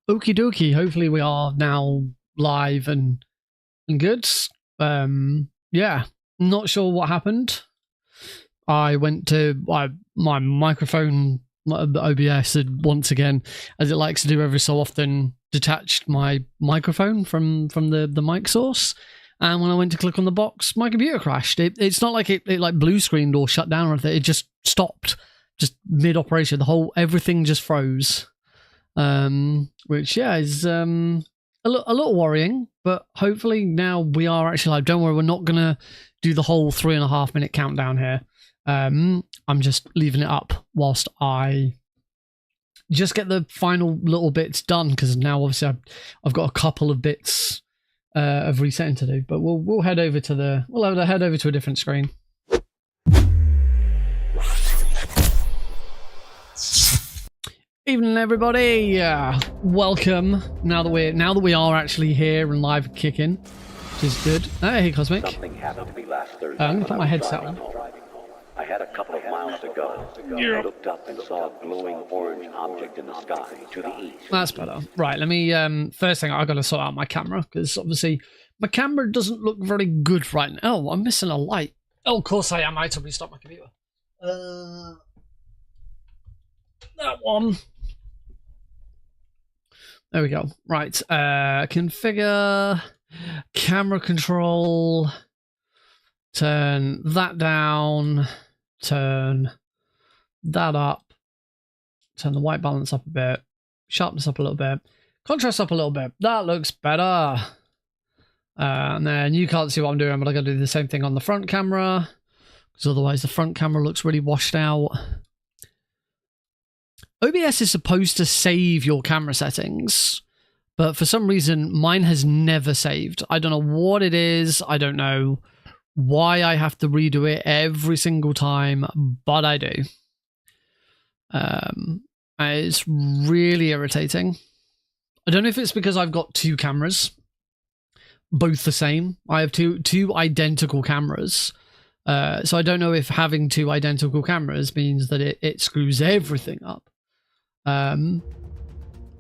Okie dokie. Hopefully we are now live and good. Yeah, not sure what happened. I went to my microphone, OBS had once again, as it likes to do every so often, detached my microphone from the mic source. And when I went to click on the box, my computer crashed. It's not like it like blue screened or shut down or anything. It just stopped, just mid operation. Everything just froze. Which is a little worrying, but hopefully now we are actually live. Don't worry, we're not gonna do the whole 3.5 minute countdown here. I'm just leaving it up whilst I just get the final little bits done, because now obviously I've got a couple of bits of resetting to do. But we'll head over to head over to a different screen. Evening, everybody. Welcome. Now that we are actually here and live kicking, which is good. Hey, Cosmic. Something happened to me last Thursday. I'm gonna put my headset on. I had a couple of miles to go. I looked up and saw a glowing orange object in the sky to the east. That's better. Right. Let me. First thing, I got to sort out my camera, because obviously my camera doesn't look very good right now. Oh, I'm missing a light. Oh, of course I am. I totally stopped my computer. That one. There we go. Right. Configure camera control. Turn that down. Turn that up. Turn the white balance up a bit. Sharpness up a little bit. Contrast up a little bit. That looks better. And then you can't see what I'm doing, but I got to do the same thing on the front camera, because otherwise the front camera looks really washed out. OBS is supposed to save your camera settings, but for some reason mine has never saved. I don't know what it is. I don't know why I have to redo it every single time, but I do. It's really irritating. I don't know if it's because I've got two cameras, both the same. I have two identical cameras. So I don't know if having two identical cameras means that it screws everything up.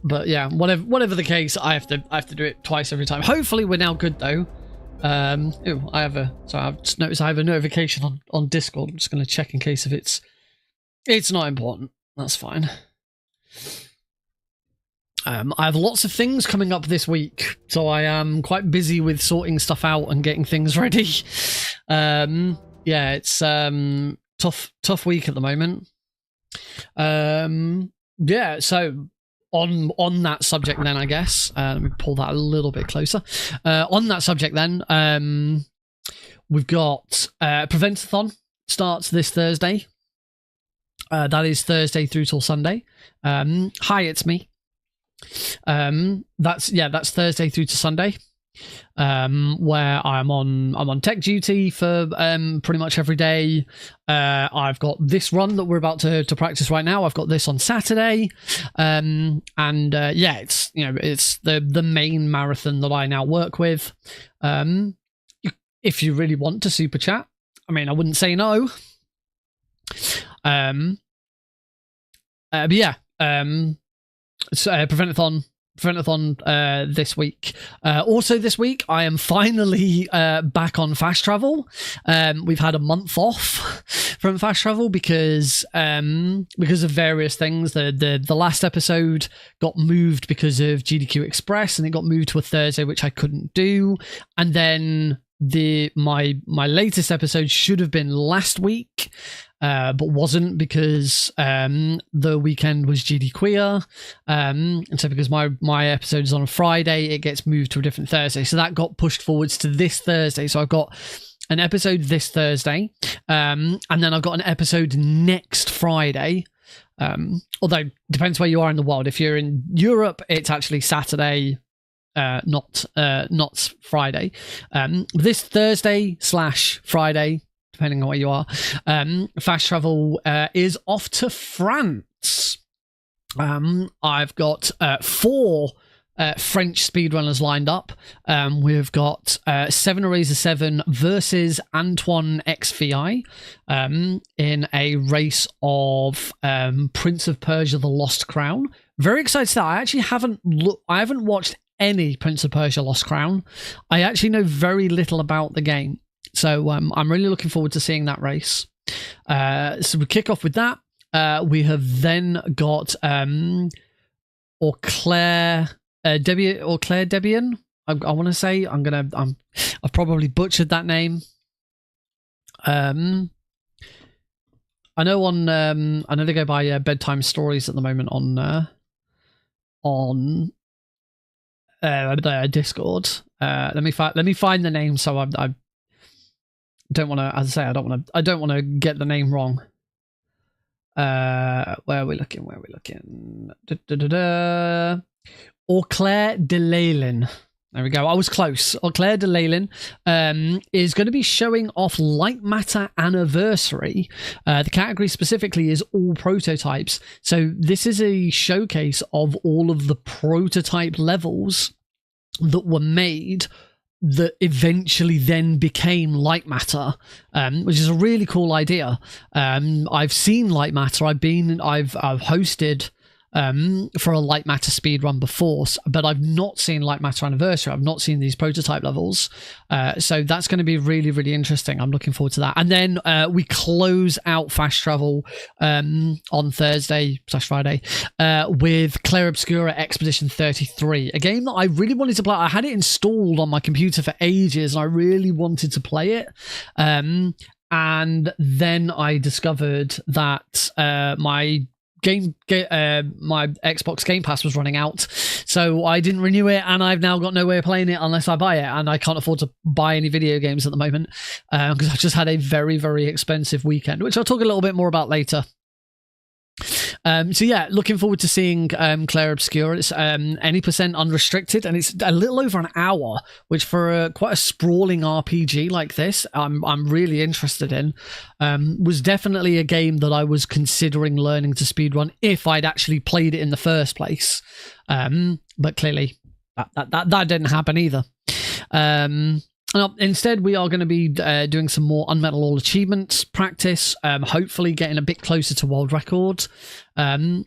But yeah, whatever the case, I have to do it twice every time. Hopefully we're now good though. I've just noticed I have a notification on Discord. I'm just going to check in case if it's not important. That's fine. I have lots of things coming up this week, so I am quite busy with sorting stuff out and getting things ready. Yeah, it's tough week at the moment. Yeah, so on that subject then, I guess, let me pull that a little bit closer. On that subject then, we've got Prevent-A-Thon starts this Thursday. That is Thursday through till Sunday. Hi, it's me. That's Thursday through to Sunday. Where I'm on tech duty for pretty much every day. I've got this run that we're about to practice right now. I've got this on Saturday, and yeah, it's the main marathon that I now work with. If you really want to super chat, I mean, I wouldn't say no. But yeah, so Prevent-A-Thon this week. Also this week, I am finally back on fast travel. We've had a month off from fast travel because of various things. The last episode got moved because of GDQ Express, and it got moved to a Thursday, which I couldn't do. And then my latest episode should have been last week, but wasn't because the weekend was GD Queer, and so because my episode is on a Friday, it gets moved to a different Thursday, so that got pushed forwards to this Thursday. So I've got an episode this Thursday, and then I've got an episode next Friday. Although depends where you are in the world. If you're in Europe, it's actually Saturday, not Friday. This Thursday / Friday, depending on where you are, fast travel is off to France. I've got 4 French speedrunners lined up. We've got 7 Eraser 7 versus Antoine XVI in a race of Prince of Persia: The Lost Crown, very excited that I actually haven't watched any Prince of Persia Lost Crown. I actually know very little about the game, so I'm really looking forward to seeing that race. So we kick off with that. We have then got Claire Debian. I want to say I've probably butchered that name. I know they go by bedtime stories at the moment on Discord. Let me find the name, so I don't want to, as I say, I don't want to get the name wrong. Where are we looking? Claire Delaylin. There we go. I was close. Claire Delaylin is going to be showing off Light Matter Anniversary. The category specifically is all prototypes. So this is a showcase of all of the prototype levels that were made that eventually then became Light Matter, which is a really cool idea. I've seen Light Matter. I've hosted for a Light Matter speedrun before, but I've not seen Light Matter Anniversary. I've not seen these prototype levels. So that's going to be really, really interesting. I'm looking forward to that. And then we close out Fast Travel on Thursday/Friday with Clair Obscura Expedition 33, a game that I really wanted to play. I had it installed on my computer for ages, and I really wanted to play it. And then I discovered that my Xbox Game Pass was running out, so I didn't renew it, and I've now got no way of playing it unless I buy it, and I can't afford to buy any video games at the moment because I've just had a very, very expensive weekend, which I'll talk a little bit more about later. So yeah, looking forward to seeing Clair Obscura. It's any percent unrestricted, and it's a little over an hour, which for quite a sprawling RPG like this, I'm really interested in. Was definitely a game that I was considering learning to speedrun if I'd actually played it in the first place. But clearly that didn't happen either. Instead, we are going to be doing some more UnMetal All Achievements practice, hopefully getting a bit closer to world record,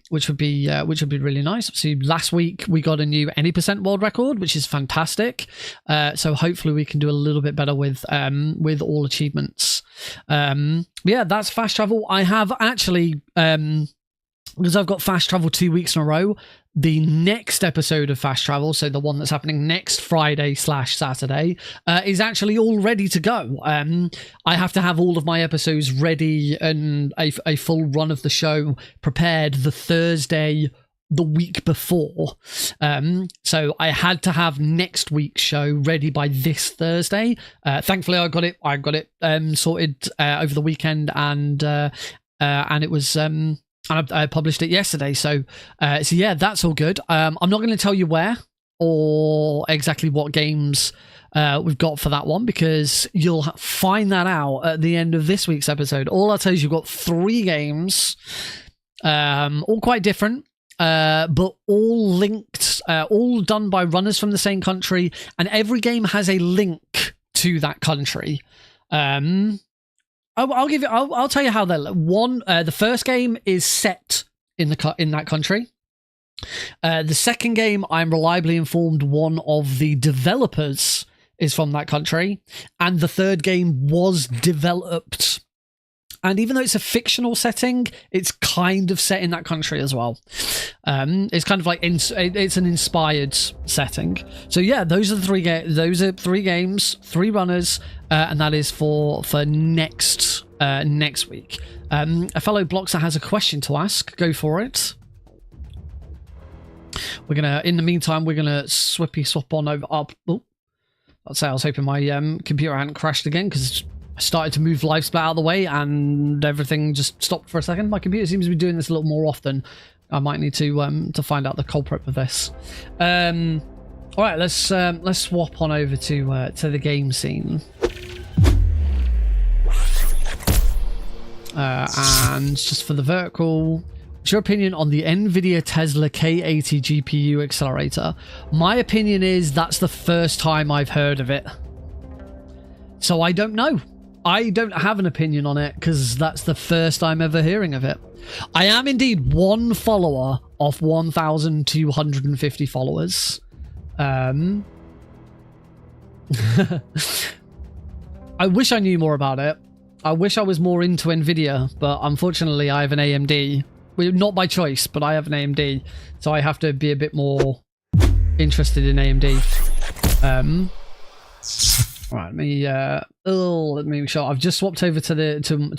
which would be really nice. So last week we got a new any percent world record, which is fantastic. So hopefully we can do a little bit better with all achievements. Yeah, that's Fast Travel. I have actually, because I've got Fast Travel 2 weeks in a row, the next episode of Fast Travel, so the one that's happening next Friday/Saturday, is actually all ready to go. I have to have all of my episodes ready and a full run of the show prepared the Thursday the week before. So I had to have next week's show ready by this Thursday. Thankfully, I got it sorted over the weekend, and it was. I published it yesterday, so yeah, that's all good. I'm not going to tell you where or exactly what games we've got for that one, because you'll find that out at the end of this week's episode. All I'll tell you is you've got 3 games, all quite different, but all linked, all done by runners from the same country, and every game has a link to that country. I'll tell you how they're. The first game is set in that country. The second game, I'm reliably informed, one of the developers is from that country, and the third game was developed. And even though it's a fictional setting, it's kind of set in that country as well. It's kind of like it's an inspired setting. So yeah, those are the 3 games. Those are 3 games, 3 runners, and that is for next week. A fellow Bloxer has a question to ask. Go for it. In the meantime, we're gonna swap on over up. Oh, I'll say I was hoping my computer hadn't crashed again, because I started to move LiveSplat out of the way and everything just stopped for a second. My computer seems to be doing this a little more often. I might need to find out the culprit of this. All right, let's swap on over to the game scene. And just for the vertical, what's your opinion on the NVIDIA Tesla K80 GPU accelerator? My opinion is that's the first time I've heard of it, so I don't know. I don't have an opinion on it because that's the first I'm ever hearing of it. I am indeed one follower off 1,250 followers. I wish I knew more about it. I wish I was more into Nvidia, but unfortunately I have an AMD. Well, not by choice, but I have an AMD, so I have to be a bit more interested in AMD. Right, let me make sure. I've just swapped over to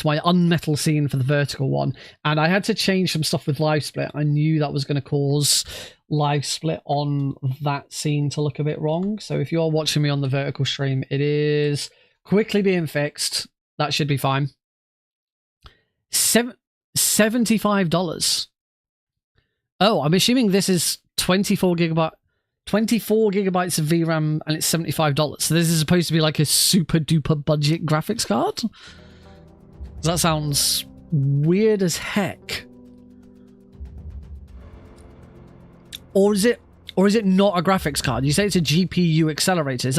my UnMetal scene for the vertical one, and I had to change some stuff with live split. I knew that was going to cause live split on that scene to look a bit wrong. So if you are watching me on the vertical stream, it is quickly being fixed. That should be fine. $75. Oh, I'm assuming this is 24 gigabytes of VRAM, and it's $75. So this is supposed to be like a super duper budget graphics card. That sounds weird as heck. Or is it not a graphics card? You say it's a GPU accelerator. Is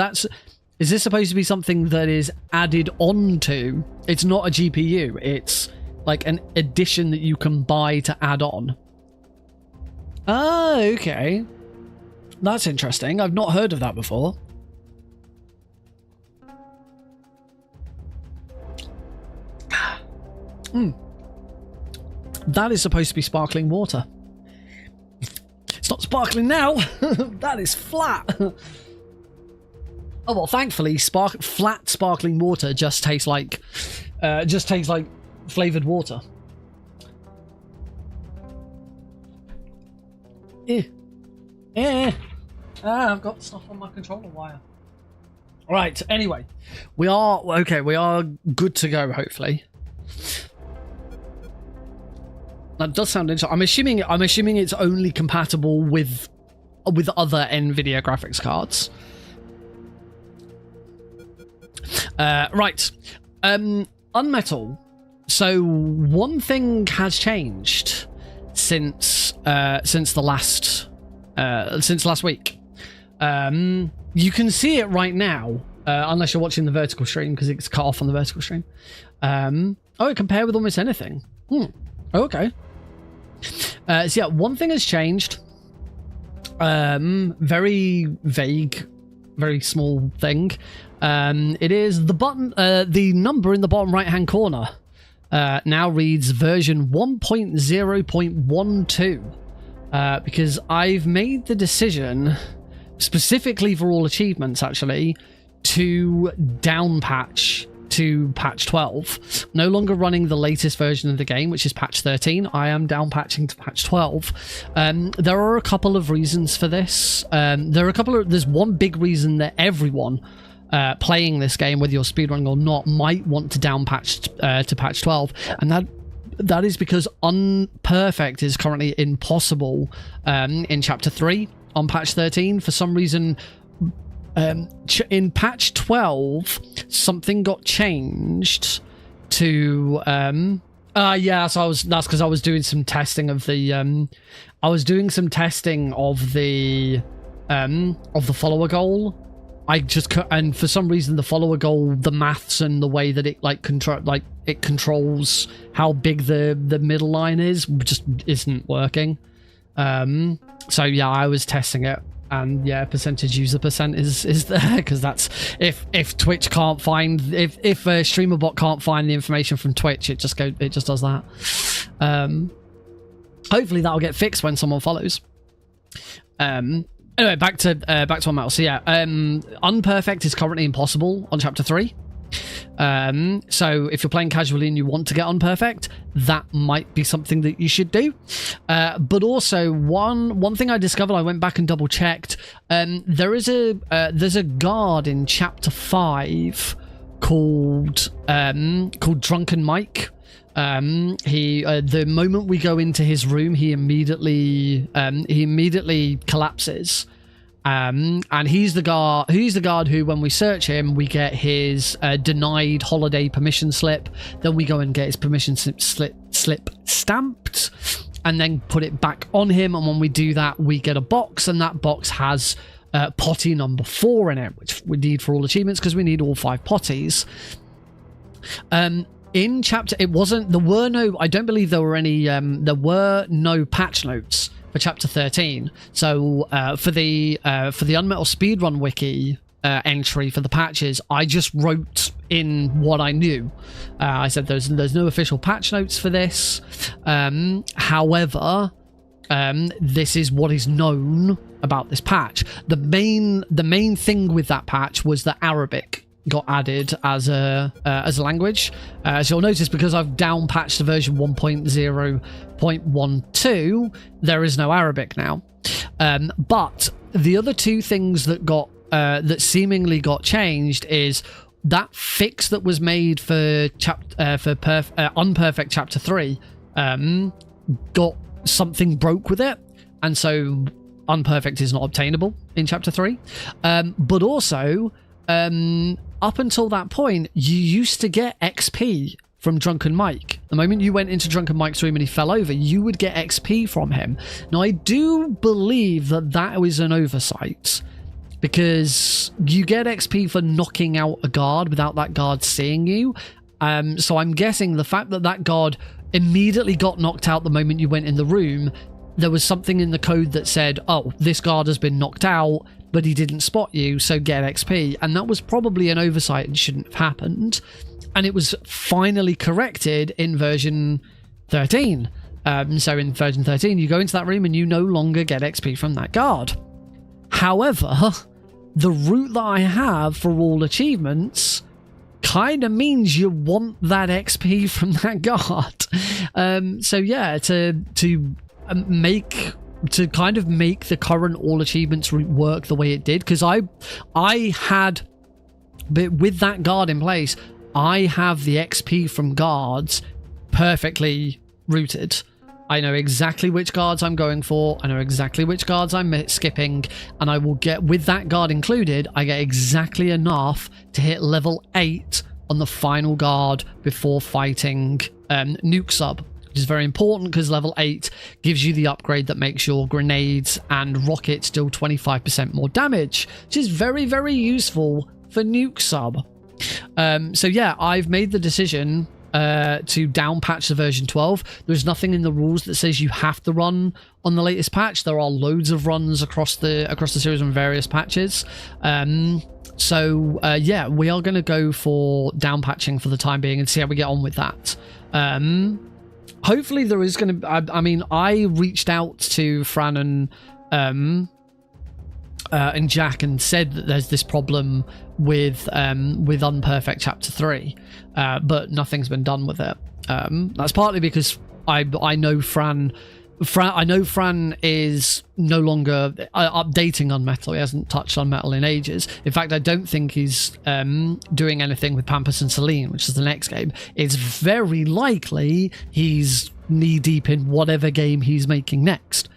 this supposed to be something that is added onto? It's not a GPU. It's like an addition that you can buy to add on. Oh, okay. That's interesting. I've not heard of that before. That is supposed to be sparkling water. It's not sparkling now. That is flat. Oh well, thankfully, flat sparkling water just tastes like flavored water. I've got stuff on my controller wire. Right. Anyway, we are good to go. Hopefully, that does sound interesting. I'm assuming it's only compatible with other Nvidia graphics cards. Right. UnMetal. So one thing has changed since last week. You can see it right now, unless you're watching the vertical stream, because it's cut off on the vertical stream. It compare with almost anything. Okay. So yeah, one thing has changed. Very vague, very small thing. It is the button, the number in the bottom right hand corner now reads version 1.0.12, because I've made the decision, specifically for all achievements actually, to down patch to patch 12. No longer running the latest version of the game, which is patch 13. I am down patching to patch 12. There are a couple of reasons for this. There's one big reason that everyone playing this game, whether you're speedrunning or not, might want to down patch to patch 12, and that is because unperfect is currently impossible in chapter 3 on patch 13. For some reason, in patch 12 something got changed to so that's because I was doing some testing of the follower goal. And for some reason the follower goal, the maths and the way that it it controls how big the middle line is just isn't working. So yeah, I was testing it, and yeah, percentage user percent is there, because that's if Twitch can't find, if a streamer bot can't find the information from Twitch, it just does that. Hopefully that'll get fixed when someone follows. Anyway, back to UnMetal. So yeah, unperfect is currently impossible on chapter 3. So if you're playing casually and you want to get unperfect, that might be something that you should do. But also one thing I discovered, I went back and double checked. There's a guard in chapter 5 called Drunken Mike. The moment we go into his room, he immediately collapses. And he's the guard who, when we search him, we get his denied holiday permission slip. Then we go and get his permission slip stamped, and then put it back on him. And when we do that, we get a box, and that box has potty number 4 in it, which we need for all achievements because we need all 5 potties. In chapter, I don't believe there were any, there were no patch notes for chapter 13. So for the UnMetal speedrun wiki entry for the patches, I just wrote in what I knew. I said there's no official patch notes for this. However, this is what is known about this patch. The main thing with that patch was that Arabic got added as a language. So you'll notice, because I've down patched to version 1.0.12, there is no Arabic now. But the other two things that that seemingly got changed is that fix that was made for Unperfect chapter 3 got something broke with it, and so Unperfect is not obtainable in chapter 3. But also, up until that point, you used to get XP from Drunken Mike. The moment you went into Drunken Mike's room and he fell over, you would get XP from him. Now, I do believe that was an oversight, because you get XP for knocking out a guard without that guard seeing you. So I'm guessing the fact that guard immediately got knocked out the moment you went in the room, there was something in the code that said, oh, this guard has been knocked out, but he didn't spot you, so get XP. And that was probably an oversight and shouldn't have happened. And it was finally corrected in version 13. So in version 13, you go into that room and you no longer get XP from that guard. However, the route that I have for all achievements kind of means you want that XP from that guard. So yeah, to kind of make the current all achievements route work the way it did, because I had, but with that guard in place, I have the XP from guards perfectly routed. I know exactly which guards I'm going for. I know exactly which guards I'm skipping, and I will get, with that guard included, I get exactly enough to hit level 8 on the final guard before fighting Nuke Sub, which is very important because level 8 gives you the upgrade that makes your grenades and rockets deal 25% more damage, which is very, very useful for Nuke Sub. So yeah, I've made the decision to down patch the version 12. There's nothing in the rules that says you have to run on the latest patch. There are loads of runs across the series on various patches. So yeah, we are going to go for down patching for the time being and see how we get on with that. Hopefully there is going to, I mean, I reached out to Fran and Jack and said that there's this problem with Unperfect chapter 3, but nothing's been done with it. That's partly because I know Fran is no longer updating UnMetal. He hasn't touched UnMetal in ages. In fact, I don't think he's doing anything with Pampas and Celine, which is the next game. It's very likely he's knee deep in whatever game he's making next.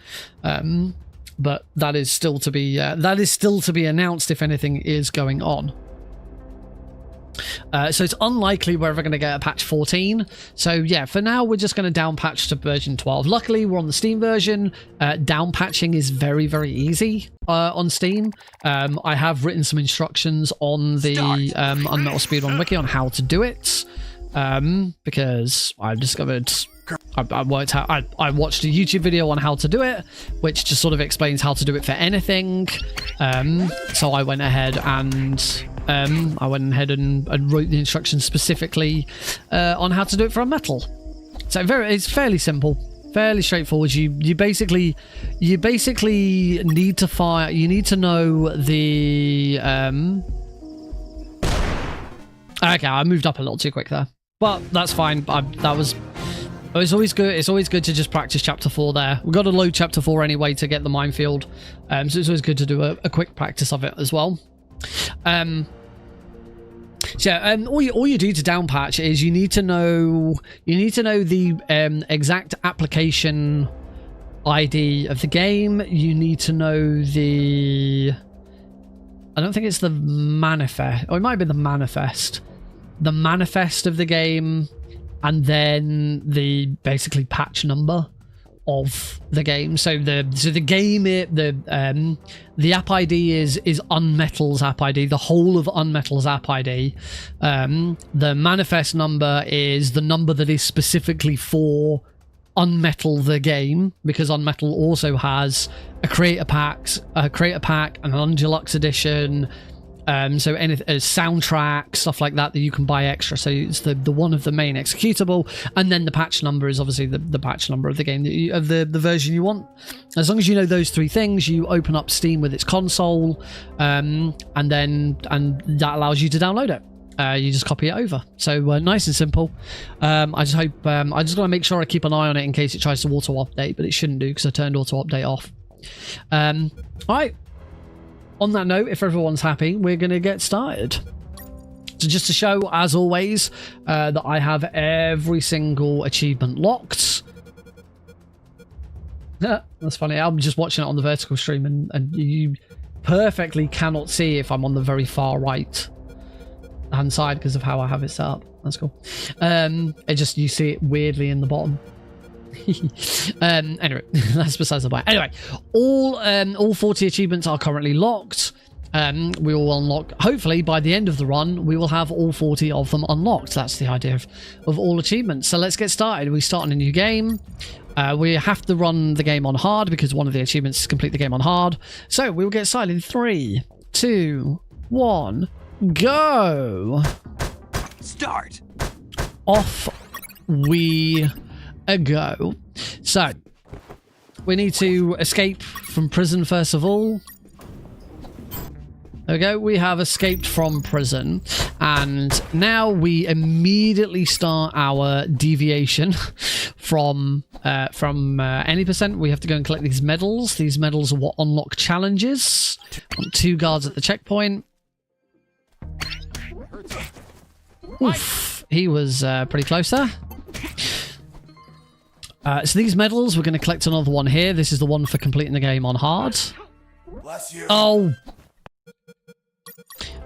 But that is still to be announced if anything is going on. So it's unlikely we're ever going to get a patch 14. So yeah, for now we're just going to down patch to version 12. Luckily we're on the Steam version. Down patching is very, very easy on Steam. I have written some instructions on the UnMetal Speedrun Wiki on how to do it, because I've discovered I watched a YouTube video on how to do it, which just sort of explains how to do it for anything. So I went ahead and wrote the instructions specifically on how to do it for UnMetal. So it's fairly simple, fairly straightforward. You basically need to fire. You need to know the. Okay, I moved up a little too quick there, but that's fine. It's always good. It's always good to just practice chapter 4 there. We've got to load chapter 4 anyway to get the minefield. So it's always good to do a quick practice of it as well. All you do to down patch is you need to know the exact application ID of the game. You need to know the. I don't think it's the manifest. Or it might be the manifest. The manifest of the game. And then the basically patch number of the game. So the game, the app ID is UnMetal's app ID, the whole of UnMetal's app ID. The manifest number is the number that is specifically for UnMetal the game, because UnMetal also has a creator pack, an Undeluxe edition, so any soundtrack, stuff like that you can buy extra. So it's the one of the main executable, and then the patch number is obviously the patch number of the game of the version you want. As long as you know those three things, you open up Steam with its console, and that allows you to download it. You just copy it over. So nice and simple. I just hope I just gotta make sure I keep an eye on it in case it tries to auto update, but it shouldn't do because I turned auto update off. All right. On that note, if everyone's happy, we're going to get started. So just to show, as always, that I have every single achievement locked. That's funny. I'm just watching it on the vertical stream, and you perfectly cannot see if I'm on the very far right hand side because of how I have it set up. That's cool. It just, you see it weirdly in the bottom. Anyway, that's besides the point. Anyway, all 40 achievements are currently locked. We will unlock, hopefully by the end of the run, we will have all 40 of them unlocked. That's the idea of all achievements. So let's get started. We start in a new game. We have to run the game on hard because one of the achievements is complete the game on hard. So we will get started in 3, 2, 1, go! Start! Off we go. So we need to escape from prison first of all. There we go. We have escaped from prison, and now we immediately start our deviation from any percent. We have to go and collect these medals. These medals are what unlock challenges. 2 guards at the checkpoint. Oof, he was pretty close there. So these medals, we're going to collect another one here. This is the one for completing the game on hard. Bless you. Oh!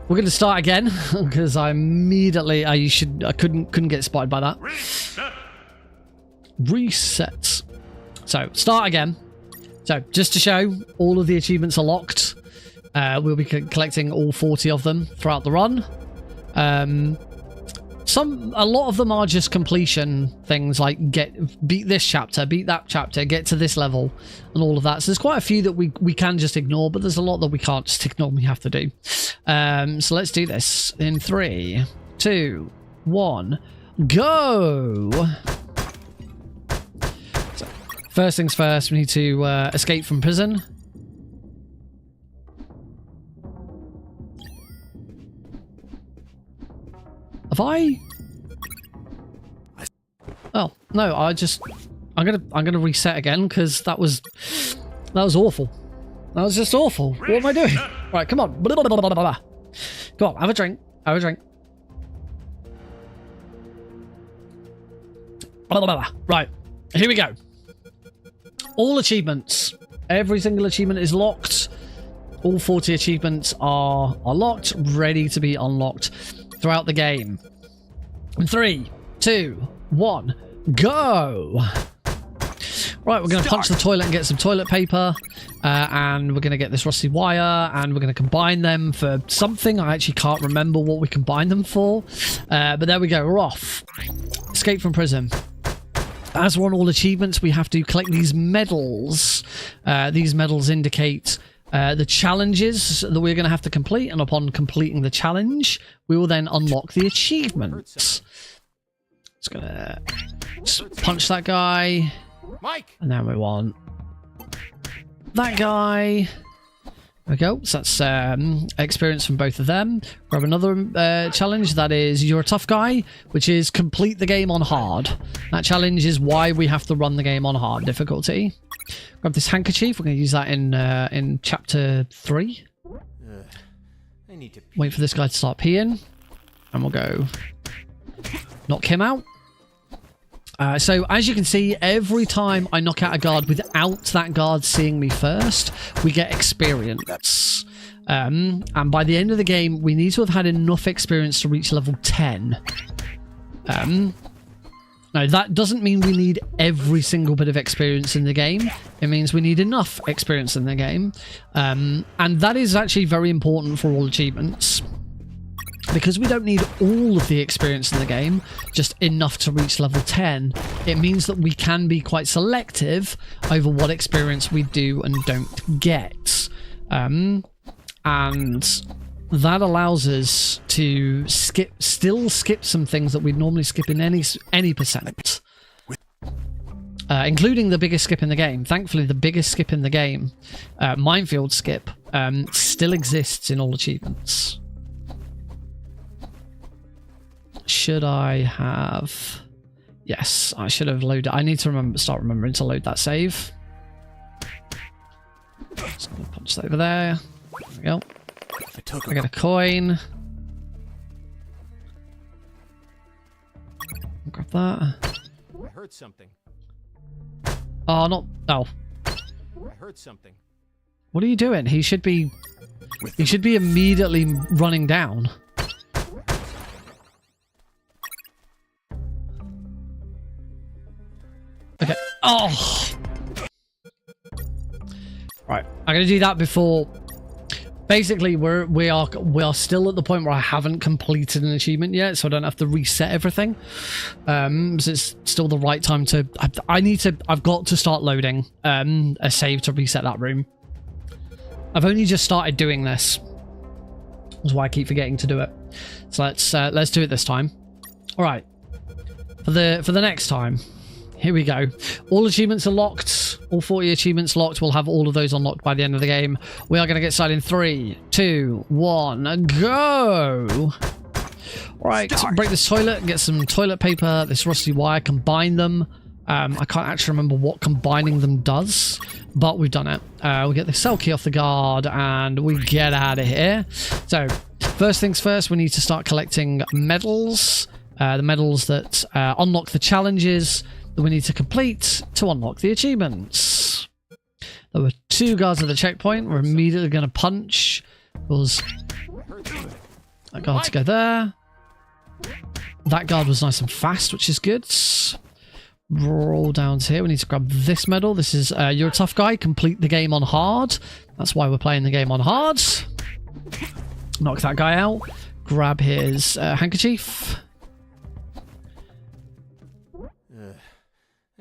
We're going to start again, because I immediately... I couldn't get spotted by that. Reset. So, start again. So, just to show, all of the achievements are locked. We'll be collecting all 40 of them throughout the run. A lot of them are just completion things, like beat this chapter, beat that chapter, get to this level, and all of that. So there's quite a few that we can just ignore, but there's a lot that we can't just ignore. We have to do. So let's do this in 3, 2, 1, go. So, first things first, we need to escape from prison. Have I? Oh no! I'm gonna reset again because that was awful. That was just awful. What am I doing? Right, come on. Blah, blah, blah, blah, blah. Come on, have a drink. Have a drink. Blah, blah, blah, blah. Right, here we go. All achievements. Every single achievement is locked. All 40 achievements are locked, ready to be unlocked throughout the game. 3, 2, 1, go! Right, we're going to punch the toilet and get some toilet paper, and we're going to get this rusty wire, and we're going to combine them for something. I actually can't remember what we combine them for, but there we go, we're off. Escape from prison. As we're on all achievements, we have to collect these medals. These medals indicate the challenges that we're going to have to complete, and upon completing the challenge, we will then unlock the achievements. Just gonna punch that guy, Mike. and then we want that guy. There we go. So that's experience from both of them. Grab another challenge. That is You're a Tough Guy, which is complete the game on hard. That challenge is why we have to run the game on hard difficulty. Grab this handkerchief. We're going to use that in chapter 3. I need to Wait for this guy to start peeing, and we'll go knock him out. So as you can see, every time I knock out a guard without that guard seeing me first, we get experience. And by the end of the game, we need to have had enough experience to reach level 10. Now, that doesn't mean we need every single bit of experience in the game. It means we need enough experience in the game. And that is actually very important for all achievements. because we don't need all of the experience in the game, just enough to reach level 10, it means that we can be quite selective over what experience we do and don't get. And that allows us to still skip some things that we'd normally skip in any percent. Including the biggest skip in the game. Thankfully, the biggest skip in the game, minefield skip, still exists in all achievements. Should I have... Yes, I should have loaded... I need to start remembering to load that save. Just going to punch that over there. There we go. I get a coin. Grab that. I heard something. Oh, not... Oh. I heard something. What are you doing? He should be... He should be immediately running down. Okay. Oh! Right. I'm going to do that before... Basically, we are still at the point where I haven't completed an achievement yet, so I don't have to reset everything. So it's still the right time to... I've got to start loading a save to reset that room. I've only just started doing this. That's why I keep forgetting to do it. So let's do it this time. All right. For the next time, here we go. All achievements are locked. All 40 achievements locked. We'll have all of those unlocked by the end of the game. We are going to get started in 3, 2, 1, go! Right, break this toilet, get some toilet paper, this rusty wire, combine them. I can't actually remember what combining them does, but we've done it. We get the cell key off the guard, and we get out of here. So, first things first, we need to start collecting medals. The medals that unlock the challenges that we need to complete to unlock the achievements. There were 2 guards at the checkpoint. We're immediately going to punch. Because that guard to go there. That guard was nice and fast, which is good. Roll down to here. We need to grab this medal. This is you're a tough guy. Complete the game on hard. That's why we're playing the game on hard. Knock that guy out. Grab his handkerchief.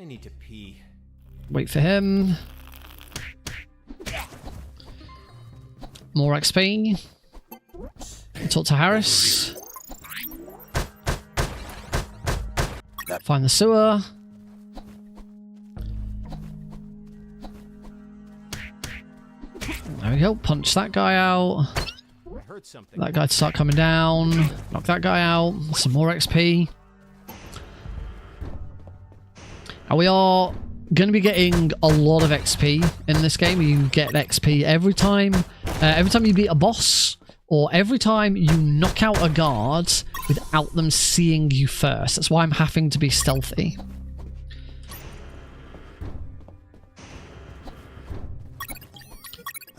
I need to pee. Wait for him. More XP. Talk to Harris. Find the sewer. There we go. Punch that guy out. That guy to start coming down. Knock that guy out. Some more XP. And we are going to be getting a lot of XP in this game. You get XP every time you beat a boss, or every time you knock out a guard without them seeing you first. That's why I'm having to be stealthy.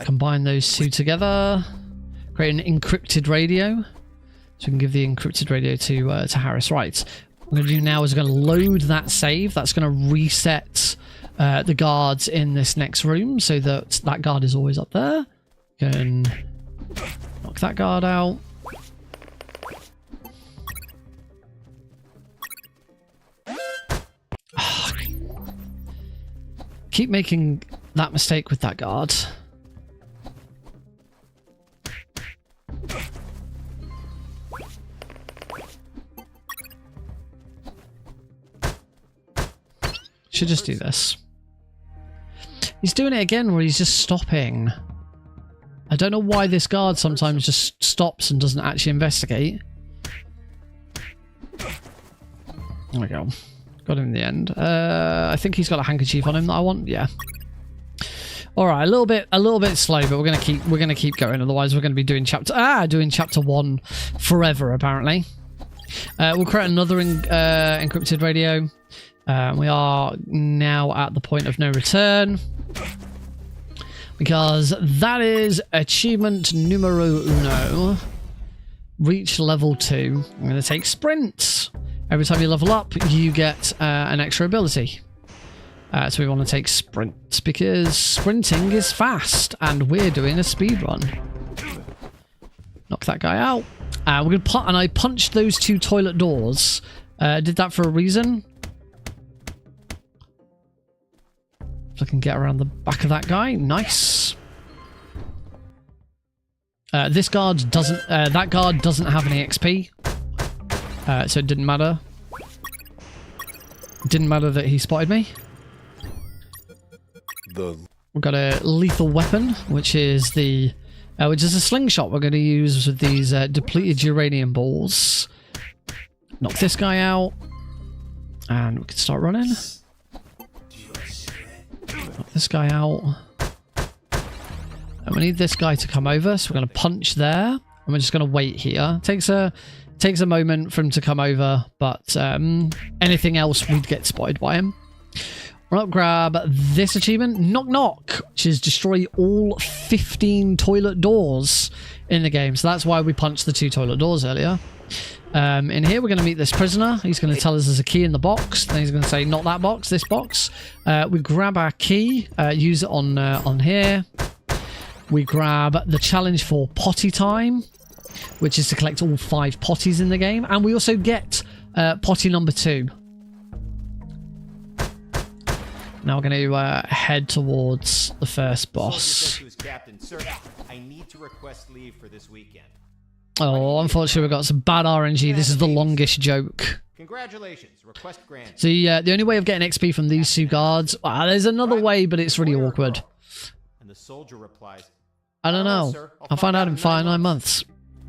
Combine those 2 together. Create an encrypted radio. So we can give the encrypted radio to Harris. Right. What I'm going to do now is I'm going to load that save. That's going to reset the guards in this next room so that that guard is always up there. Can knock that guard out. Keep making that mistake with that guard. Should just do this. He's doing it again where he's just stopping. I don't know why this guard sometimes just stops and doesn't actually investigate. There we go. Got him in the end. I think he's got a handkerchief on him that I want. Yeah. All right, a little bit slow, but we're gonna keep going. Otherwise, we're gonna be doing chapter 1 forever. Apparently, we'll create another encrypted radio. We are now at the point of no return, because that is achievement numero 1. Reach level 2. I'm going to take sprint. Every time you level up, you get an extra ability. So we want to take sprint, because sprinting is fast, and we're doing a speed run. Knock that guy out. We're gonna and I punched those 2 toilet doors. Did that for a reason. If I can get around the back of that guy, nice. This guard doesn't. That guard doesn't have any XP, so it didn't matter. It didn't matter that he spotted me. We've got a lethal weapon, which is a slingshot. We're going to use with these depleted uranium balls. Knock this guy out, and we can start running. Knock this guy out. And we need this guy to come over, so we're going to punch there, and we're just going to wait here. Takes a moment for him to come over, but anything else, we'd get spotted by him. We're going to grab this achievement, Knock Knock, which is destroy all 15 toilet doors in the game. So that's why we punched the 2 toilet doors earlier. In here, we're going to meet this prisoner. He's going to tell us there's a key in the box. Then he's going to say, not that box, this box. We grab our key, use it on here. We grab the challenge for potty time, which is to collect all 5 potties in the game. And we also get potty number 2. Now we're going to head towards the first boss. Captain, sir, I need to request leave for this weekend. Oh, unfortunately, we've got some bad RNG. This is the longest joke. Congratulations, request granted. So the only way of getting XP from these 2 guards, there's another way, but it's really awkward. And the soldier replies, I don't know. I'll find out in 9 months.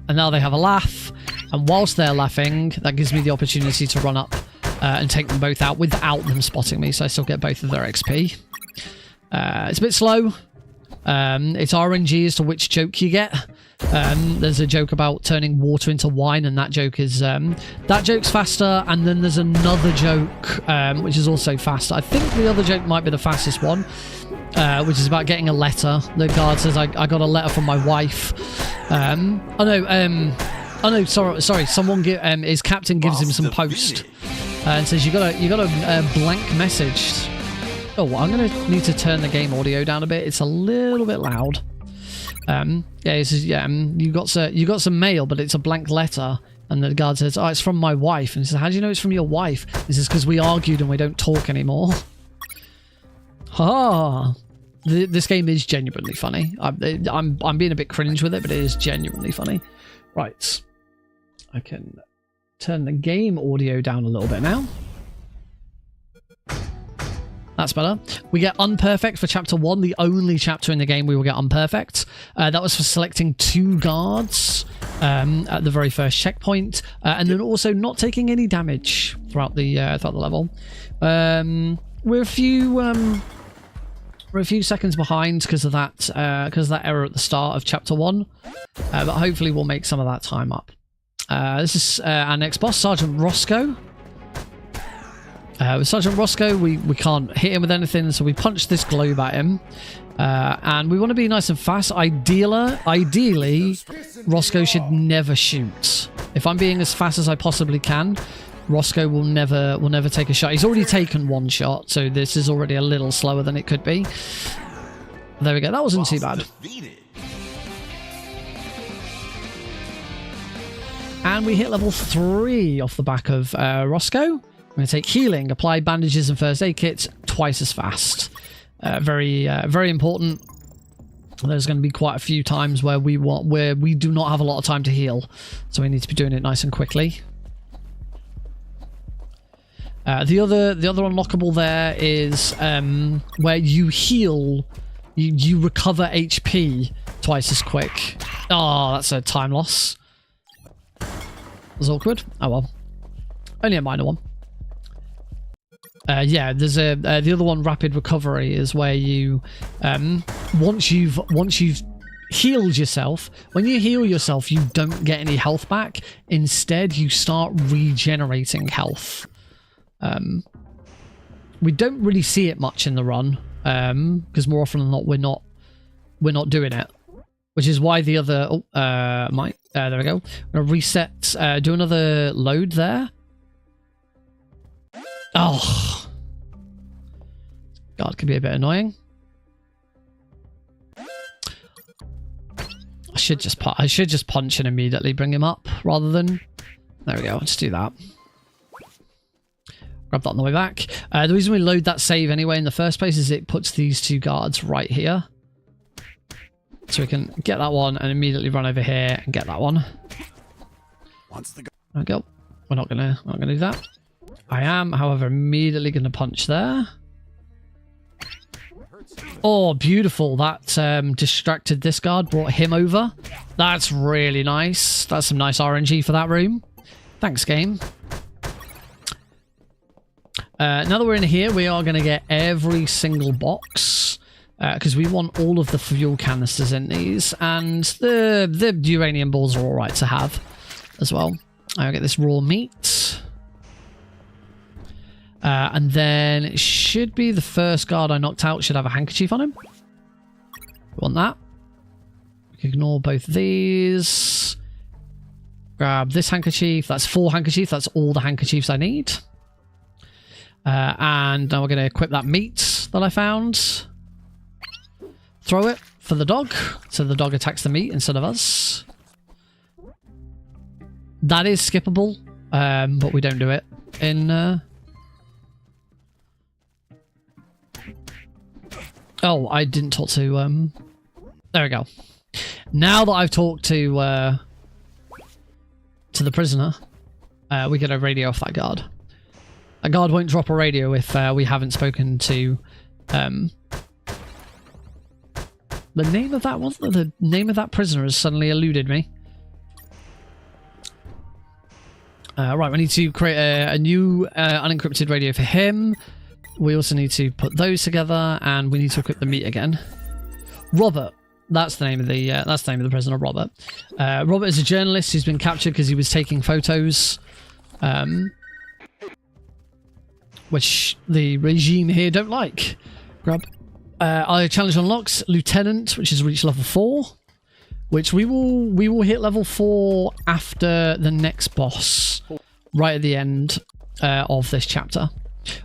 And now they have a laugh. And whilst they're laughing, that gives me the opportunity to run up and take them both out without them spotting me. So I still get both of their XP. It's a bit slow. It's RNG as to which joke you get. There's a joke about turning water into wine, and that joke's faster. And then there's another joke which is also faster. I think the other joke might be the fastest one, which is about getting a letter. The guard says, I got a letter from my wife. Sorry. Someone his captain gives him some post and says, you got a blank message. Oh, I'm gonna need to turn the game audio down a bit. It's a little bit loud. He says, you got some mail, but it's a blank letter. And the guard says, oh, it's from my wife. And he says, how do you know it's from your wife? He says, because we argued and we don't talk anymore. Ha! This game is genuinely funny. I'm being a bit cringe with it, but it is genuinely funny. Right. I can turn the game audio down a little bit now. That's better. We get Unperfect for Chapter 1, the only chapter in the game we will get Unperfect. That was for selecting 2 guards at the very first checkpoint, and then also not taking any damage throughout the level. We're a few seconds behind because of that error at the start of Chapter 1, but hopefully we'll make some of that time up. This is our next boss, Sergeant Roscoe. With Sergeant Roscoe, we can't hit him with anything, so we punch this globe at him. And we want to be nice and fast. Ideally, Roscoe should never shoot. If I'm being as fast as I possibly can, Roscoe will never take a shot. He's already taken 1 shot, so this is already a little slower than it could be. There we go. That wasn't too bad. And we hit level 3 off the back of Roscoe. We're going to take healing, apply bandages and first aid kits twice as fast. Very important. There's going to be quite a few times where we do not have a lot of time to heal, so we need to be doing it nice and quickly. The other unlockable there is where you heal, you recover HP twice as quick. Oh, that's a time loss. That's awkward. Oh well, only a minor one. Yeah, there's the other one, rapid recovery, is where you once you've healed yourself, when you heal yourself, you don't get any health back. Instead, you start regenerating health. We don't really see it much in the run, because more often than not, we're not doing it, which is why the other there we go. I'm gonna reset, do another load there. Oh, God, can be a bit annoying. I I should just punch and immediately bring him up rather than... There we go. Let's do that. Grab that on the way back. The reason we load that save anyway in the first place is it puts these 2 guards right here. So we can get that one and immediately run over here and get that one. There we go. We're not gonna do that. I am, however, immediately gonna punch there. Oh, beautiful. That distracted this guard, brought him over. That's really nice. That's some nice RNG for that room. Thanks, game. Now that we're in here, we are going to get every single box because we want all of the fuel canisters in these, and the uranium balls are all right to have as well. I'll get this raw meat. And then it should be the first guard I knocked out should have a handkerchief on him. We want that. We can ignore both of these. Grab this handkerchief. That's 4 handkerchiefs. That's all the handkerchiefs I need. And now we're going to equip that meat that I found. Throw it for the dog. So the dog attacks the meat instead of us. That is skippable. But we don't do it in... Oh, I didn't talk to... There we go. Now that I've talked to the prisoner, we get a radio off that guard. A guard won't drop a radio if we haven't spoken to... the name of that one? The name of that prisoner has suddenly eluded me. Right, we need to create a new unencrypted radio for him. We also need to put those together, and we need to equip the meat again. Robert, that's the name of the prisoner, Robert. Robert is a journalist who's been captured because he was taking photos, which the regime here don't like. Grab. Our challenge unlocks Lieutenant, which has reached level 4, which we will hit level 4 after the next boss, right at the end of this chapter.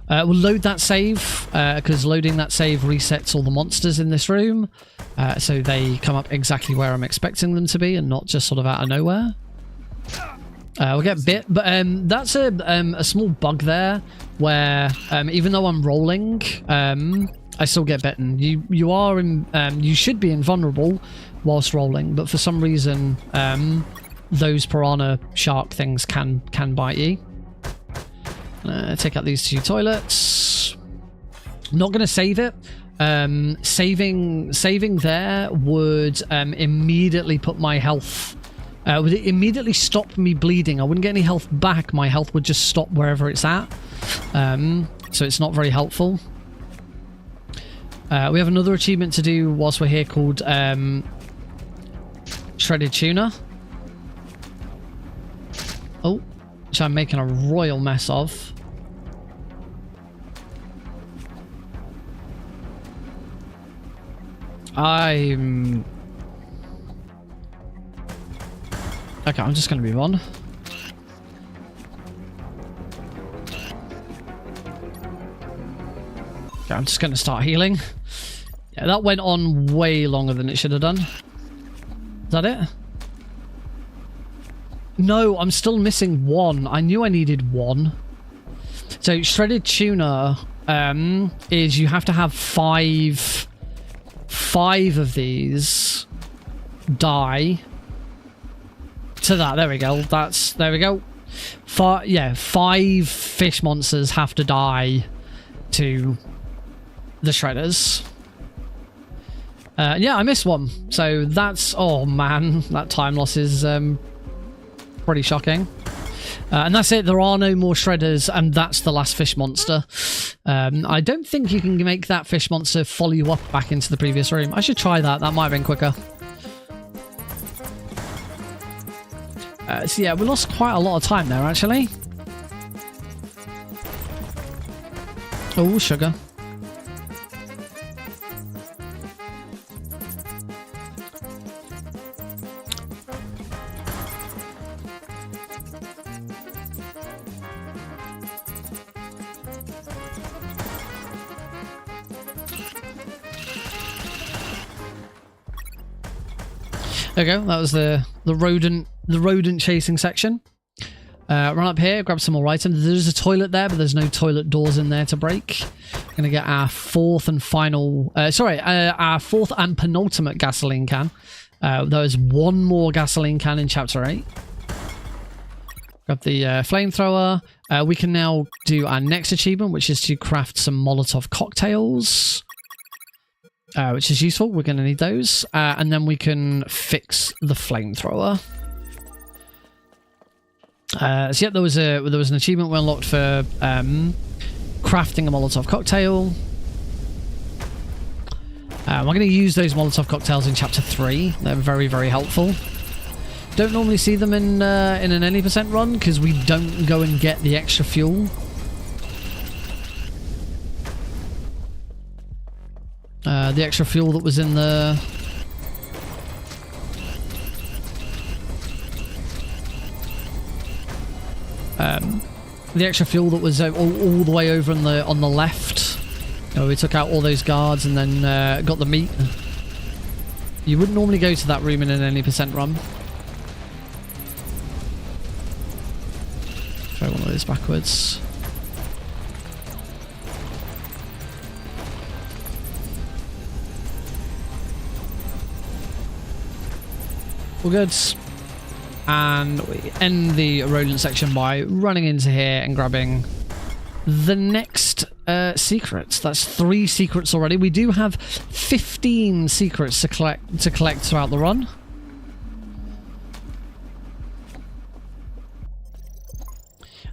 We'll load that save, because loading that save resets all the monsters in this room, so they come up exactly where I'm expecting them to be and not just sort of out of nowhere. We'll get bit, but that's a small bug there where even though I'm rolling, I still get bitten. You should be invulnerable whilst rolling, but for some reason those piranha shark things can bite you. Take out these 2 toilets. I'm not going to save it. Saving there would immediately put my health... would it immediately stop me bleeding? I wouldn't get any health back. My health would just stop wherever it's at. So it's not very helpful. We have another achievement to do whilst we're here called Shredded Tuna. Oh, which I'm making a royal mess of. Okay, I'm just going to move on. Okay, I'm just going to start healing. Yeah, that went on way longer than it should have done. Is that it? No, I'm still missing 1. I knew I needed 1. So shredded tuna is you have to have 5 of these die to that. There we go. There we go. 5 fish monsters have to die to the shredders. Yeah, I missed 1. So that's... Oh, man. That time loss is pretty shocking. And that's it. There are no more shredders, and that's the last fish monster. I don't think you can make that fish monster follow you up back into the previous room. I should try that. That might have been quicker. So yeah, we lost quite a lot of time there, actually. Oh, sugar. There we go. That was the rodent chasing section. Run up here, grab some more items. There's a toilet there, but there's no toilet doors in there to break. Gonna get our fourth and penultimate gasoline can. There's one more gasoline can in chapter 8. Grab the flamethrower. We can now do our next achievement, which is to craft some Molotov cocktails. Which is useful. We're going to need those. And then we can fix the flamethrower. So yeah, there was an achievement we unlocked for crafting a Molotov cocktail. We're going to use those Molotov cocktails in chapter 3. They're very, very helpful. Don't normally see them in an any percent run because we don't go and get the extra fuel. The extra fuel that was in the... the extra fuel that was all the way over on the left. You know, we took out all those guards and then got the meat. You wouldn't normally go to that room in an any percent run. Try one of those backwards. All good. And we end the rodent section by running into here and grabbing the next secrets. That's 3 secrets already. We do have 15 secrets to collect throughout the run.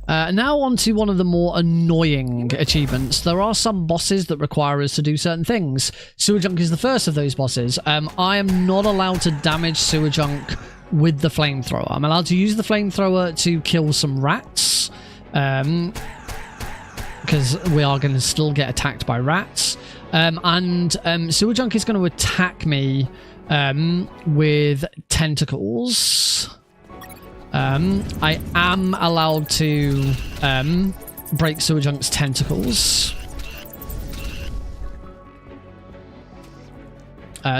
Now on to one of the more annoying achievements. There are some bosses that require us to do certain things. Sewer Junk is the first of those bosses. I am not allowed to damage Sewer Junk with the flamethrower. I'm allowed to use the flamethrower to kill some rats. Because we are going to still get attacked by rats. And Sewer Junk is going to attack me with tentacles. I am allowed to break Sewer Junk's tentacles.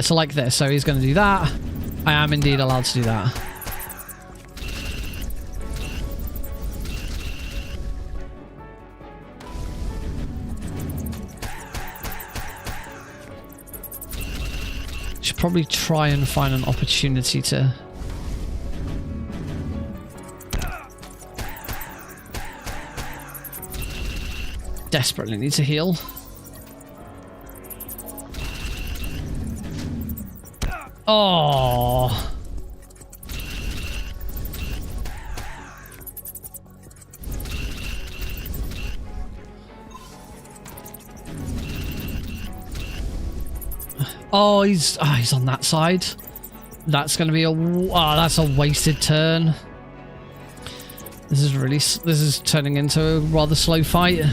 So like this. So he's going to do that. I am indeed allowed to do that. Should probably try and find an opportunity to... Desperately need to heal. Oh. Oh, he's on that side. That's going to be that's a wasted turn. This is turning into a rather slow fight.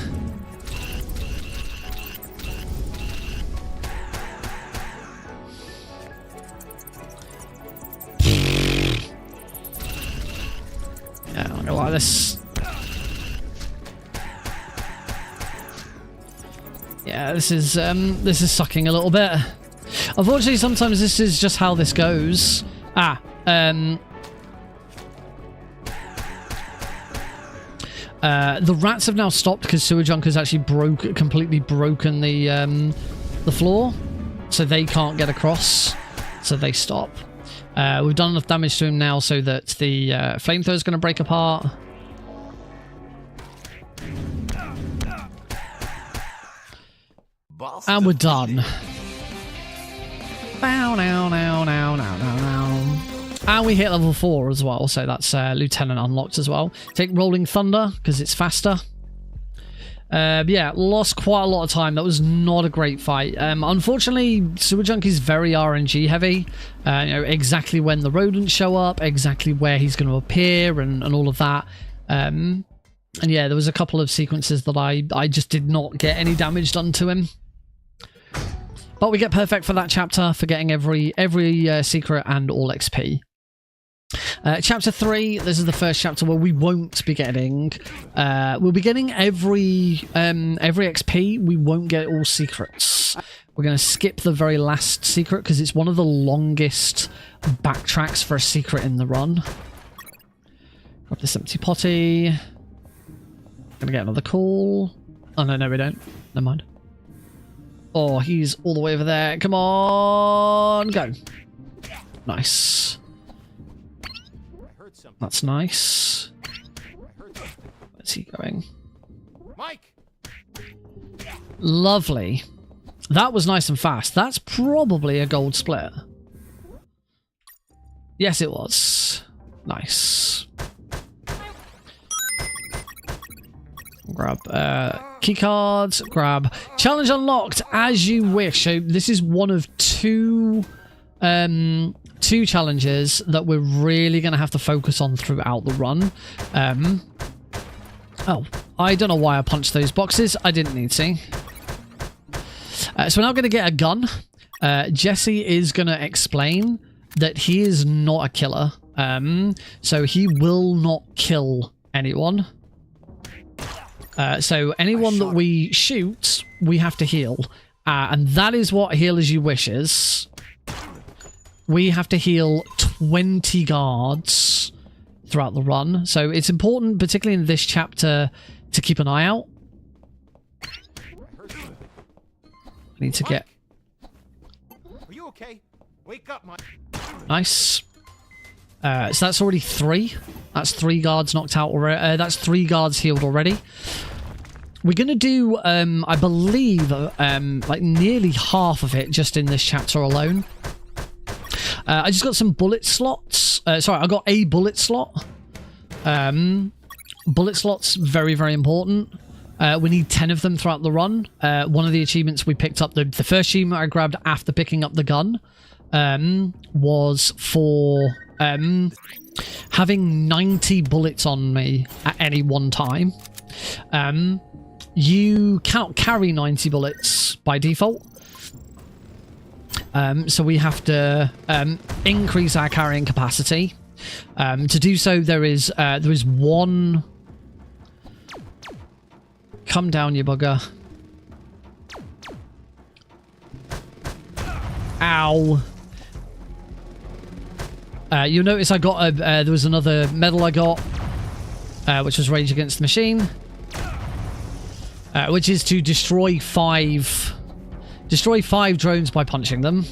This. Yeah, this is sucking a little bit. Unfortunately, sometimes this is just how this goes. The rats have now stopped because Sewer Junk has actually completely broken the floor, so they can't get across. So they stop. We've done enough damage to him now so that the flamethrower is going to break apart. And we're done. And we hit level 4 as well, so that's Lieutenant unlocked as well. Take Rolling Thunder because it's faster. Yeah, lost quite a lot of time. That was not a great fight. Unfortunately, Sewer Junk is very RNG heavy. You know, exactly when the rodents show up, exactly where he's going to appear, and all of that. And yeah, there was a couple of sequences that I just did not get any damage done to him. But we get perfect for that chapter for getting every secret and all XP. Chapter 3, this is the first chapter where we won't be getting... we'll be getting every XP. We won't get all secrets. We're going to skip the very last secret because it's one of the longest backtracks for a secret in the run. Grab this empty potty. Gonna get another call. Oh, no, we don't. Never mind. Oh, he's all the way over there. Come on, go. Nice. That's nice. Where's he going? Mike. Lovely. That was nice and fast. That's probably a gold split. Yes, it was. Nice. Grab key cards. Grab challenge unlocked as you wish. So this is one of two challenges that we're really going to have to focus on throughout the run. Oh, I don't know why I punched those boxes. I didn't need to. So we're now going to get a gun. Jesse is going to explain that he is not a killer. So he will not kill anyone. So anyone that we shoot, we have to heal. And that is what Heal As You Wish is. We have to heal 20 guards throughout the run. So it's important, particularly in this chapter, to keep an eye out. I need to get... Are you okay? Wake up, Mike. Nice. So that's already 3. That's 3 guards knocked out already. That's 3 guards healed already. We're going to do, I believe, like nearly half of it just in this chapter alone. I just got some bullet slots. Sorry, I got a bullet slot. Bullet slots, very, very important. We need 10 of them throughout the run. One of the achievements we picked up, the first achievement I grabbed after picking up the gun, was for having 90 bullets on me at any one time. You cannot carry 90 bullets by default. So we have to increase our carrying capacity. To do so, there is one... Come down, you bugger. Ow. You'll notice I got there was another medal I got, which was Rage Against the Machine, which is to destroy five drones by punching them.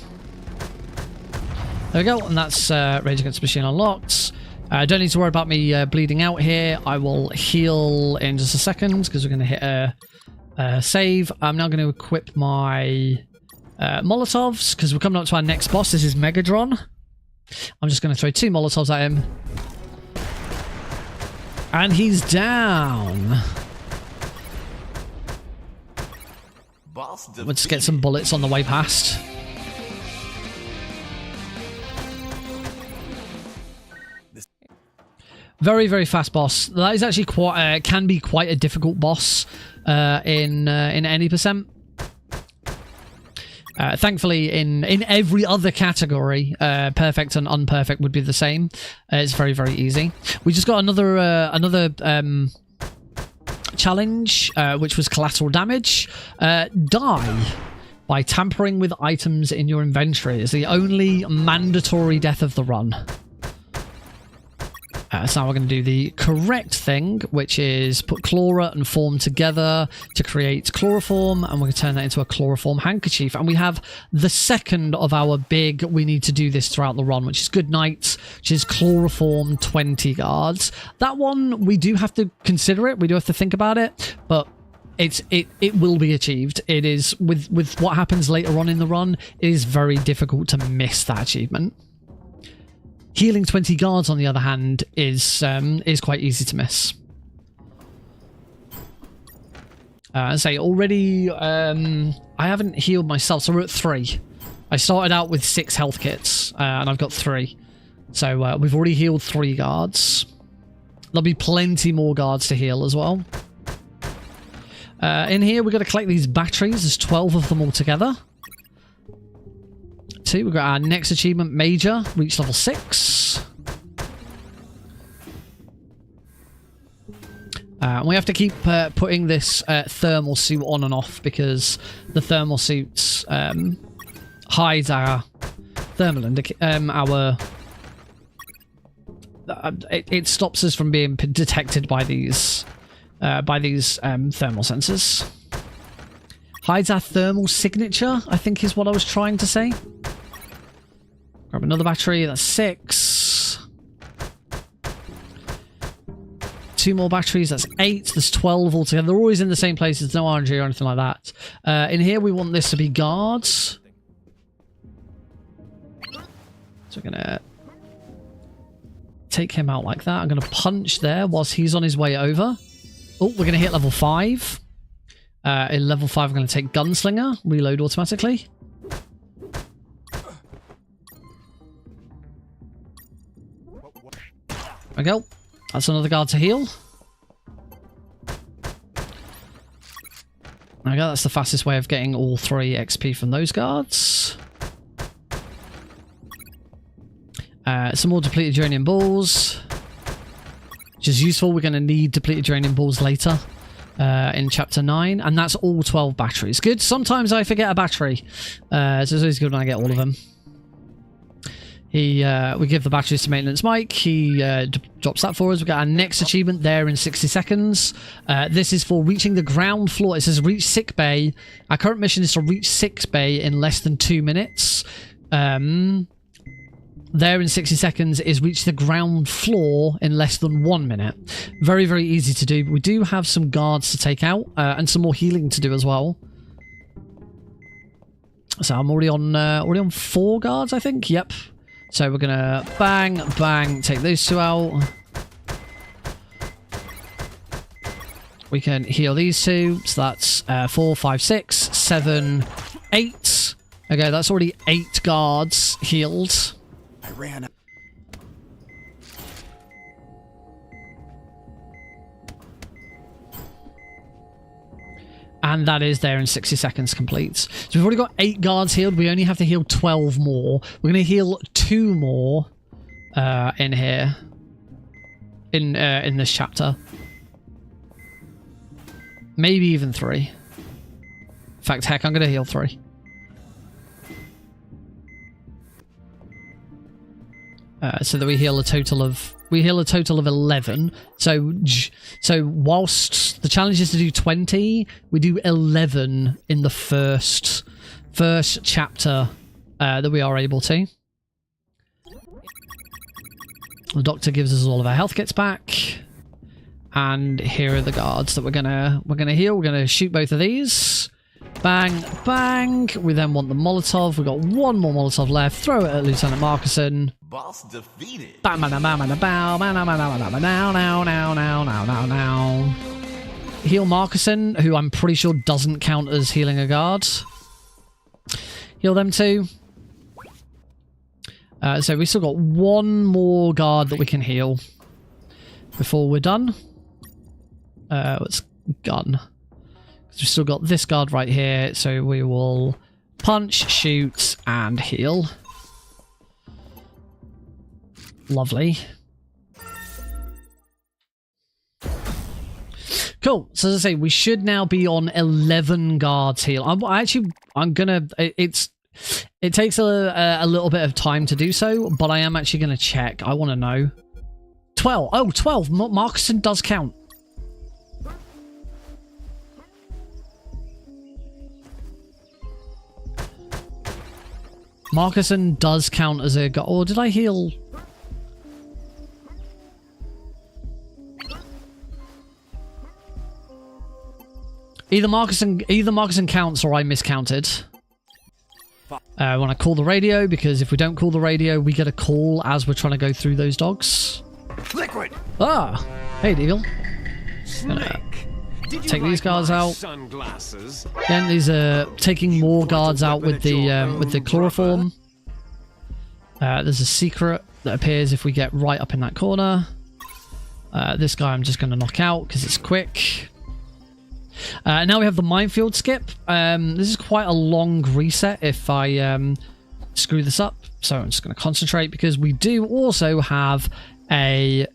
There we go, and that's Rage Against the Machine unlocked. Don't need to worry about me bleeding out here. I will heal in just a second because we're going to hit a save. I'm now going to equip my Molotovs because we're coming up to our next boss. This is Megadron. I'm just going to throw 2 Molotovs at him. And he's down. Let's get some bullets on the way past. Very, very fast boss. That is actually quite can be quite a difficult boss in any percent. Thankfully, in every other category, perfect and unperfect would be the same. It's very, very easy. We just got another challenge, which was collateral damage. Die by tampering with items in your inventory. Is the only mandatory death of the run. So now we're going to do the correct thing, which is put chlora and form together to create chloroform, and we're going to turn that into a chloroform handkerchief. And we have the second of our big, we need to do this throughout the run, which is Good Night, which is chloroform 20 guards. That one, we do have to consider it, we do have to think about it, but it will be achieved. It is, with what happens later on in the run, it is very difficult to miss that achievement. Healing 20 guards, on the other hand, is quite easy to miss. Say already, I haven't healed myself, so we're at 3. I started out with 6 health kits, and I've got 3. So we've already healed 3 guards. There'll be plenty more guards to heal as well. In here, we've got to collect these batteries. There's 12 of them all together. We've got our next achievement, Major, reach level 6. We have to keep putting this thermal suit on and off because the thermal suits hides our thermal it stops us from being detected by these thermal sensors. Hides our thermal signature, I think is what I was trying to say. Grab another battery, that's 6. 2 more batteries, that's 8. There's 12 altogether. They're always in the same places, no RNG or anything like that. In here, we want this to be guards. So we're going to take him out like that. I'm going to punch there whilst he's on his way over. Oh, we're going to hit level 5. In level 5, I'm going to take Gunslinger. Reload automatically. There we go. That's another guard to heal. There we go. That's the fastest way of getting all 3 XP from those guards. Some more depleted uranium balls, which is useful. We're going to need depleted uranium balls later in chapter 9, and that's all 12 batteries. Good. Sometimes I forget a battery, so it's always good when I get all of them. We give the batteries to Maintenance Mike. He drops that for us. We've got our next achievement there in 60 seconds. This is for reaching the ground floor. It says reach sick bay. Our current mission is to reach sick bay in less than 2 minutes. There in 60 seconds is reach the ground floor in less than 1 minute. Very, very easy to do. But we do have some guards to take out and some more healing to do as well. So I'm already on 4 guards, I think. Yep. So we're gonna bang, bang, take those 2 out. We can heal these 2. So that's 4, 5, 6, 7, 8. Okay, that's already 8 guards healed. I ran out. And that is there in 60 seconds complete. So we've already got 8 guards healed. We only have to heal 12 more. We're going to heal 2 more in here. In this chapter. Maybe even 3. In fact, heck, I'm going to heal 3. So that we heal a total of 11. So whilst the challenge is to do 20, we do 11 in the first chapter that we are able to. The doctor gives us all of our health kits back, and here are the guards that we're gonna heal. We're gonna shoot both of these. Bang, bang. We then want the Molotov. We've got 1 more Molotov left. Throw it at Lieutenant Marcuson. Boss defeated. Heal Marcuson, who I'm pretty sure doesn't count as healing a guard. Heal them too. So we still got 1 more guard that we can heal before we're done. It's gun. We've still got this guard right here, so we will punch, shoot, and heal. Lovely. Cool. So as I say, we should now be on 11 guards heal. I'm gonna. It takes a little bit of time to do so, but I am actually gonna check. I want to know. 12. Oh, 12. Marcuson does count. Marcuson does count as a guard. Or did I heal? Either Marcuson counts or I miscounted. When I call the radio, because if we don't call the radio, we get a call as we're trying to go through those dogs. Liquid. Ah, hey, Deagle. Snake. Take these guards out. Sunglasses. Again, these are taking more guards out with the chloroform. There's a secret that appears if we get right up in that corner. This guy I'm just going to knock out because it's quick. Now we have the minefield skip. This is quite a long reset if I screw this up. So I'm just going to concentrate because we do also have a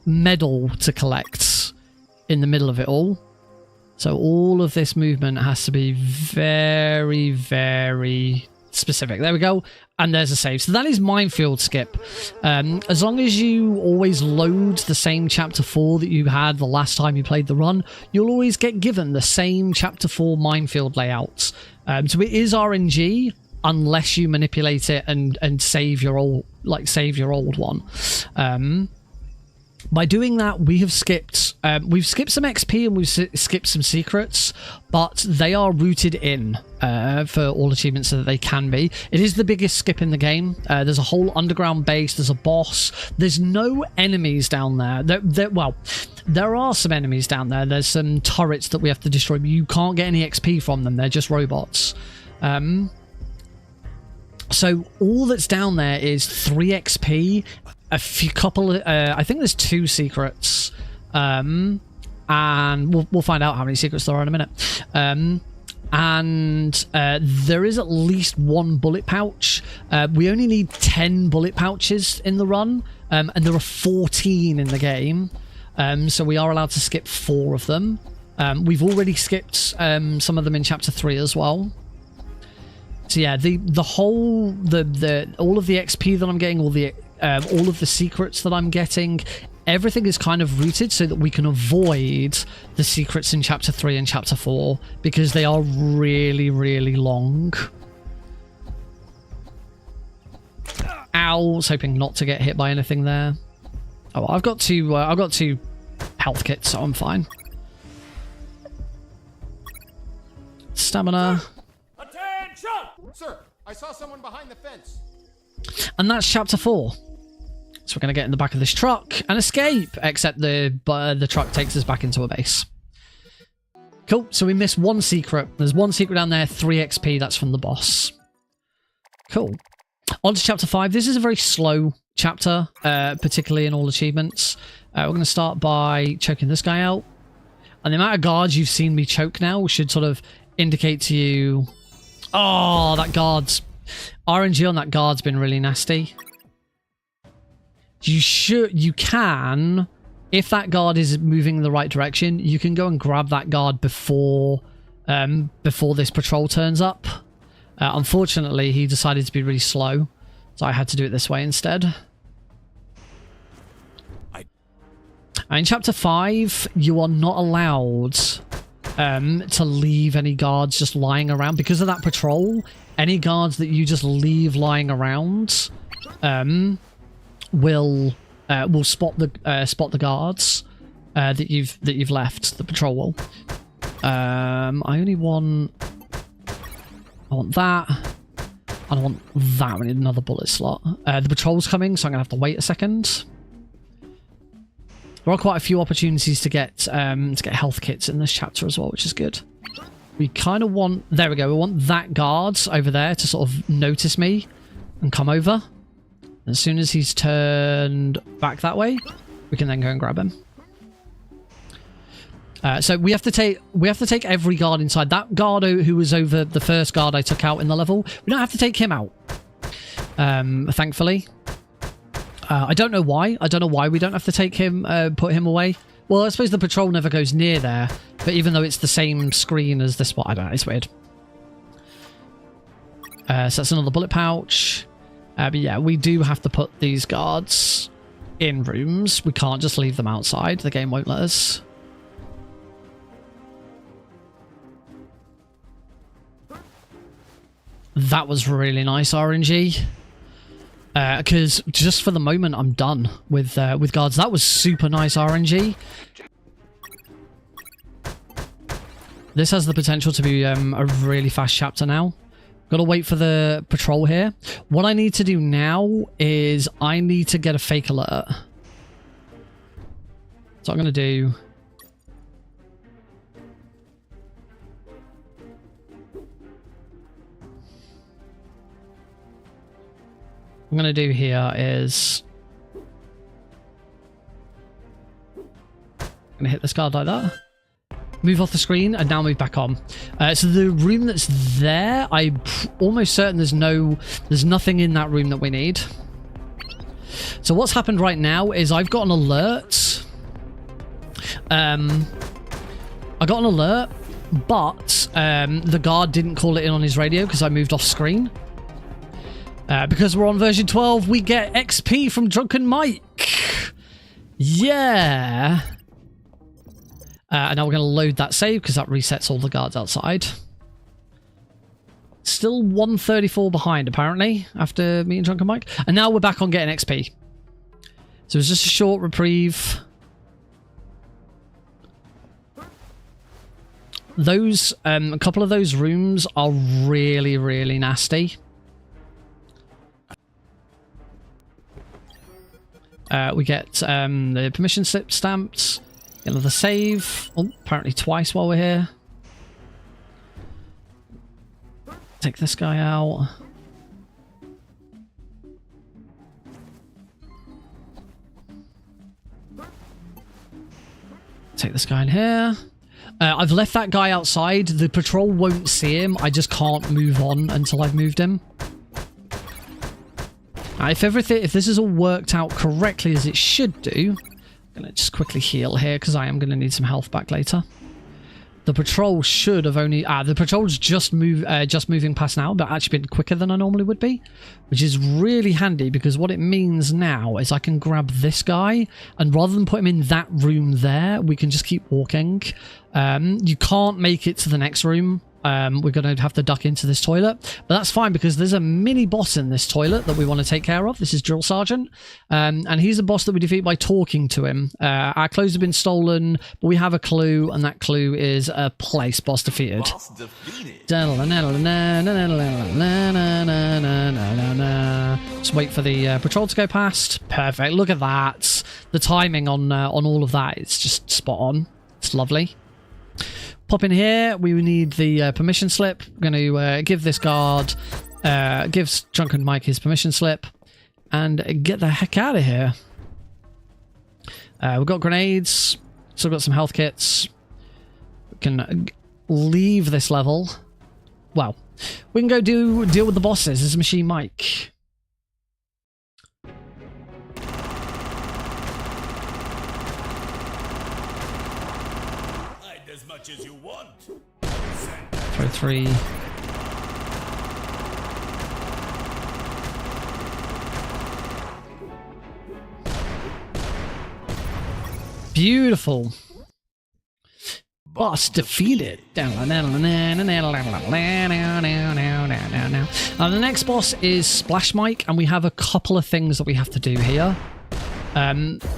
medal to collect. in the middle of it all. So all of this movement has to be very, very specific. There we go. And there's a save. So that is Minefield Skip. As long as you always load the same Chapter 4 that you had the last time you played the run, you'll always get given the same Chapter 4 minefield layouts. So it is RNG unless you manipulate it and save your old one. By doing that, we have skipped some XP and we've skipped some secrets, but they are rooted in for all achievements so that they can be. It is the biggest skip in the game. There's a whole underground base. There's a boss. There's no enemies down there. Well, there are some enemies down there. There's some turrets that we have to destroy, but you can't get any XP from them. They're just robots. So all that's down there is 3 XP, a few I think there's 2 secrets, and we'll find out how many secrets there are in a minute. And there is at least 1 bullet pouch. We only need 10 bullet pouches in the run, and there are 14 in the game, so we are allowed to skip 4 of them. We've already skipped some of them in Chapter 3 as well. So yeah, all of the XP that I'm getting, all of the secrets that I'm getting, everything is kind of rooted so that we can avoid the secrets in Chapter 3 and Chapter 4 because they are really, really long. Ow! I was hoping not to get hit by anything there. Oh, I've got 2 health kits, so I'm fine. Stamina. Sir, I saw someone behind the fence. And that's Chapter 4. So we're going to get in the back of this truck and escape, except the truck takes us back into a base. Cool, so we missed 1 secret. There's 1 secret down there, 3 XP, that's from the boss. Cool. On to Chapter 5. This is a very slow chapter, particularly in all achievements. We're going to start by choking this guy out. And the amount of guards you've seen me choke now should sort of indicate to you... Oh, that guard's... RNG on that guard's been really nasty. You can, if that guard is moving in the right direction, you can go and grab that guard before this patrol turns up. Unfortunately, he decided to be really slow, so I had to do it this way instead. In Chapter 5, you are not allowed to leave any guards just lying around. Because of that patrol, any guards that you just leave lying around will spot the guards that you've left. The patrol will. I want that, and I want that. We need another bullet slot. The patrol's coming, so I'm gonna have to wait a second. There are quite a few opportunities to get health kits in this chapter as well, which is good. We kind of want... There we go. We want that guard over there to sort of notice me and come over. As soon as he's turned back that way, we can then go and grab him. So we have to take every guard inside. That guard who was over the first guard I took out in the level, we don't have to take him out. Thankfully. I don't know why. I don't know why we don't have to take him, put him away. Well, I suppose the patrol never goes near there, but even though it's the same screen as this one, I don't know, it's weird. So that's another bullet pouch. But yeah, we do have to put these guards in rooms. We can't just leave them outside. The game won't let us. That was really nice RNG. Because just for the moment, I'm done with guards. That was super nice RNG. This has the potential to be a really fast chapter now. Gotta wait for the patrol here. What I need to do now is I need to get a fake alert. So I'm gonna do... What I'm going to do here is I'm going to hit this guard like that, move off the screen, and now move back on. So the room that's there, I'm almost certain there's nothing in that room that we need. So what's happened right now is I've got an alert I got an alert, but the guard didn't call it in on his radio because I moved off screen. Because we're on version 12, we get XP from Drunken Mike. Yeah. And now we're going to load that save because that resets all the guards outside. Still 134 behind, apparently, after meeting Drunken Mike. And now we're back on getting XP. So it's just a short reprieve. Those, a couple of those rooms are really, really nasty. We get the permission slip stamped. Get another save. Oh, apparently twice while we're here. Take this guy out. Take this guy in here. I've left that guy outside. The patrol won't see him. I just can't move on until I've moved him. If this is all worked out correctly as it should do, I'm going to just quickly heal here because I am going to need some health back later. The patrol should have only... the patrol's just moving past now, but actually been quicker than I normally would be, which is really handy because what it means now is I can grab this guy, and rather than put him in that room there, we can just keep walking. You can't make it to the next room. We're going to have to duck into this toilet, but that's fine because there's a mini boss in this toilet that we want to take care of. This is Drill Sergeant, and he's a boss that we defeat by talking to him. Our clues have been stolen, but we have a clue, and that clue is a place boss defeated. Boss defeated. Just wait for the patrol to go past. Perfect. Look at that. The timing on all of that is just spot on. It's lovely. Pop in here, we need the permission slip. We're going to give this guard, give Drunken Mike his permission slip, and get the heck out of here. We've got grenades, still got some health kits. We can leave this level. Well, we can go deal with the bosses. This is Machine Mike. As you want. Throw 3. Beautiful. Boss defeated. Now the next boss is Splash Mike, and we have a couple of things that we have to do here.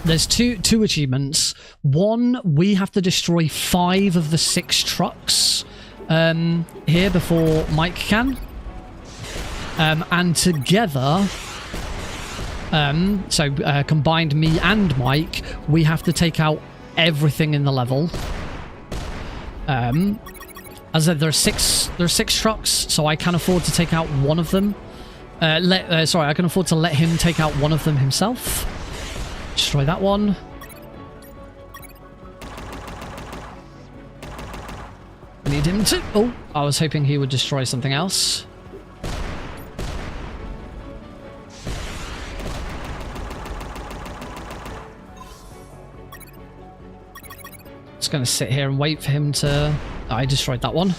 There's two achievements. One, we have to destroy 5 of the 6 trucks here before Mike can. And together, combined me and Mike, we have to take out everything in the level. As I said, there are six trucks, so I can afford to take out one of them. I can afford to let him take out one of them himself. Destroy that one. I need him to... Oh, I was hoping he would destroy something else. Just going to sit here and wait for him to... I destroyed that one.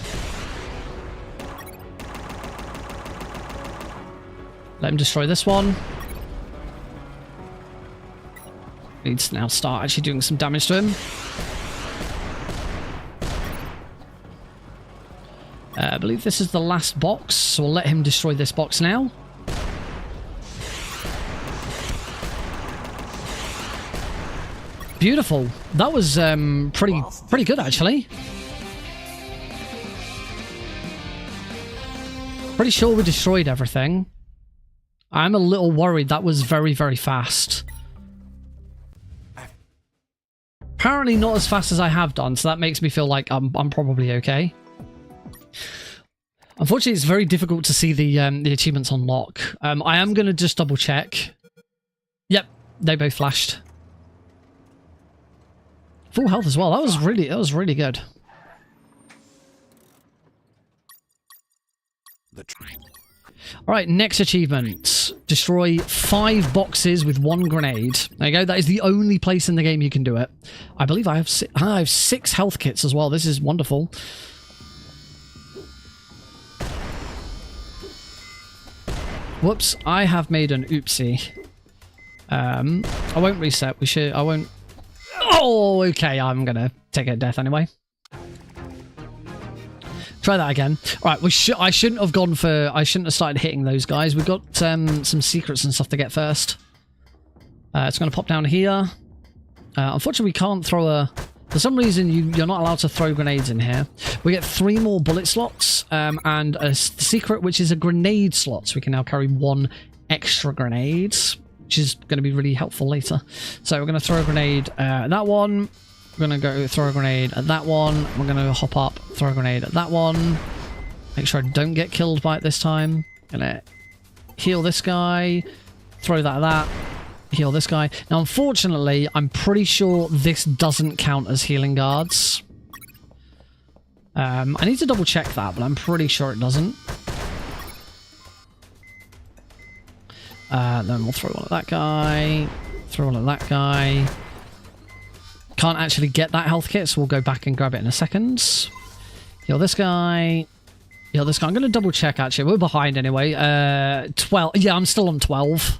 Let him destroy this one. Needs to now start actually doing some damage to him. I believe this is the last box, so we'll let him destroy this box now. Beautiful. That was pretty good actually. Pretty sure we destroyed everything. I'm a little worried. That was very, very fast. Apparently not as fast as I have done, so that makes me feel like I'm probably okay. Unfortunately, it's very difficult to see the achievements on lock. I am going to just double check. Yep, they both flashed. Full health as well. That was really good. All right, next achievement. Destroy 5 boxes with 1 grenade. There you go. That is the only place in the game you can do it. I believe I have 6 health kits as well. This is wonderful. Whoops, I have made an oopsie. I won't reset. I won't. Oh, okay. I'm gonna take a death anyway. Try that again. All right, I shouldn't have gone for. I shouldn't have started hitting those guys. We've got some secrets and stuff to get first. It's going to pop down here. Unfortunately, we can't throw a. For some reason, you're not allowed to throw grenades in here. We get 3 more bullet slots and a secret, which is a grenade slot. So we can now carry 1 extra grenade, which is going to be really helpful later. So we're going to throw a grenade at that one. We're going to go throw a grenade at that one. We're going to hop up, throw a grenade at that one. Make sure I don't get killed by it this time. Going to heal this guy. Throw that at that. Heal this guy. Now, unfortunately, I'm pretty sure this doesn't count as healing guards. I need to double check that, but I'm pretty sure it doesn't. Then we'll throw one at that guy. Throw one at that guy. Can't actually get that health kit, so we'll go back and grab it in a second. Heal this guy. Heal this guy. I'm going to double check, actually. We're behind anyway. 12. Yeah, I'm still on 12.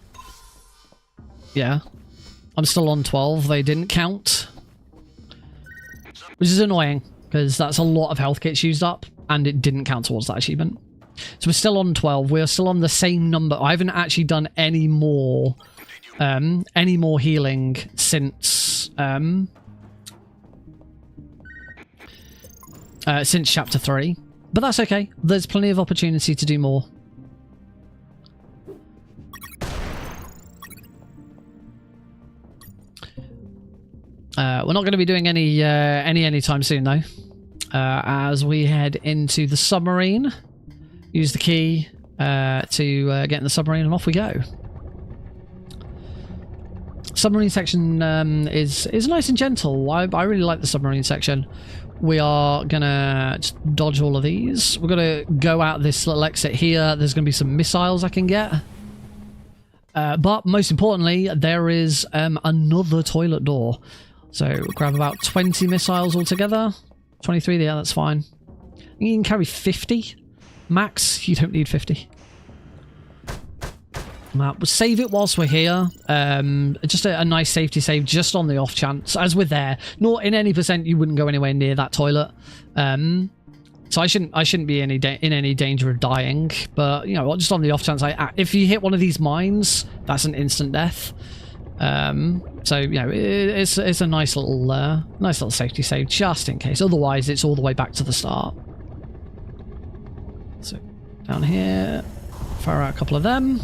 Yeah. I'm still on 12. They didn't count. Which is annoying, because that's a lot of health kits used up, and it didn't count towards that achievement. So we're still on 12. We're still on the same number. I haven't actually done any more healing since chapter 3, but that's okay. There's plenty of opportunity to do more. We're not going to be doing any anytime soon though. As we head into the submarine, use the key to get in the submarine, and off we go. Submarine section is nice and gentle. I really like the submarine section. We are gonna just dodge all of these. We're gonna go out this little exit here. There's gonna be some missiles I can get. But most importantly, there is another toilet door. So we'll grab about 20 missiles altogether. 23, yeah, that's fine. You can carry 50. Max, you don't need 50. We'll save it whilst we're here. Just a nice safety save, just on the off chance. As we're there, not in any percent, you wouldn't go anywhere near that toilet. So I shouldn't be in any danger of dying. But you know, just on the off chance, if you hit one of these mines, that's an instant death. So you know, it's a nice little safety save, just in case. Otherwise, it's all the way back to the start. So down here, fire out a couple of them.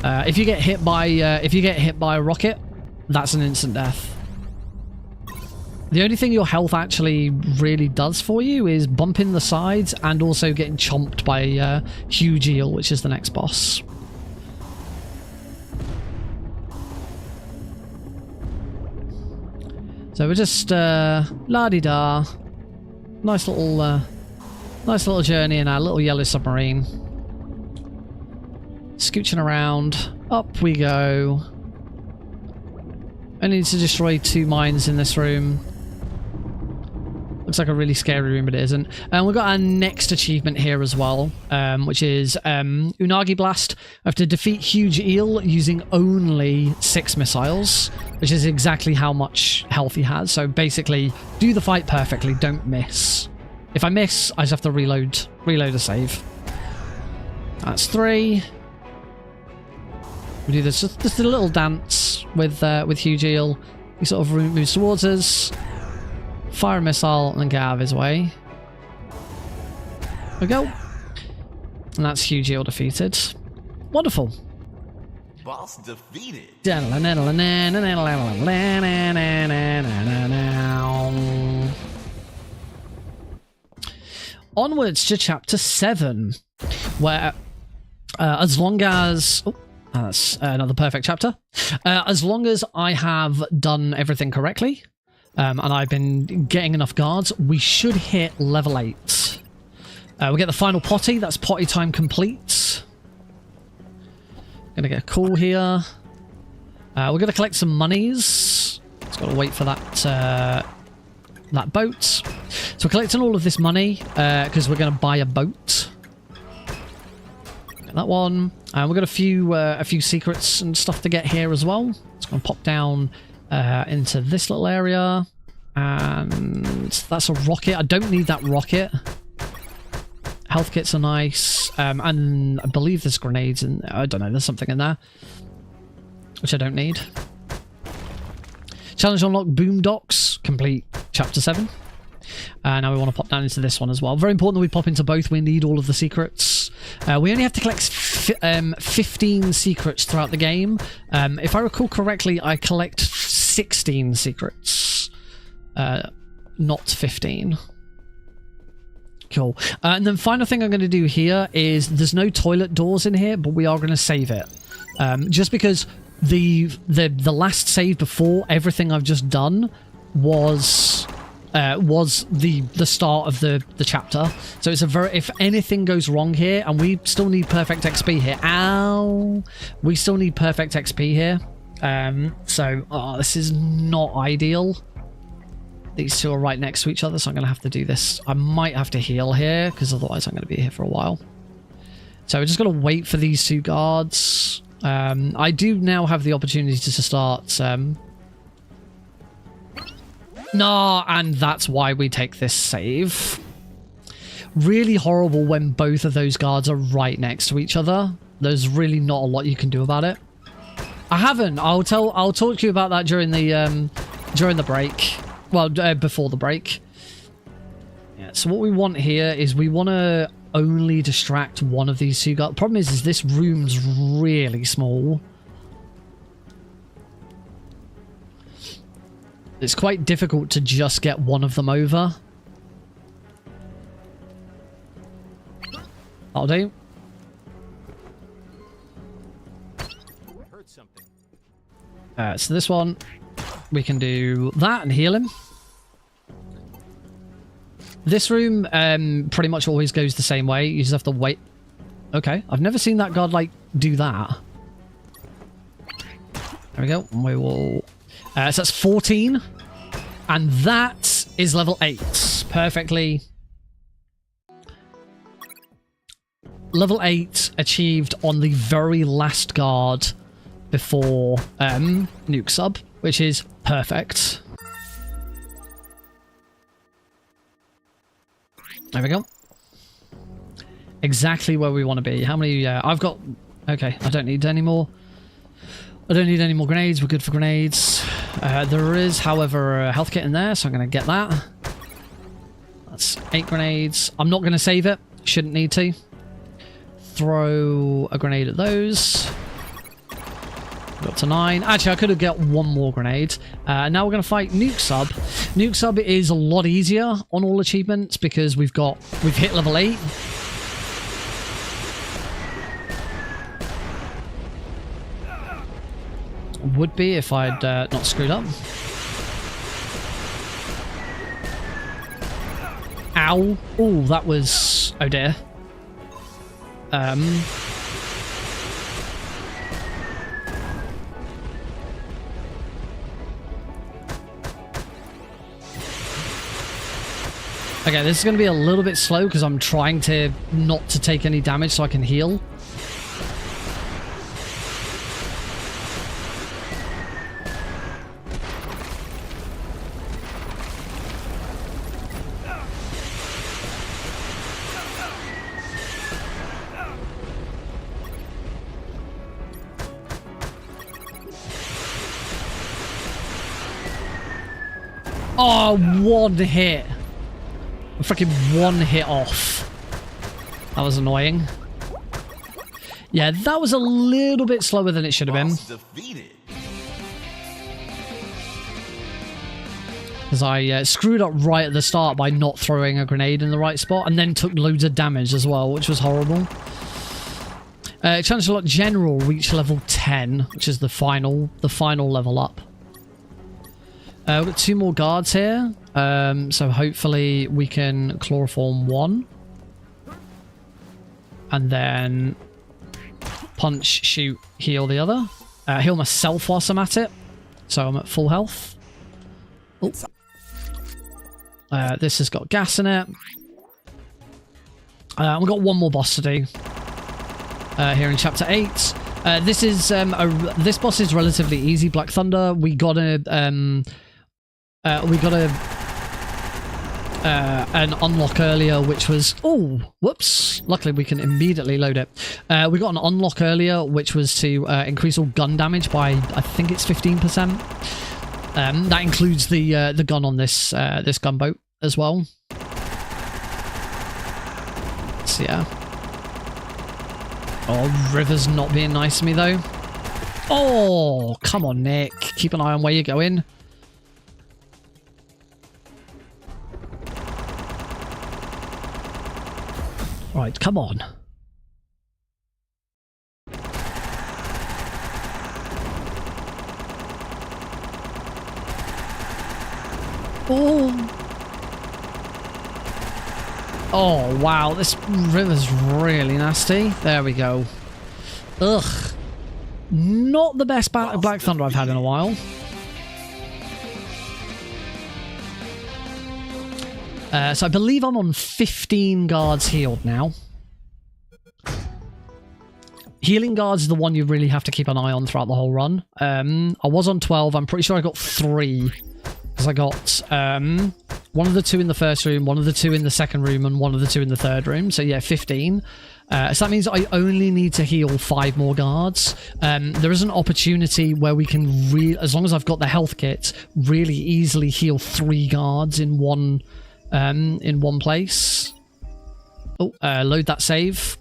If you get hit by a rocket, that's an instant death. The only thing your health actually really does for you is bumping the sides and also getting chomped by a huge eel, which is the next boss. So we're just la-di-da, nice little journey in our little yellow submarine. Scooching around, up we go. I need to destroy 2 mines in this room. Looks like a really scary room, but it isn't. And we've got our next achievement here as well, which is Unagi Blast. I have to defeat Huge Eel using only 6 missiles, which is exactly how much health he has. So basically, do the fight perfectly, don't miss. If I miss, I just have to reload a save. That's 3. We do this just a little dance with Huge Eel. He sort of moves towards us, fire a missile, and then get out of his way. There we go. And that's Huge Eel defeated. Wonderful. Boss defeated. Onwards to chapter 7, where as long as... Oh, that's another perfect chapter. As long as I have done everything correctly, and I've been getting enough guards, we should hit level 8. We'll get the final potty. That's potty time complete. Gonna get a call here. We're gonna collect some monies. Just gotta wait for that that boat. So we're collecting all of this money because we're gonna buy a boat. Get that one. And we've got a few secrets and stuff to get here as well. It's gonna pop down into this little area, and that's a rocket. I don't need that rocket. Health kits are nice, and I believe there's grenades in there. I don't know, there's something in there, which I don't need. Challenge unlocked, boomdocks, complete chapter 7. Now we want to pop down into this one as well. Very important that we pop into both. We need all of the secrets. We only have to collect 15 secrets throughout the game. If I recall correctly, I collect 16 secrets, not 15. Cool. And then final thing I'm going to do here is there's no toilet doors in here, but we are going to save it. Just because the last save before everything I've just done was the start of the chapter. So it's a very, if anything goes wrong here, and we still need perfect XP here. Ow! We still need perfect XP here. So this is not ideal. These two are right next to each other, so I'm going to have to do this. I might have to heal here, because otherwise I'm going to be here for a while. So we're just going to wait for these two guards. I do now have the opportunity to start... No, and that's why we take this save. Really horrible when both of those guards are right next to each other. There's really not a lot you can do about it. I haven't. I'll talk to you about that during the break. Well, before the break. Yeah, so what we want here is we want to only distract one of these two guards. The problem is this room's really small. It's quite difficult to just get one of them over. That'll do. Heard something. So this one, we can do that and heal him. This room pretty much always goes the same way. You just have to wait. Okay, I've never seen that guard, like, do that. There we go. And we will... so that's 14. And that is level 8. Perfectly. Level 8 achieved on the very last guard before Nuke Sub, which is perfect. There we go. Exactly where we want to be. How many... I've got... Okay, I don't need any more. I don't need any more grenades. We're good for grenades. There is, however, a health kit in there, so I'm going to get that. That's 8 grenades. I'm not going to save it. Shouldn't need to. Throw a grenade at those. Got to 9. Actually, I could have got one more grenade. Now we're going to fight Nuke Sub. Nuke Sub is a lot easier on all achievements because we've hit level 8. Would be if I'd not screwed up. Ow. Oh, that was... Oh dear. Okay, this is going to be a little bit slow because I'm trying to not to take any damage so I can heal. Oh, one hit. Freaking one hit off. That was annoying. Yeah, that was a little bit slower than it should have been. Because I screwed up right at the start by not throwing a grenade in the right spot, and then took loads of damage as well, which was horrible. Challenge Unlocked General reach level 10, which is the final level up. We've got 2 more guards here. So hopefully we can chloroform 1. And then punch, shoot, heal the other. Heal myself whilst I'm at it. So I'm at full health. Oh. This has got gas in it. We've got 1 more boss to do. Here in chapter 8. This boss is relatively easy. Black Thunder. We got an unlock earlier, which was whoops. Luckily, we can immediately load it. We got an unlock earlier, which was to increase all gun damage by I think it's 15%. That includes the gun on this this gunboat as well. So yeah. Oh, River's not being nice to me, though. Oh, come on, Nick. Keep an eye on where you're going. Right, come on. Oh. Oh, wow. This river's really nasty. There we go. Ugh. Not the best Black Thunder I've had in a while. So I believe I'm on 15 guards healed now. Healing guards is the one you really have to keep an eye on throughout the whole run. I was on 12. I'm pretty sure I got 3. Because I got 1 of the 2 in the first room, 1 of the 2 in the second room, and 1 of the 2 in the third room. So yeah, 15. So that means I only need to heal 5 more guards. There is an opportunity where we can, as long as I've got the health kit, really easily heal 3 guards in one place. Oh, load that save.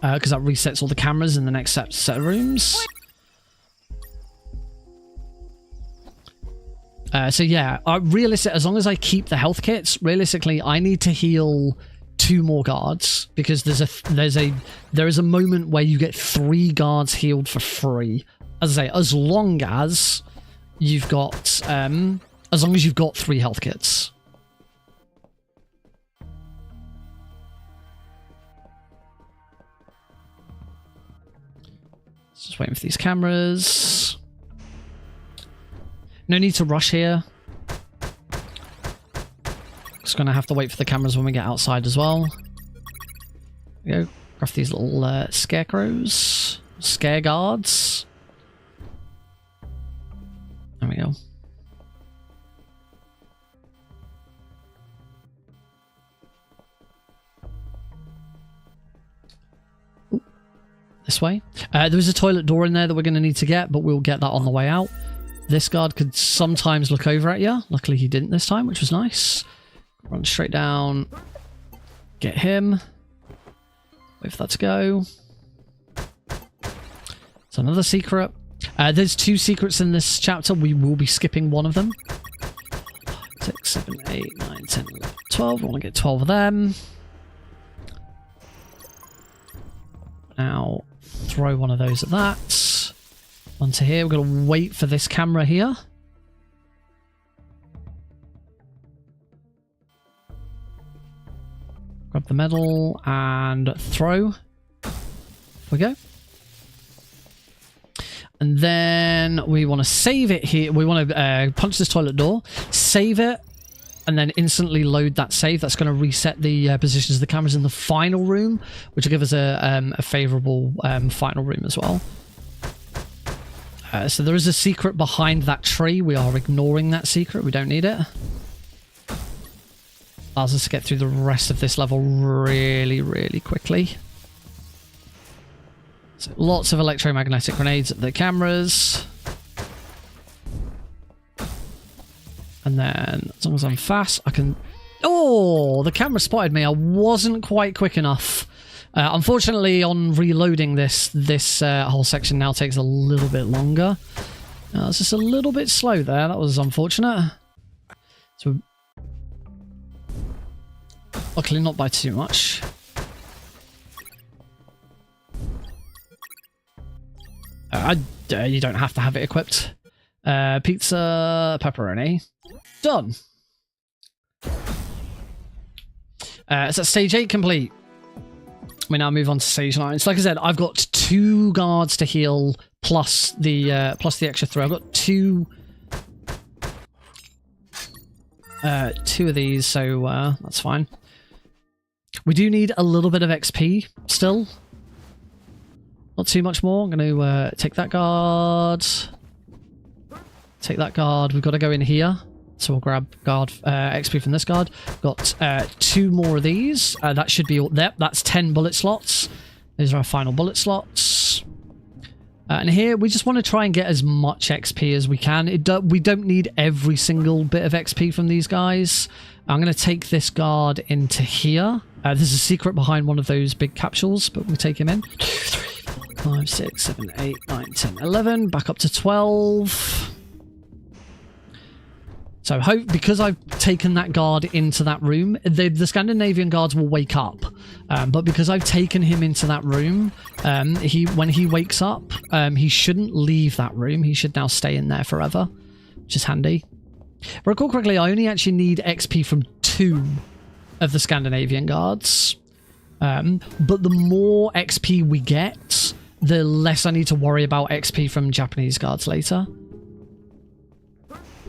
Because that resets all the cameras in the next set of rooms. So yeah, as long as I keep the health kits, realistically, I need to heal 2 more guards because there is a moment where you get 3 guards healed for free. As I say, as long as you've got 3 health kits. Just waiting for these cameras. No need to rush here. Just gonna have to wait for the cameras when we get outside as well. There we go. Craft these little scarecrows. Scare guards. There we go. Ooh. This way. There is a toilet door in there that we're going to need to get, but we'll get that on the way out. This guard could sometimes look over at you. Luckily he didn't this time, which was nice. Run straight down. Get him. Wait for that to go. It's another secret. There's 2 secrets in this chapter. We will be skipping one of them. 6, 7, 8, 9, 10, 11, 12. We want to get 12 of them. Now, throw one of those at that. Onto here. We're going to wait for this camera here. Grab the medal and throw. There we go. And then we want to save it here. We want to punch this toilet door, save it, and then instantly load that save. That's going to reset the positions of the cameras in the final room, which will give us a favorable final room as well. So there is a secret behind that tree. We are ignoring that secret. We don't need it. Allows us to get through the rest of this level really, really quickly. So lots of electromagnetic grenades at the cameras. And then, as long as I'm fast, I can... Oh, the camera spotted me. I wasn't quite quick enough. Unfortunately, on reloading this whole section now takes a little bit longer. It's just a little bit slow there. That was unfortunate. So, luckily not by too much. You don't have to have it equipped. Pizza, pepperoni. Done. So stage 8 complete. We now move on to stage 9. So like I said, I've got 2 guards to heal plus the extra 3. I've got 2 of these, so that's fine. We do need a little bit of XP still. Not too much more. I'm going to take that guard. Take that guard. We've got to go in here. So we'll grab guard XP from this guard. Got 2 more of these. That should be all there. That's 10 bullet slots. These are our final bullet slots. And here we just want to try and get as much XP as we can. We don't need every single bit of XP from these guys. I'm going to take this guard into here. There's a secret behind one of those big capsules, but we'll take him in. 5, 6, 7, 8, 9, 10, 11. Back up to 12. So because I've taken that guard into that room, the Scandinavian guards will wake up. But because I've taken him into that room, when he wakes up, he shouldn't leave that room. He should now stay in there forever, which is handy. Recall correctly, I only actually need XP from 2 of the Scandinavian guards. But the more XP we get, the less I need to worry about XP from Japanese guards later.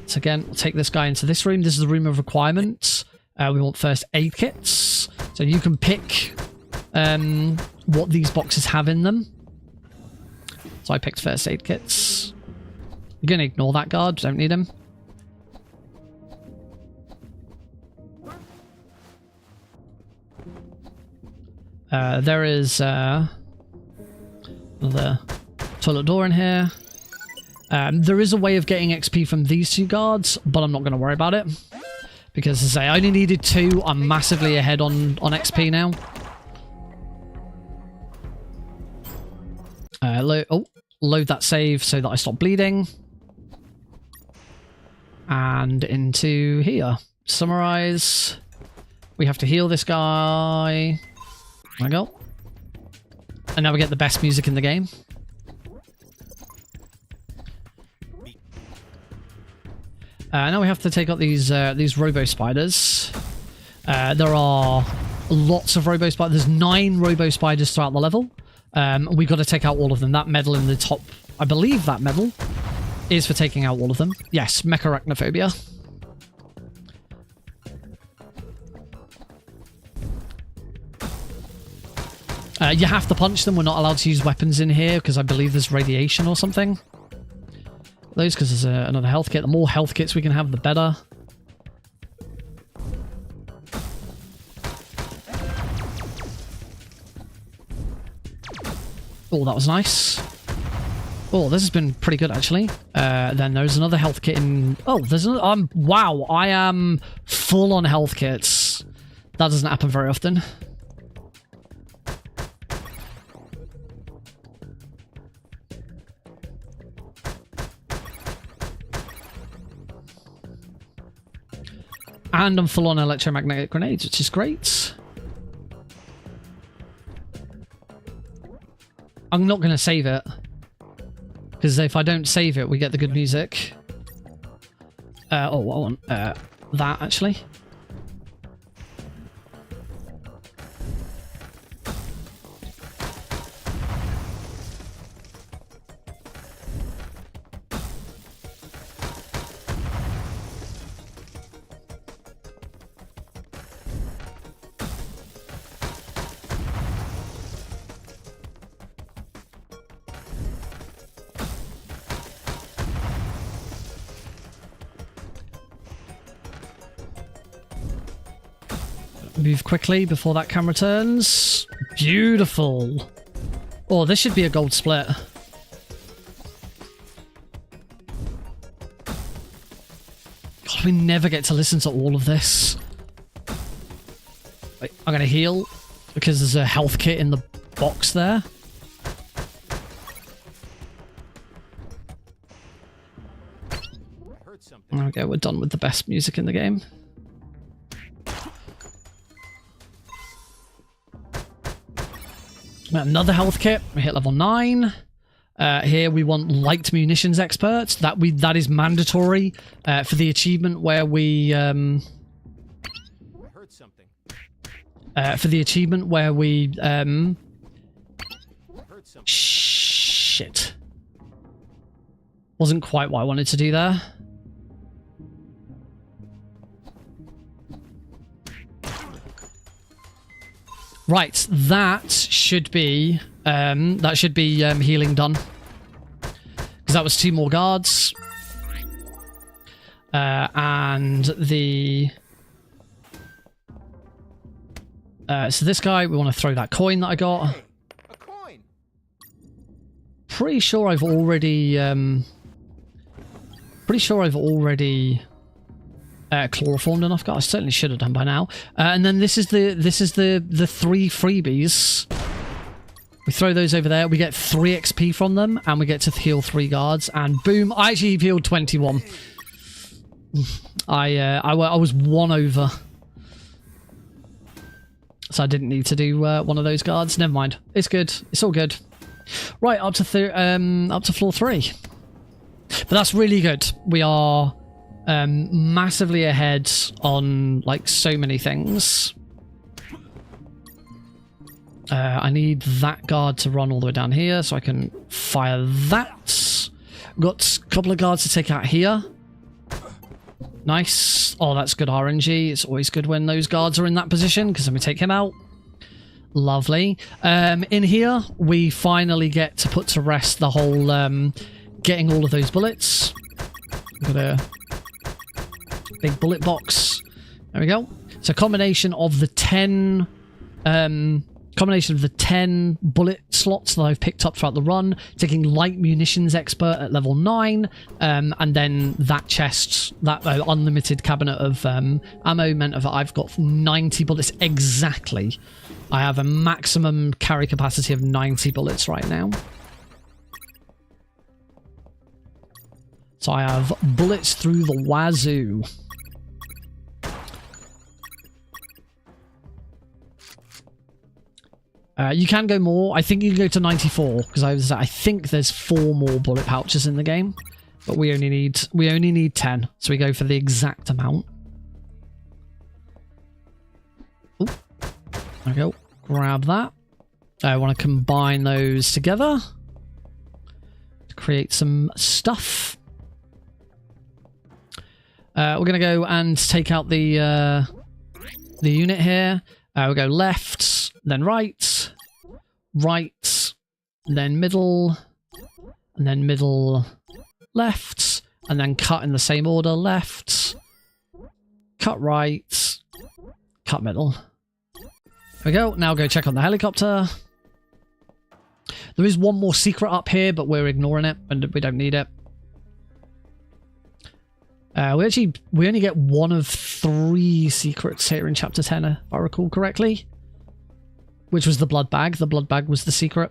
So again, we'll take this guy into this room. This is the room of requirements. We want first aid kits. So you can pick what these boxes have in them. So I picked first aid kits. You're going to ignore that guard. Don't need him. There is another toilet door in here. There is a way of getting XP from these 2 guards, but I'm not going to worry about it. Because as I say, I only needed 2. I'm massively ahead on XP now. Load that save so that I stop bleeding. And into here. Summarize. We have to heal this guy. There we go. And now we get the best music in the game. Now we have to take out these robo spiders. There are lots of robo spiders. There's 9 robo spiders throughout the level. We've got to take out all of them. That medal in the top, I believe that medal is for taking out all of them. Yes, mecharachnophobia. You have to punch them. We're not allowed to use weapons in here because I believe there's radiation or something. Those because there's another health kit. The more health kits we can have, the better. Oh, that was nice. Oh, this has been pretty good actually. Then there's another health kit in. Oh, there's another. Wow, I am full on health kits. That doesn't happen very often. And I'm full on electromagnetic grenades, which is great. I'm not going to save it. Because if I don't save it, we get the good music. I want that, actually. Move quickly before that camera turns. Beautiful. Oh, this should be a gold split. God, we never get to listen to all of this. Wait, I'm going to heal because there's a health kit in the box there. Okay, we're done with the best music in the game. Another health kit. We hit level 9. Here we want light munitions experts. That is mandatory for the achievement where we I heard something. for the achievement where we I heard something. shit. Wasn't quite what I wanted to do there. Right, that should be healing done. Because that was 2 more guards. And the so this guy, we want to throw that coin that I got. Hey, a coin. Pretty sure I've already chloroformed enough guys. I certainly should have done by now. And then this is the 3 freebies. We throw those over there. We get 3 XP from them, and we get to heal 3 guards. And boom! I actually healed 21. I was 1 over, so I didn't need to do one of those guards. Never mind. It's good. It's all good. Right, up to floor 3. But that's really good. We are massively ahead on like so many things. I need that guard to run all the way down here so I can fire that. Got a couple of guards to take out here. Nice. Oh, that's good RNG. It's always good when those guards are in that position because then we take him out. Lovely. In here, we finally get to put to rest the whole getting all of those bullets. Got a big bullet box. There we go. It's a combination of the 10 bullet slots that I've picked up throughout the run, taking light munitions expert at level 9, and then that chest, that unlimited cabinet of ammo meant that I've got 90 bullets exactly. I have a maximum carry capacity of 90 bullets right now. So I have bullets through the wazoo. You can go more. I think you can go to 94 because I think there's 4 more bullet pouches in the game, but we only need 10, so we go for the exact amount. Ooh. There we go. Grab that. I want to combine those together to create some stuff. We're going to go and take out the unit here. We'll go left, then right, right, then middle, and then middle, left, and then cut in the same order, left, cut right, cut middle. There we go. Now go check on the helicopter. There is one more secret up here, but we're ignoring it, and we don't need it. We only get 1 of 3 secrets here in chapter 10, if I recall correctly, which was the blood bag. The blood bag was the secret.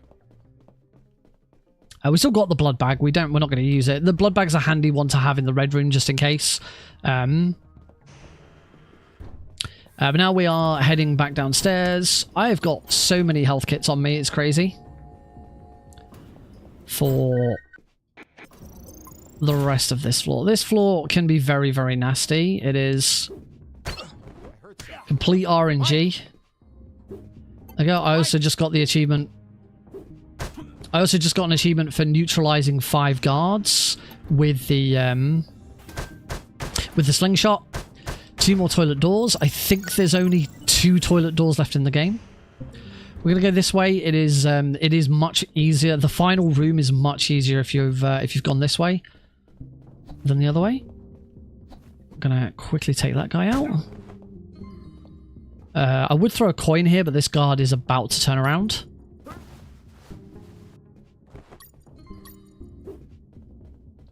We still got the blood bag. We're not going to use it. The blood bag's a handy one to have in the red room just in case. But now we are heading back downstairs. I've got so many health kits on me. It's crazy. For the rest of this floor. This floor can be very, very nasty. It is complete RNG. There you go. I also just got the achievement. I also just got an achievement for neutralizing 5 guards with the slingshot. 2 more toilet doors. I think there's only 2 toilet doors left in the game. We're gonna go this way. It is much easier. The final room is much easier if you've gone this way than the other way. I'm gonna quickly take that guy out. I would throw a coin here, but this guard is about to turn around.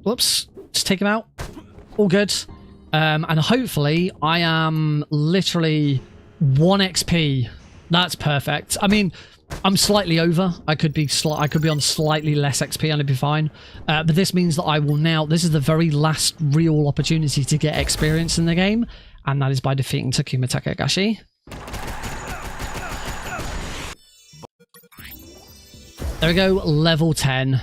Whoops. Just take him out. All good. And hopefully I am literally 1 XP. That's perfect. I mean, I'm slightly over. I could be on slightly less XP and I'd be fine. But this means that I will now... This is the very last real opportunity to get experience in the game. And that is by defeating Takuma Takagashi. There we go. Level 10.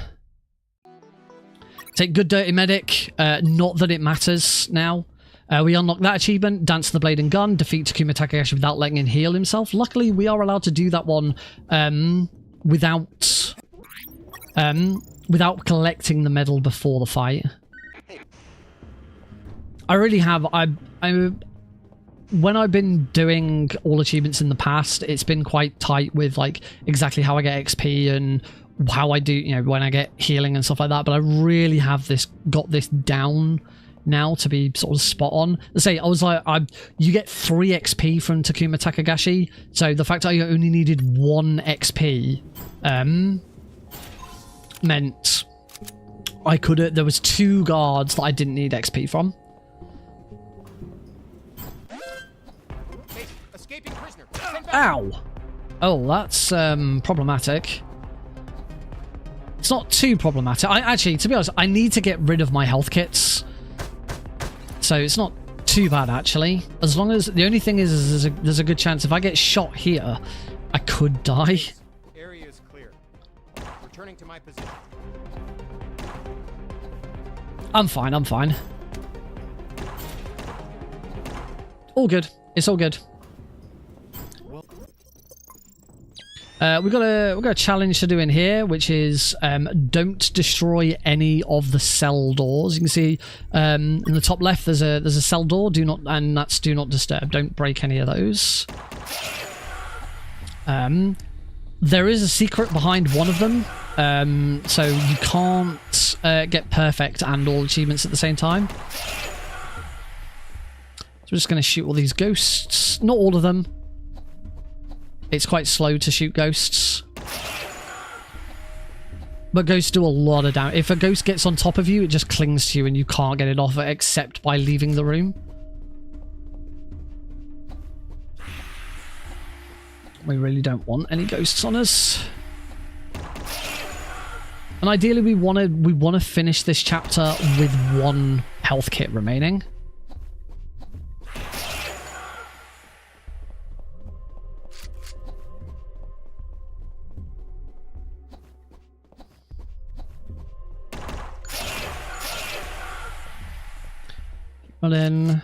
Take Good Dirty Medic. Not that it matters now. We unlock that achievement. Dance the Blade and Gun. Defeat Takuma Takahashi without letting him heal himself. Luckily, we are allowed to do that one without collecting the medal before the fight. I really have. When I've been doing all achievements in the past, it's been quite tight with like exactly how I get XP and how I do, you know, when I get healing and stuff like that. But I really have got this down now to be sort of spot on. Let's say I was like, you get 3 XP from Takuma Takahashi, so the fact that I only needed 1 XP meant I could. There was 2 guards that I didn't need XP from. Ow! Oh, that's problematic. It's not too problematic. Actually, to be honest, I need to get rid of my health kits, so it's not too bad actually. As long as the only thing is there's a good chance if I get shot here, I could die. Area is clear. Returning to my position. I'm fine. I'm fine. All good. It's all good. We've got a challenge to do in here, which is don't destroy any of the cell doors. You can see in the top left there's a cell door. And that's do not disturb. Don't break any of those. There is a secret behind one of them, so you can't get perfect and all achievements at the same time. So we're just going to shoot all these ghosts. Not all of them. It's quite slow to shoot ghosts. But ghosts do a lot of damage. If a ghost gets on top of you, it just clings to you and you can't get it off it except by leaving the room. We really don't want any ghosts on us. And ideally we want to finish this chapter with 1 health kit remaining. Well then,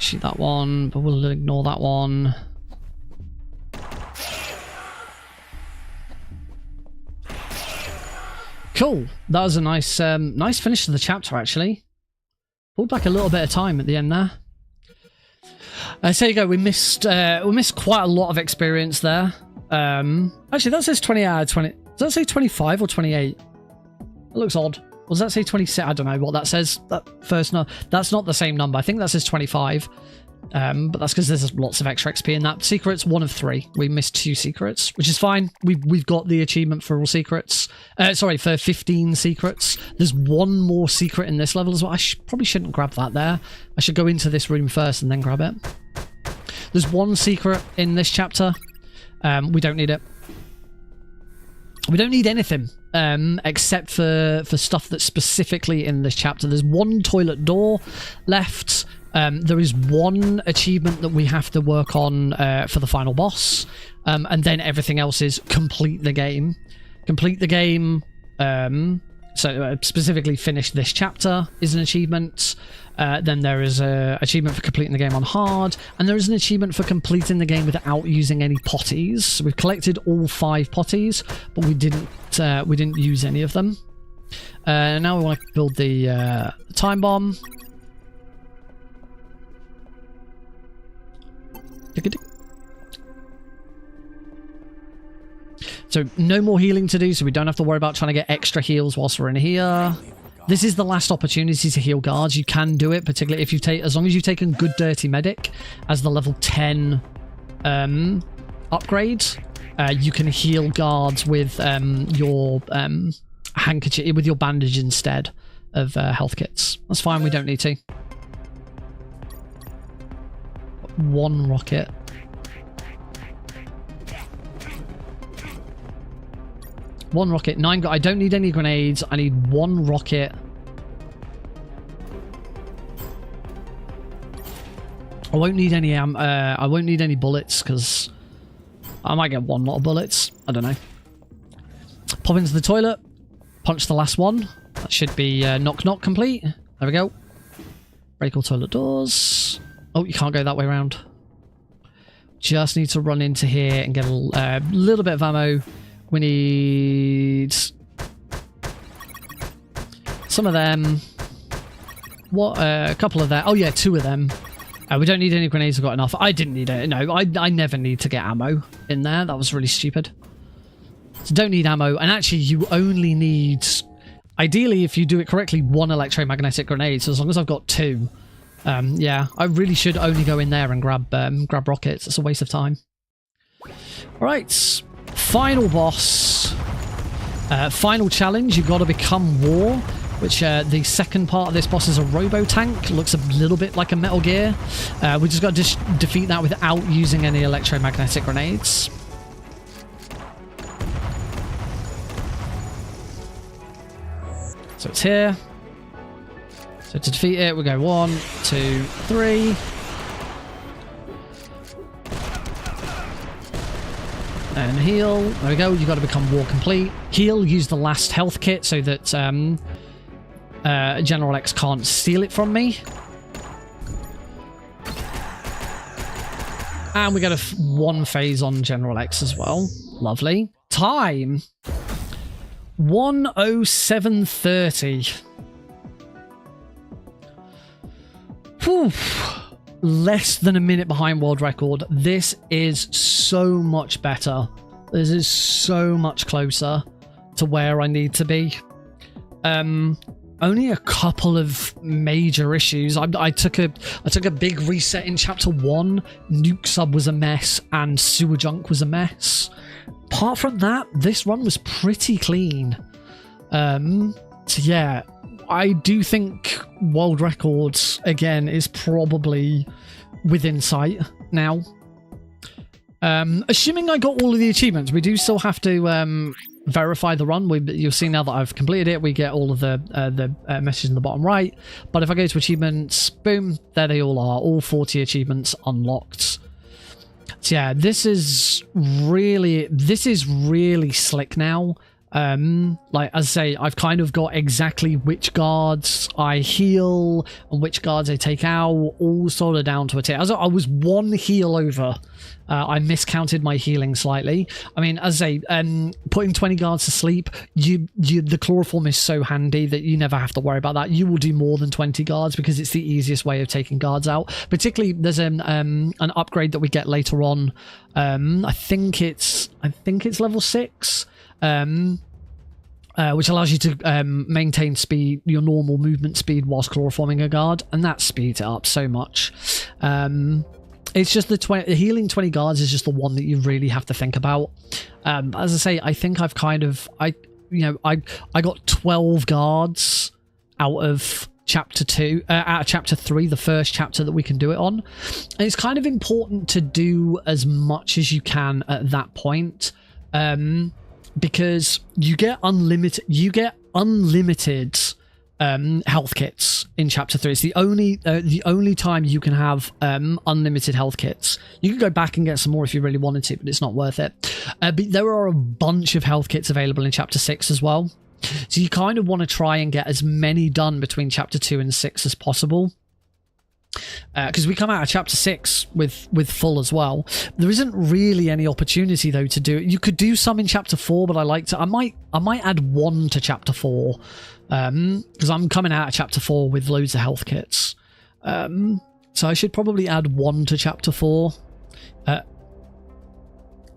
shoot that one, but we'll ignore that one. Cool. That was a nice, nice finish to the chapter. Actually, pulled back a little bit of time at the end there. So there you go. We missed quite a lot of experience there. Actually, that says 20 out of 20. Does that say 25 or 28? It looks odd. Or does that say 26? I don't know what that says. That first no, that's not the same number. I think that says 25. But that's because there's lots of extra XP in that. Secrets, 1 of 3. We missed 2 secrets, which is fine. We've got the achievement for all secrets. Sorry, for 15 secrets. There's 1 more secret in this level as well. I probably shouldn't grab that there. I should go into this room first and then grab it. There's 1 secret in this chapter. We don't need it. We don't need anything except for stuff that's specifically in this chapter. There's 1 toilet door left. There is 1 achievement that we have to work on for the final boss. And then everything else is complete the game. Complete the game. So specifically finish this chapter is an achievement. Then there is an achievement for completing the game on hard, and there is an achievement for completing the game without using any potties. So we've collected all 5 potties, but we didn't use any of them. Now we want to build the time bomb. So no more healing to do, so we don't have to worry about trying to get extra heals whilst we're in here. This is the last opportunity to heal guards. You can do it, particularly if you take, as long as you've taken Good Dirty Medic as the level 10 upgrade. You can heal guards with your handkerchief, with your bandage instead of health kits. That's fine. We don't need to. 1 rocket. One rocket, 9. I don't need any grenades. I need 1 rocket. I won't need any I won't need any bullets because I might get one lot of bullets. I don't know. Pop into the toilet. Punch the last one. That should be knock knock complete. There we go. Break all toilet doors. Oh, you can't go that way around. Just need to run into here and get a little bit of ammo. We need some of them. What? A couple of that. Oh yeah, 2 of them. We don't need any grenades. I've got enough. I didn't need it. No, I never need to get ammo in there. That was really stupid. So don't need ammo. And actually, you only need, ideally, if you do it correctly, 1 electromagnetic grenade. So as long as I've got 2, yeah, I really should only go in there and grab rockets. It's a waste of time. All right, final boss, final challenge. You've got to become War. Which the second part of this boss is a robo-tank. Looks a little bit like a Metal Gear. We just got to defeat that without using any electromagnetic grenades. So it's here. So to defeat it, we go 1, 2, 3. And heal. There we go. You've got to become War complete. Heal. Use the last health kit so that General X can't steal it from me. And we get 1 phase on General X as well. Lovely. Time 1:07:30. Whew. Less than a minute behind world record. This is so much better. This is so much closer to where I need to be. Only a couple of major issues. I took a big reset in chapter 1. Nuke Sub was a mess and Sewer Junk was a mess. Apart from that, this run was pretty clean. So yeah, I do think world records again is probably within sight now. Assuming I got all of the achievements, we do still have to verify the run. You'll see now that I've completed it, we get all of the messages in the bottom right. But if I go to achievements, boom, there they all are. All 40 achievements unlocked. So yeah, this is really slick now. Like as I say, I've kind of got exactly which guards I heal and which guards I take out, all sort of down to a T. As I was 1 heal over, I miscounted my healing slightly. I mean, as I say, putting 20 guards to sleep, the chloroform is so handy that you never have to worry about that. You will do more than 20 guards because it's the easiest way of taking guards out. Particularly, there's an upgrade that we get later on. I think it's level 6. Which allows you to maintain speed, your normal movement speed, whilst chloroforming a guard, and that speeds it up so much. It's just the healing 20 guards is just the one that you really have to think about. As I say, I think I've kind of I got 12 guards out of chapter 2, out of chapter 3, the first chapter that we can do it on. And it's kind of important to do as much as you can at that point. Because you get unlimited health kits in chapter 3. It's the only time you can have unlimited health kits. You can go back and get some more if you really wanted to, but it's not worth it. But there are a bunch of health kits available in chapter 6 as well. So you kind of want to try and get as many done between chapter 2 and 6 as possible. Because we come out of chapter 6 with full as well. There isn't really any opportunity though to do it. You could do some in chapter 4, but I might add 1 to chapter 4, because I'm coming out of chapter 4 with loads of health kits. So I should probably add 1 to chapter 4.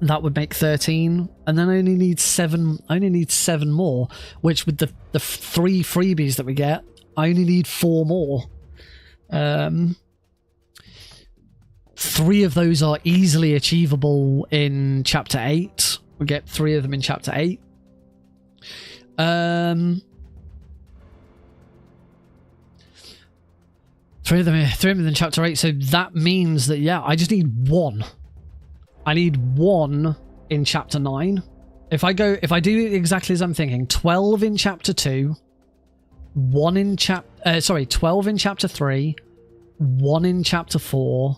That would make 13, and then I only need 7. I only need 7 more, which with the 3 freebies that we get, I only need 4 more. 3 of those are easily achievable in chapter 8. We get 3 of them in chapter 8. 3 of them in chapter 8. So that means that, yeah, I just need 1. I need 1 in chapter 9. If I do it exactly as I'm thinking, 12 in chapter 2, 12 in chapter 3, 1 in chapter 4,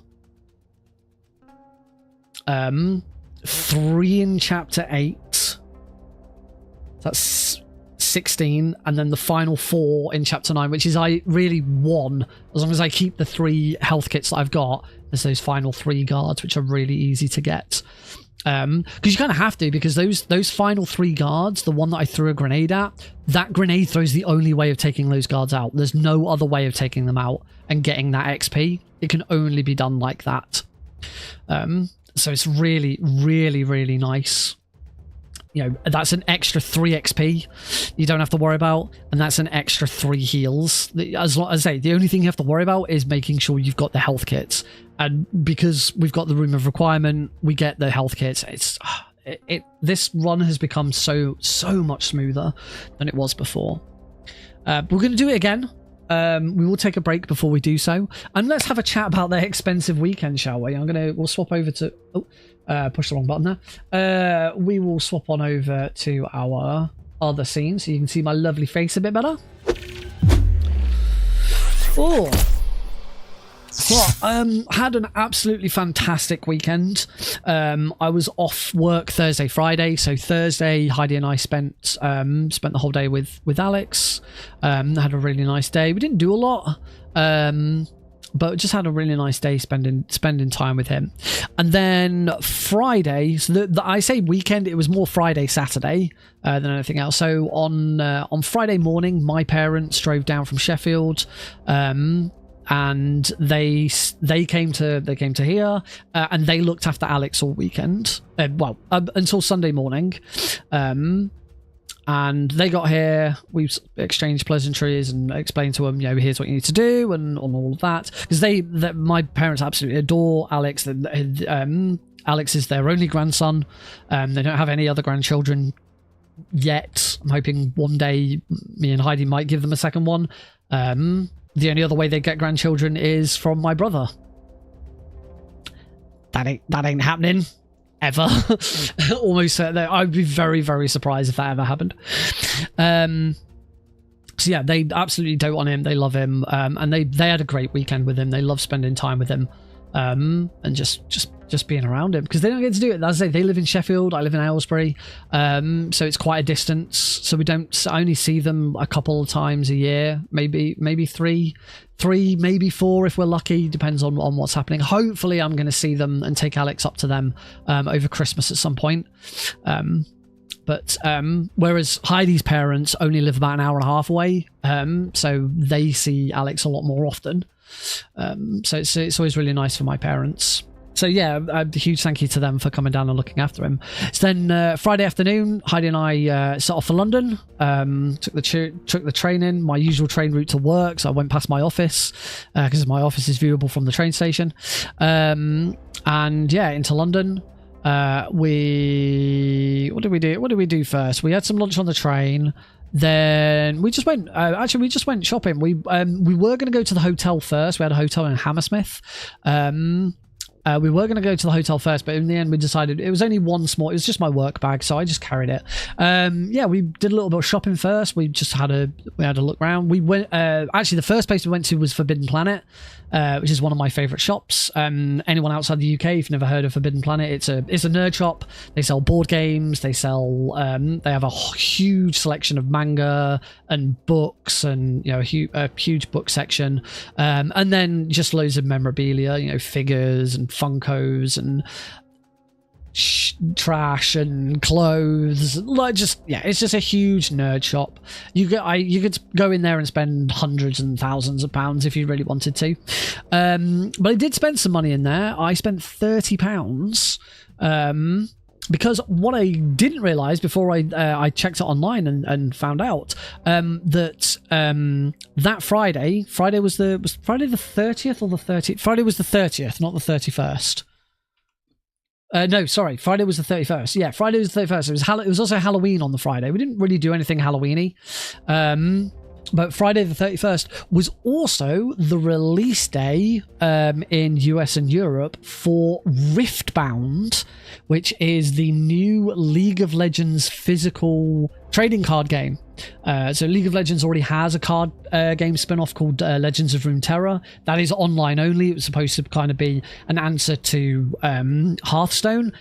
3 in chapter 8. That's 16, and then the final 4 in chapter 9, which is I really 1. As long as I keep the 3 health kits that I've got, there's those final 3 guards, which are really easy to get. Because you kind of have to, because those final 3 guards, the one that I threw a grenade at, that grenade throws the only way of taking those guards out. There's no other way of taking them out and getting that XP. It can only be done like that. So it's really, really, really nice. You know, that's an extra 3 XP you don't have to worry about, and that's an extra 3 heals. As I say, the only thing you have to worry about is making sure you've got the health kits. And because we've got the room of requirement, we get the health kits. This run has become so much smoother than it was before. We're going to do it again. We will take a break before we do so, and let's have a chat about their expensive weekend, shall we? We'll swap over to push the wrong button there. We will swap on over to our other scene so you can see my lovely face a bit better. Oh, so had an absolutely fantastic weekend. I was off work Thursday, Friday. So Thursday, Heidi and I spent the whole day with Alex. Had a really nice day. We didn't do a lot, but just had a really nice day spending time with him. And then Friday, so I say weekend, it was more Friday, Saturday than anything else. So on Friday morning, my parents drove down from Sheffield. And they came to here, and they looked after Alex all weekend. Until Sunday morning. And they got here, we exchanged pleasantries and explained to them, you know, here's what you need to do and all of that. Because my parents absolutely adore Alex. Alex is their only grandson. They don't have any other grandchildren yet. I'm hoping one day me and Heidi might give them a second one. The only other way they get grandchildren is from my brother. That ain't happening. Ever. Almost I'd be very, very surprised if that ever happened. So yeah, they absolutely dote on him. They love him. And they had a great weekend with him. They love spending time with him. And just being around him, because they don't get to do it. As I say, they live in Sheffield, I live in Aylesbury, so it's quite a distance, so we only see them a couple of times a year, maybe 3, maybe 4 if we're lucky, depends on what's happening. Hopefully I'm going to see them and take Alex up to them over Christmas at some point. But whereas Heidi's parents only live about an hour and a half away, so they see Alex a lot more often. So it's always really nice for my parents. So yeah, a huge thank you to them for coming down and looking after him. So then Friday afternoon, Heidi and I set off for London. Took the train in, my usual train route to work. So I went past my office because my office is viewable from the train station. And yeah, into London. What did we do? What did we do first? We had some lunch on the train. Then we just went. We just went shopping. We were going to go to the hotel first. We had a hotel in Hammersmith. We were going to go to the hotel first, but in the end we decided it was only one small. It was just my work bag, so I just carried it. Yeah, we did a little bit of shopping first. We had a look around. We went. Actually, the first place we went to was Forbidden Planet, which is one of my favourite shops. Anyone outside the UK, if you've never heard of Forbidden Planet, it's a nerd shop. They sell board games. They sell. They have a huge selection of manga and books, and a huge book section, and then just loads of memorabilia. Figures and Funkos and trash and clothes. It's just a huge nerd shop. You could go in there and spend hundreds and thousands of pounds if you really wanted to. But I did spend some money in there. I spent £30. Because what I didn't realise before I checked it online and found out that Friday was Friday the 30th or the 30th? Friday was the 30th, not the 31st. No, sorry, Friday was the 31st. Yeah, Friday was the 31st. It was also Halloween on the Friday. We didn't really do anything Halloween-y. But Friday the 31st was also the release day in US and Europe for Riftbound, which is the new League of Legends physical trading card game. So League of Legends already has a card game spin-off called Legends of Runeterra. That is online only. It was supposed to kind of be an answer to Hearthstone.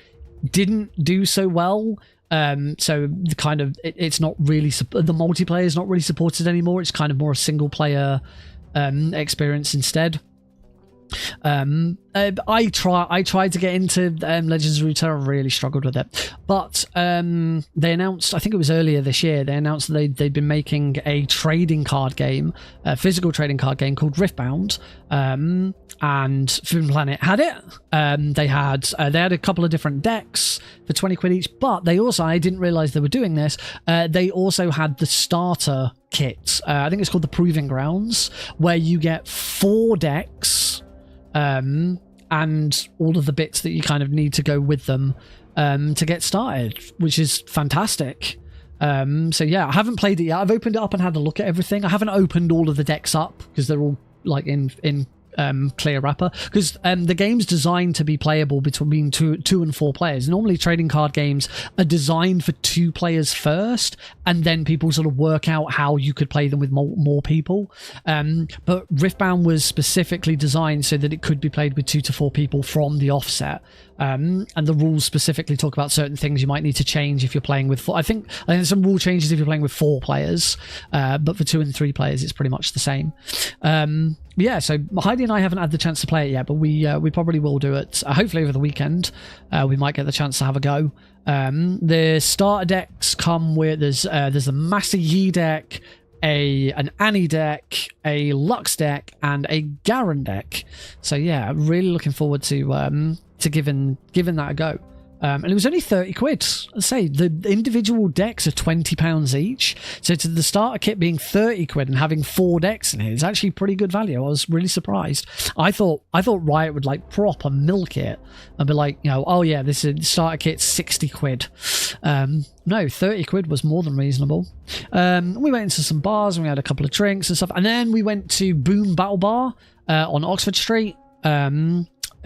didn't do so well. So the kind of it's not really the multiplayer is not really supported anymore. It's kind of more a single player experience instead. I tried to get into Legends of Runeterra. I really struggled with it, but they announced, I think it was earlier this year, they announced that they'd been making a trading card game, a physical trading card game called Riftbound, and Food Planet had it. They had a couple of different decks for 20 quid each, but they also, I didn't realize they were doing this, they also had the starter kit. I think it's called the Proving Grounds, where you get 4 decks and all of the bits that you kind of need to go with them to get started, which is fantastic. So yeah, I haven't played it yet. I've opened it up and had a look at everything. I haven't opened all of the decks up because they're all like in clear wrapper, because the game's designed to be playable between two and 4 players. Normally trading card games are designed for 2 players first, and then people sort of work out how you could play them with more people, but Riftbound was specifically designed so that it could be played with 2 to 4 people from the offset. And the rules specifically talk about certain things you might need to change if you're playing with 4. I think there's some rule changes if you're playing with 4 players, but for 2 and 3 players it's pretty much the same. Yeah, so Heidi and I haven't had the chance to play it yet, but we probably will do it. Hopefully over the weekend, we might get the chance to have a go. The starter decks come with there's a Master Yi deck, an Annie deck, a Lux deck, and a Garen deck. So yeah, I'm really looking forward to giving that a go. And it was only 30 quid. I'd say the individual decks are £20 each. So to the starter kit being 30 quid and having 4 decks in it is actually pretty good value. I was really surprised. I thought Riot would like proper milk it and be like, oh yeah, this is starter kit 60 quid. No, 30 quid was more than reasonable. We went into some bars and we had a couple of drinks and stuff. And then we went to Boom Battle Bar on Oxford Street.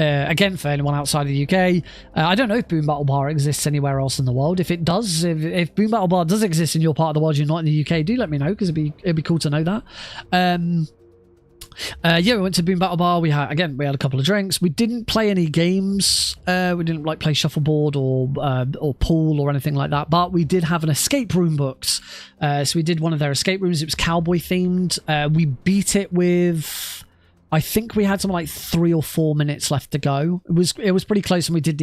Again, for anyone outside of the UK, I don't know if Boom Battle Bar exists anywhere else in the world. If it does, if Boom Battle Bar does exist in your part of the world, you're not in the UK, do let me know, because it'd be cool to know that. Yeah, we went to Boom Battle Bar. We had a couple of drinks. We didn't play any games. We didn't play shuffleboard or pool or anything like that. But we did have an escape room booked. So we did one of their escape rooms. It was cowboy themed. We beat it with, I think we had something like 3 or 4 minutes left to go. It was pretty close, and we did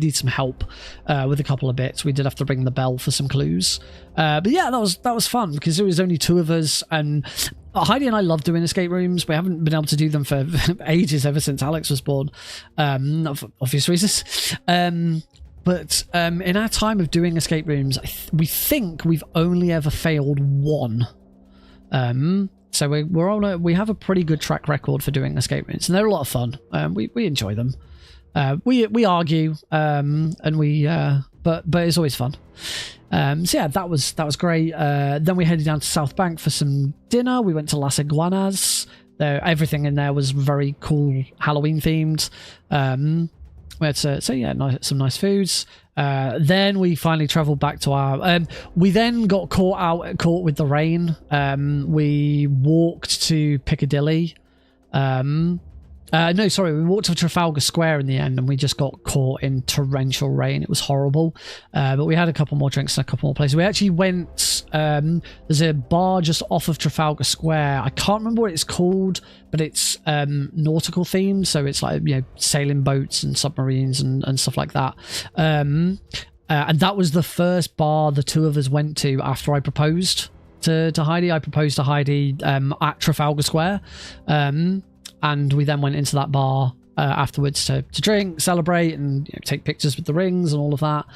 need some help with a couple of bits. We did have to ring the bell for some clues. But yeah, that was fun because there was only 2 of us, and Heidi and I love doing escape rooms. We haven't been able to do them for ages, ever since Alex was born, for obvious reasons. But in our time of doing escape rooms, we think we've only ever failed 1. So we have a pretty good track record for doing escape rooms, and they're a lot of fun. We enjoy them. We argue, and but it's always fun. So yeah, that was great. Then we headed down to South Bank for some dinner. We went to Las Iguanas. Everything in there was very cool, Halloween themed. We had some nice foods. Then we finally travelled back to our. We then got caught with the rain. We walked to Piccadilly. No, sorry, we walked to Trafalgar Square in the end, and we just got caught in torrential rain. It was horrible. But we had a couple more drinks and a couple more places. We actually went. There's a bar just off of Trafalgar Square. I can't remember what it's called, but it's nautical themed. So it's like, sailing boats and submarines and stuff like that. And that was the first bar the 2 of us went to after I proposed to Heidi. I proposed to Heidi at Trafalgar Square. And we then went into that bar afterwards to drink, celebrate, and take pictures with the rings and all of that.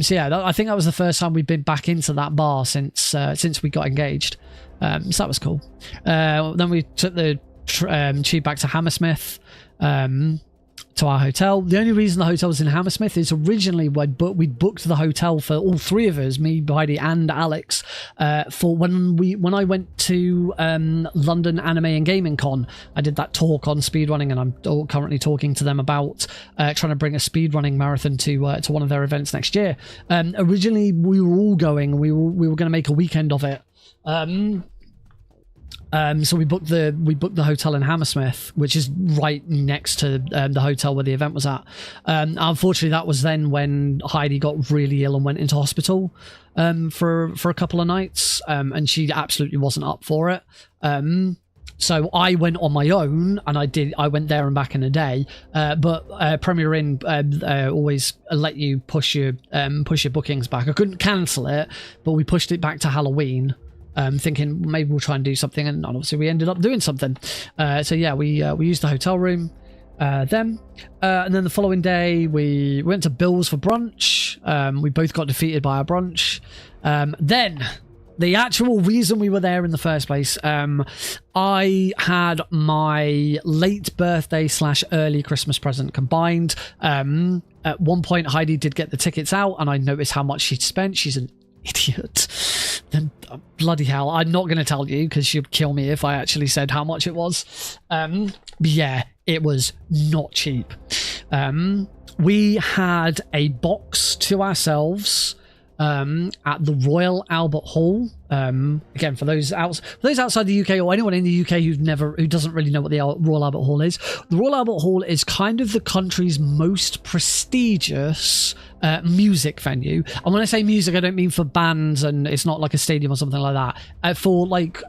So yeah, I think that was the first time we've been back into that bar since we got engaged. So that was cool. Then we took the tube back to Hammersmith, to our hotel. The only reason the hotel was in Hammersmith is originally we'd booked the hotel for all 3 of us, me, Heidi, and Alex, for when I went to London Anime and Gaming Con. I did that talk on speedrunning, and I'm currently talking to them about trying to bring a speedrunning marathon to one of their events next year. Originally we were all going. We were going to make a weekend of it. So we booked the hotel in Hammersmith, which is right next to the hotel where the event was at. Unfortunately, that was then when Heidi got really ill and went into hospital for a couple of nights, and she absolutely wasn't up for it. So I went on my own, and I went there and back in a day. But Premier Inn always let you push your bookings back. I couldn't cancel it, but we pushed it back to Halloween. Thinking maybe we'll try and do something, and obviously we ended up doing something. So yeah, we used the hotel room then, and then the following day we went to Bill's for brunch. We both got defeated by our brunch. Then the actual reason we were there in the first place, I had my late birthday / early Christmas present combined. At one point Heidi did get the tickets out, and I noticed how much she'd spent. She's an idiot. Then bloody hell, I'm not going to tell you because she'd kill me if I actually said how much it was. Yeah, it was not cheap. We had a box to ourselves at the Royal Albert Hall. Again, for those outside the UK or anyone in the UK who doesn't really know what the Royal Albert Hall is, the Royal Albert Hall is kind of the country's most prestigious music venue. And when I say music, I don't mean for bands, and it's not like a stadium or something like that. For like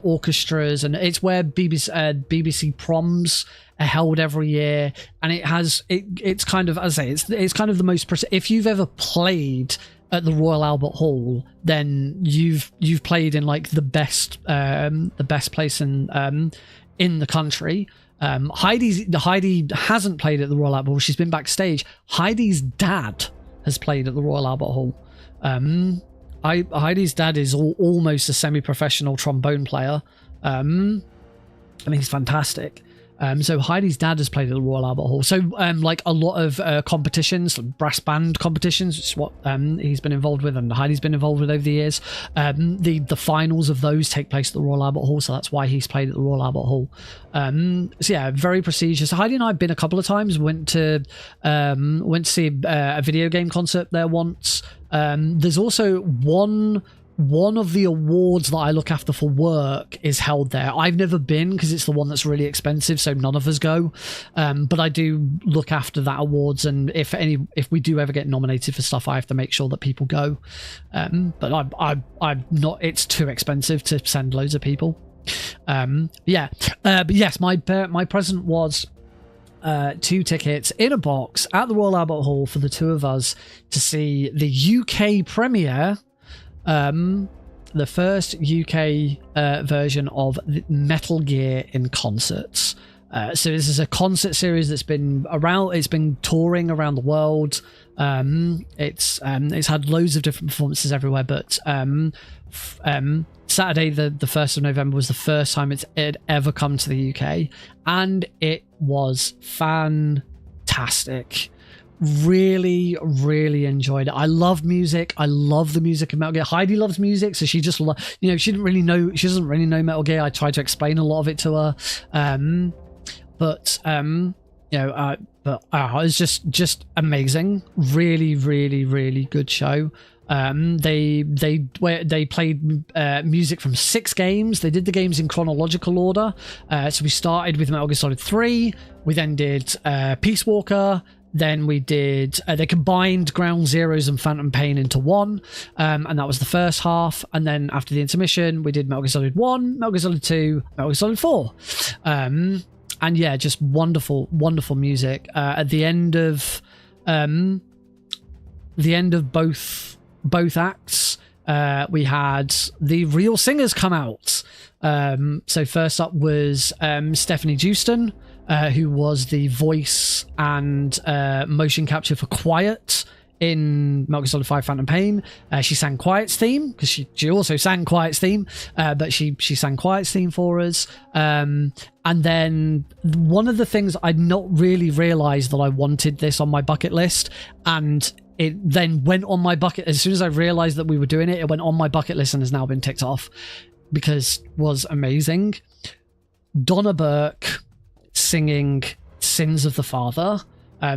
orchestras, and it's where BBC proms are held every year, and it's kind of, as I say, it's kind of the most if you've ever played at the Royal Albert Hall, then you've played in like the best place in the country. Heidi hasn't played at the Royal Albert Hall. She's been backstage. Heidi's dad has played at the Royal Albert Hall. Heidi's dad is almost a semi-professional trombone player. I mean, he's fantastic. So Heidi's dad has played at the Royal Albert Hall. So like a lot of competitions, like brass band competitions, which is what he's been involved with, and Heidi's been involved with over the years. The finals of those take place at the Royal Albert Hall, so that's why he's played at the Royal Albert Hall. So yeah, very prestigious. Heidi and I have been a couple of times. Went to see a video game concert there once. There's also one of the awards that I look after for work is held there. I've never been because it's the one that's really expensive, so none of us go. But I do look after that awards, and if we do ever get nominated for stuff, I have to make sure that people go. But I'm not. It's too expensive to send loads of people. But yes, my present was 2 tickets in a box at the Royal Albert Hall for the two of us to see the UK premiere. The first UK version of Metal Gear in concerts. So this is a concert series that's been around. It's been touring around the world. It's had loads of different performances everywhere. But Saturday, the 1st of November, was the first time it had ever come to the UK, and it was fantastic. Really enjoyed it. I love music. I love the music of Metal Gear. Heidi loves music, so she just she doesn't really know Metal Gear. I tried to explain a lot of it to her, but it was just amazing. Really good show. They played music from 6 games. They did the games in chronological order. So we started with Metal Gear Solid 3. We then did Peace Walker. Then we did, they combined Ground Zeroes and Phantom Pain into one, and that was the first half. And then after the intermission, we did Metal Gear Solid 1, Metal Gear Solid 2, Metal Gear Solid 4. And yeah, just wonderful music. At the end of both acts, we had the real singers come out. So first up was Stephanie Jewston, who was the voice and motion capture for Quiet in Metal Gear Solid 5 Phantom Pain. She sang Quiet's theme, because she also sang Quiet's theme, but she sang Quiet's theme for us. And then one of the things I'd not really realised that I wanted this on my bucket list, and it then went on my bucket as soon as I realised that we were doing it. It went on my bucket list and has now been ticked off because it was amazing. Donna Burke singing Sins of the Father.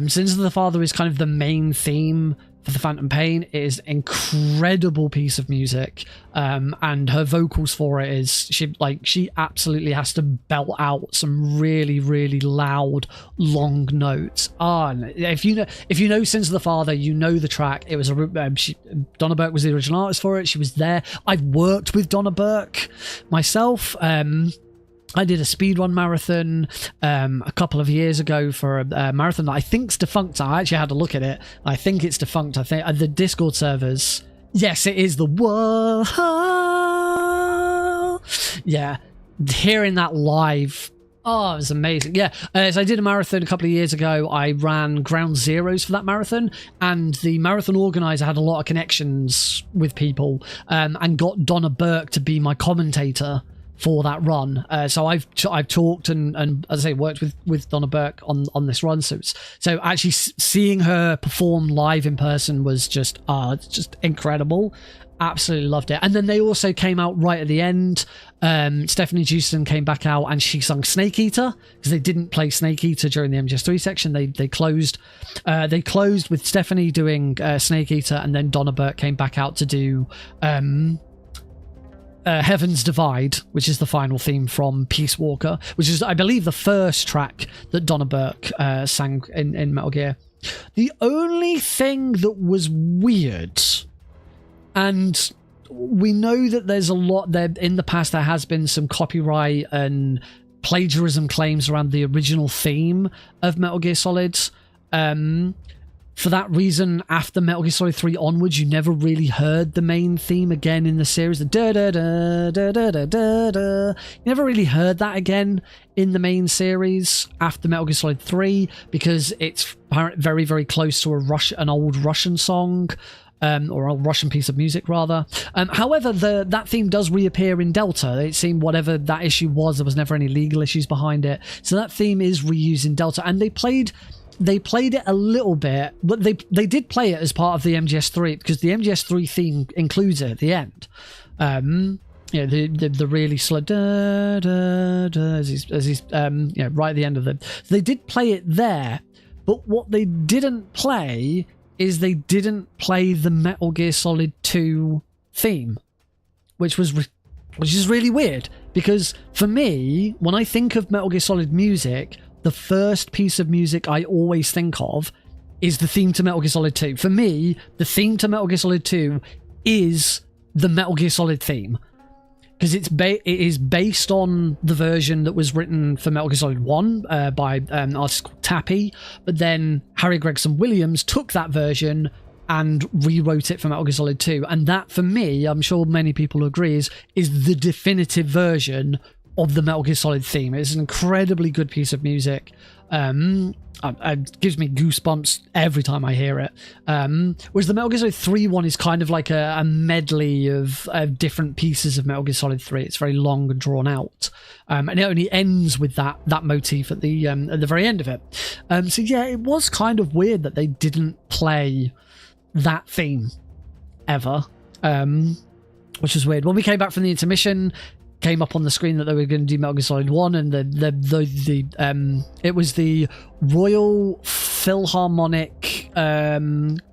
Sins of the Father is kind of the main theme for the Phantom Pain. It is an incredible piece of music, and her vocals for it is she absolutely has to belt out some really, really loud, long notes. And if you know Sins of the Father, you know the track. It was Donna Burke was the original artist for it. She was there. I've worked with Donna Burke myself. I did a speedrun marathon a couple of years ago for a marathon that I think's defunct. I actually had to look at it. I think it's defunct. I think the Discord servers. Yes, it is the Whoa. Yeah, hearing that live. Oh, it was amazing. Yeah, so I did a marathon a couple of years ago. I ran ground zeros for that marathon, and the marathon organizer had a lot of connections with people, and got Donna Burke to be my commentator for that run. So I've talked and as I say, worked with Donna Burke on this run. So actually seeing her perform live in person was just incredible. Absolutely loved it. And then they also came out right at the end. Stephanie Jewson came back out and she sung Snake Eater, because they didn't play Snake Eater during the MGS3 section. They closed with Stephanie doing Snake Eater, and then Donna Burke came back out to do Heaven's Divide, which is the final theme from Peace Walker, which is, I believe, the first track that Donna Burke sang in Metal Gear. The only thing that was weird, and we know that there's a lot there in the past, there has been some copyright and plagiarism claims around the original theme of Metal Gear Solid. For that reason, after Metal Gear Solid 3 onwards, you never really heard the main theme again in the series. The da-da-da-da-da-da-da. You never really heard that again in the main series after Metal Gear Solid 3, because it's very, very close to an old Russian song, or a Russian piece of music, rather. However, that theme does reappear in Delta. It seemed whatever that issue was, there was never any legal issues behind it. So that theme is reused in Delta, and they played it a little bit, but they did play it as part of the MGS3, because the MGS3 theme includes it at the end. The really slow da da da as he's right at the end of it. So they did play it there, but what they didn't play is they didn't play the Metal Gear Solid 2 theme, which is really weird, because for me, when I think of Metal Gear Solid music, the first piece of music I always think of is the theme to Metal Gear Solid 2. For me, the theme to Metal Gear Solid 2 is the Metal Gear Solid theme, because it is based on the version that was written for Metal Gear Solid 1 by an artist called Tappy, but then Harry Gregson Williams took that version and rewrote it for Metal Gear Solid 2, and that, for me, I'm sure many people agree, is the definitive version of the Metal Gear Solid theme. It's an incredibly good piece of music. It gives me goosebumps every time I hear it. Whereas the Metal Gear Solid 3 one is kind of like a medley of different pieces of Metal Gear Solid 3. It's very long and drawn out. And it only ends with that motif at the very end of it. So yeah, it was kind of weird that they didn't play that theme ever, which was weird. When we came back from the intermission, came up on the screen that they were going to do Metal Gear Solid 1, and it was the Royal Philharmonic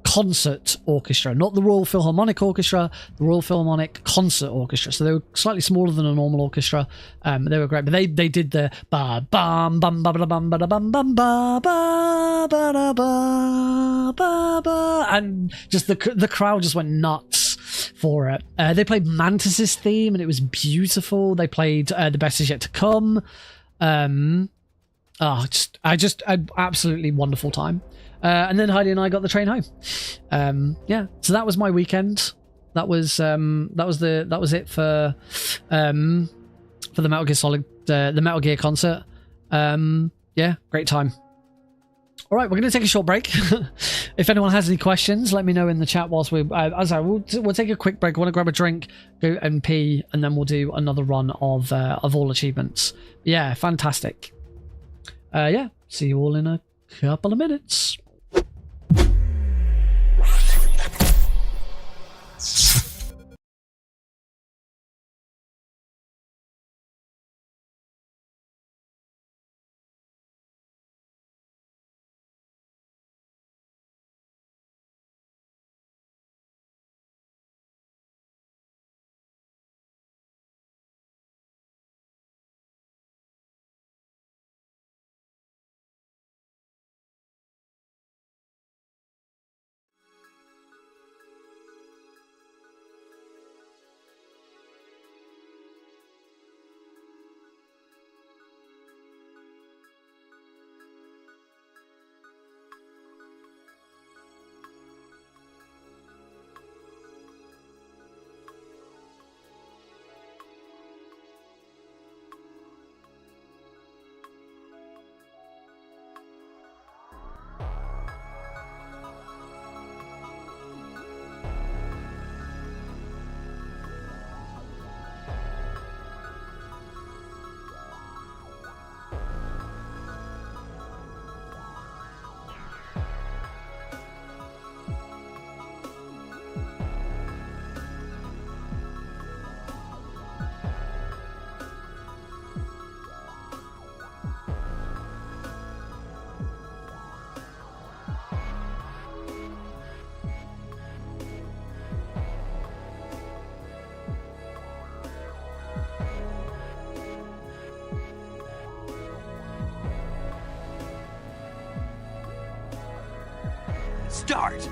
Concert Orchestra, not the Royal Philharmonic Orchestra, the Royal Philharmonic Concert Orchestra. So they were slightly smaller than a normal orchestra. They were great, but they did the ba bam bam ba ba bam ba bam bam ba ba ba ba ba, and just the crowd just went nuts for it. They played Mantis's theme, and it was beautiful. They played The Best Is Yet to Come. Absolutely wonderful time. And then Heidi and I got the train home. So that was my weekend. That was it for the Metal Gear Solid, the Metal Gear concert. Great time. All right, we're going to take a short break. If anyone has any questions, let me know in the chat whilst we'll take a quick break. I want to grab a drink, go and pee, and then we'll do another run of all achievements. Yeah, fantastic. See you all in a couple of minutes. Start.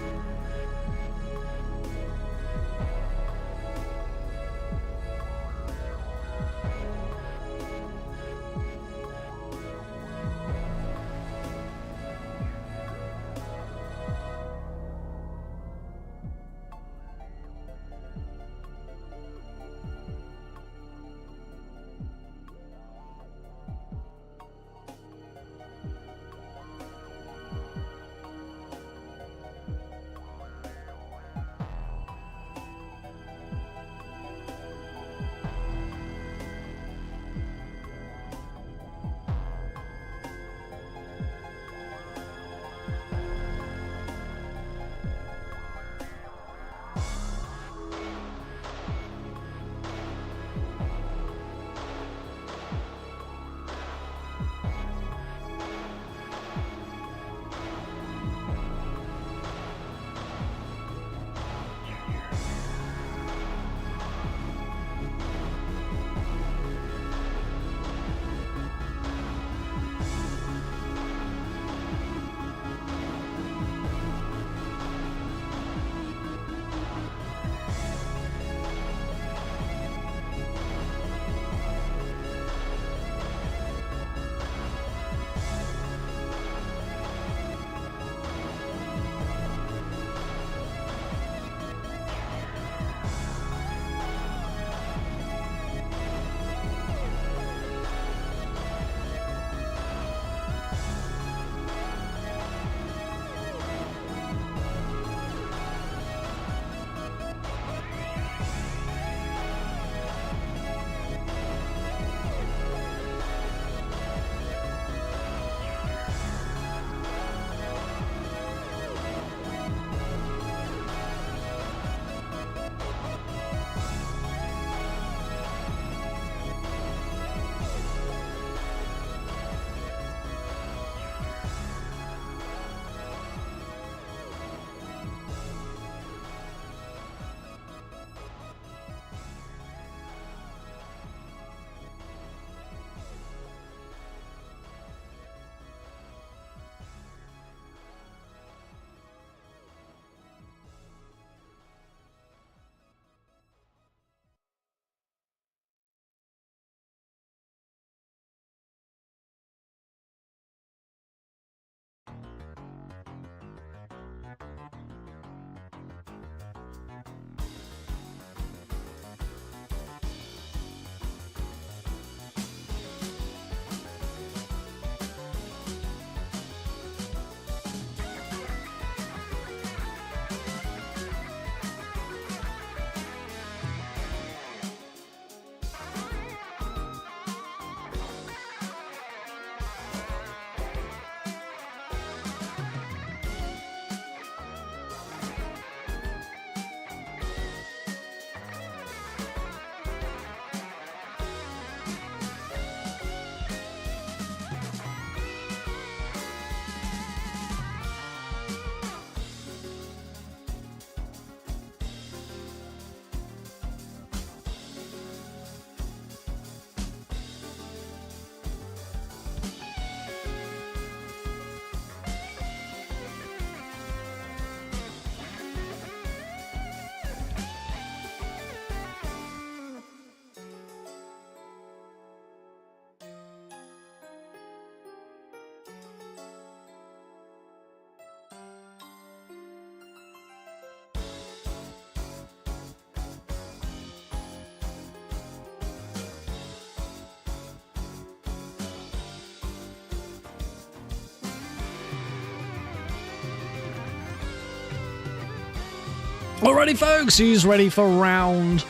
Alrighty, folks, who's ready for round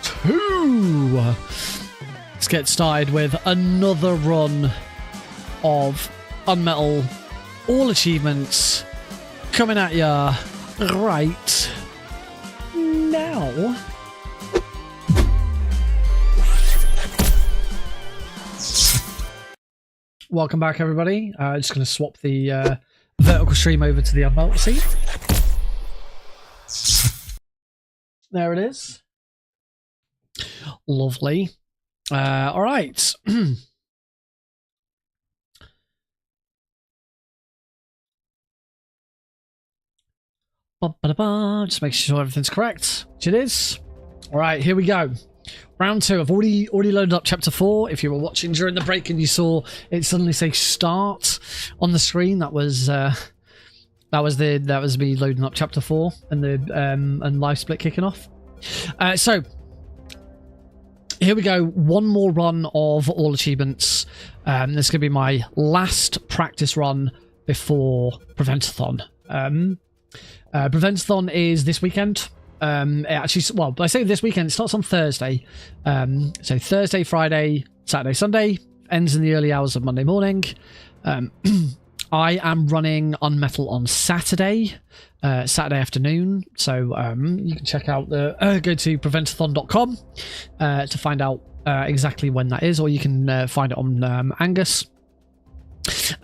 2? Let's get started with another run of UnMetal All Achievements coming at ya right now. Welcome back, everybody. Just going to swap the vertical stream over to the UnMetal seat. There it is. Lovely. All right. Just making sure everything's correct, which it is. All right, here we go. Round 2. I've already loaded up chapter 4. If you were watching during the break and you saw it suddenly say start on the screen, that was me loading up chapter 4 and the and live split kicking off. So here we go. One more run of all achievements. This is going to be my last practice run before Prevent-A-Thon. Prevent-A-Thon is this weekend. It actually, well, I say this weekend, it starts on Thursday. So Thursday, Friday, Saturday, Sunday, ends in the early hours of Monday morning. I am running UnMetal on Saturday afternoon. So you can check out the go to Prevent-A-Thon.com to find out exactly when that is, or you can find it on Angus.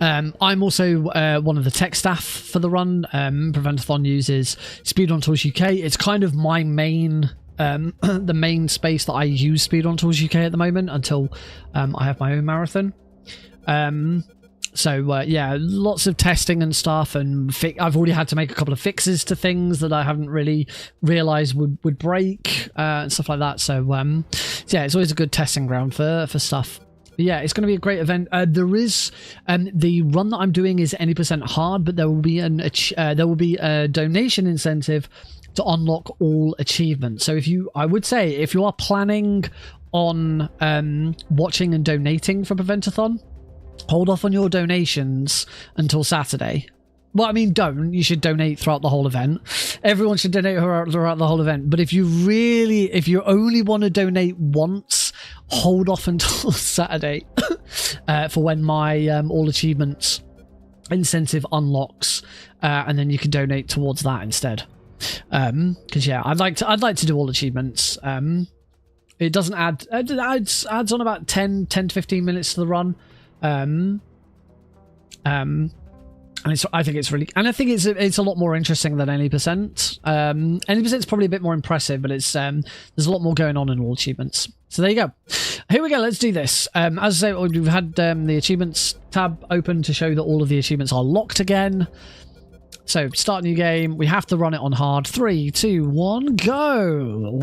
I'm also one of the tech staff for the run. Prevent-A-Thon uses Speedrun Tools UK. It's kind of my main, the main space that I use Speedrun Tools UK at the moment until I have my own marathon. So yeah, lots of testing and stuff, and I've already had to make a couple of fixes to things that I haven't really realised would break and stuff like that. So yeah, it's always a good testing ground for stuff. But yeah, it's going to be a great event. There is the run that I'm doing is any % hard, but there will be a donation incentive to unlock all achievements. So I would say if you are planning on watching and donating for Prevent-A-Thon, hold off on your donations until Saturday. Well, I mean, you should donate throughout the whole event. Everyone should donate throughout the whole event. But if you only want to donate once, hold off until Saturday for when my all achievements incentive unlocks, and then you can donate towards that instead. Because yeah, I'd like to do all achievements. It doesn't add. It adds on about 10 to 15 minutes to the run. And I think it's really, and I think it's a lot more interesting than any %. Any %'s probably a bit more impressive, but it's there's a lot more going on in all achievements. So there you go. Here we go. Let's do this. As I say, we've had the achievements tab open to show that all of the achievements are locked again. So start new game. We have to run it on hard. 3, 2, 1, go.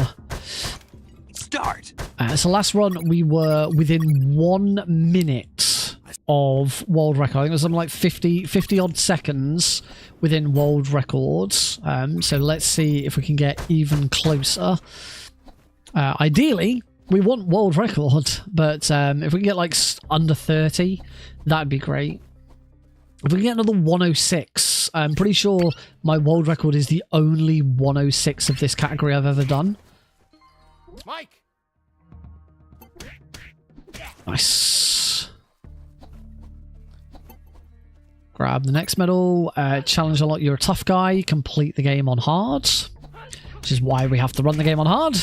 Start. So last run we were within 1 minute of world record. I think it was something like 50 odd seconds within world records. So let's see if we can get even closer. Ideally we want world record, but if we can get like under 30, that'd be great. If we can get another 106, I'm pretty sure my world record is the only 106 of this category I've ever done. Mike. Nice. Grab the next medal. Challenge unlock. You're a tough guy. Complete the game on hard, which is why we have to run the game on hard.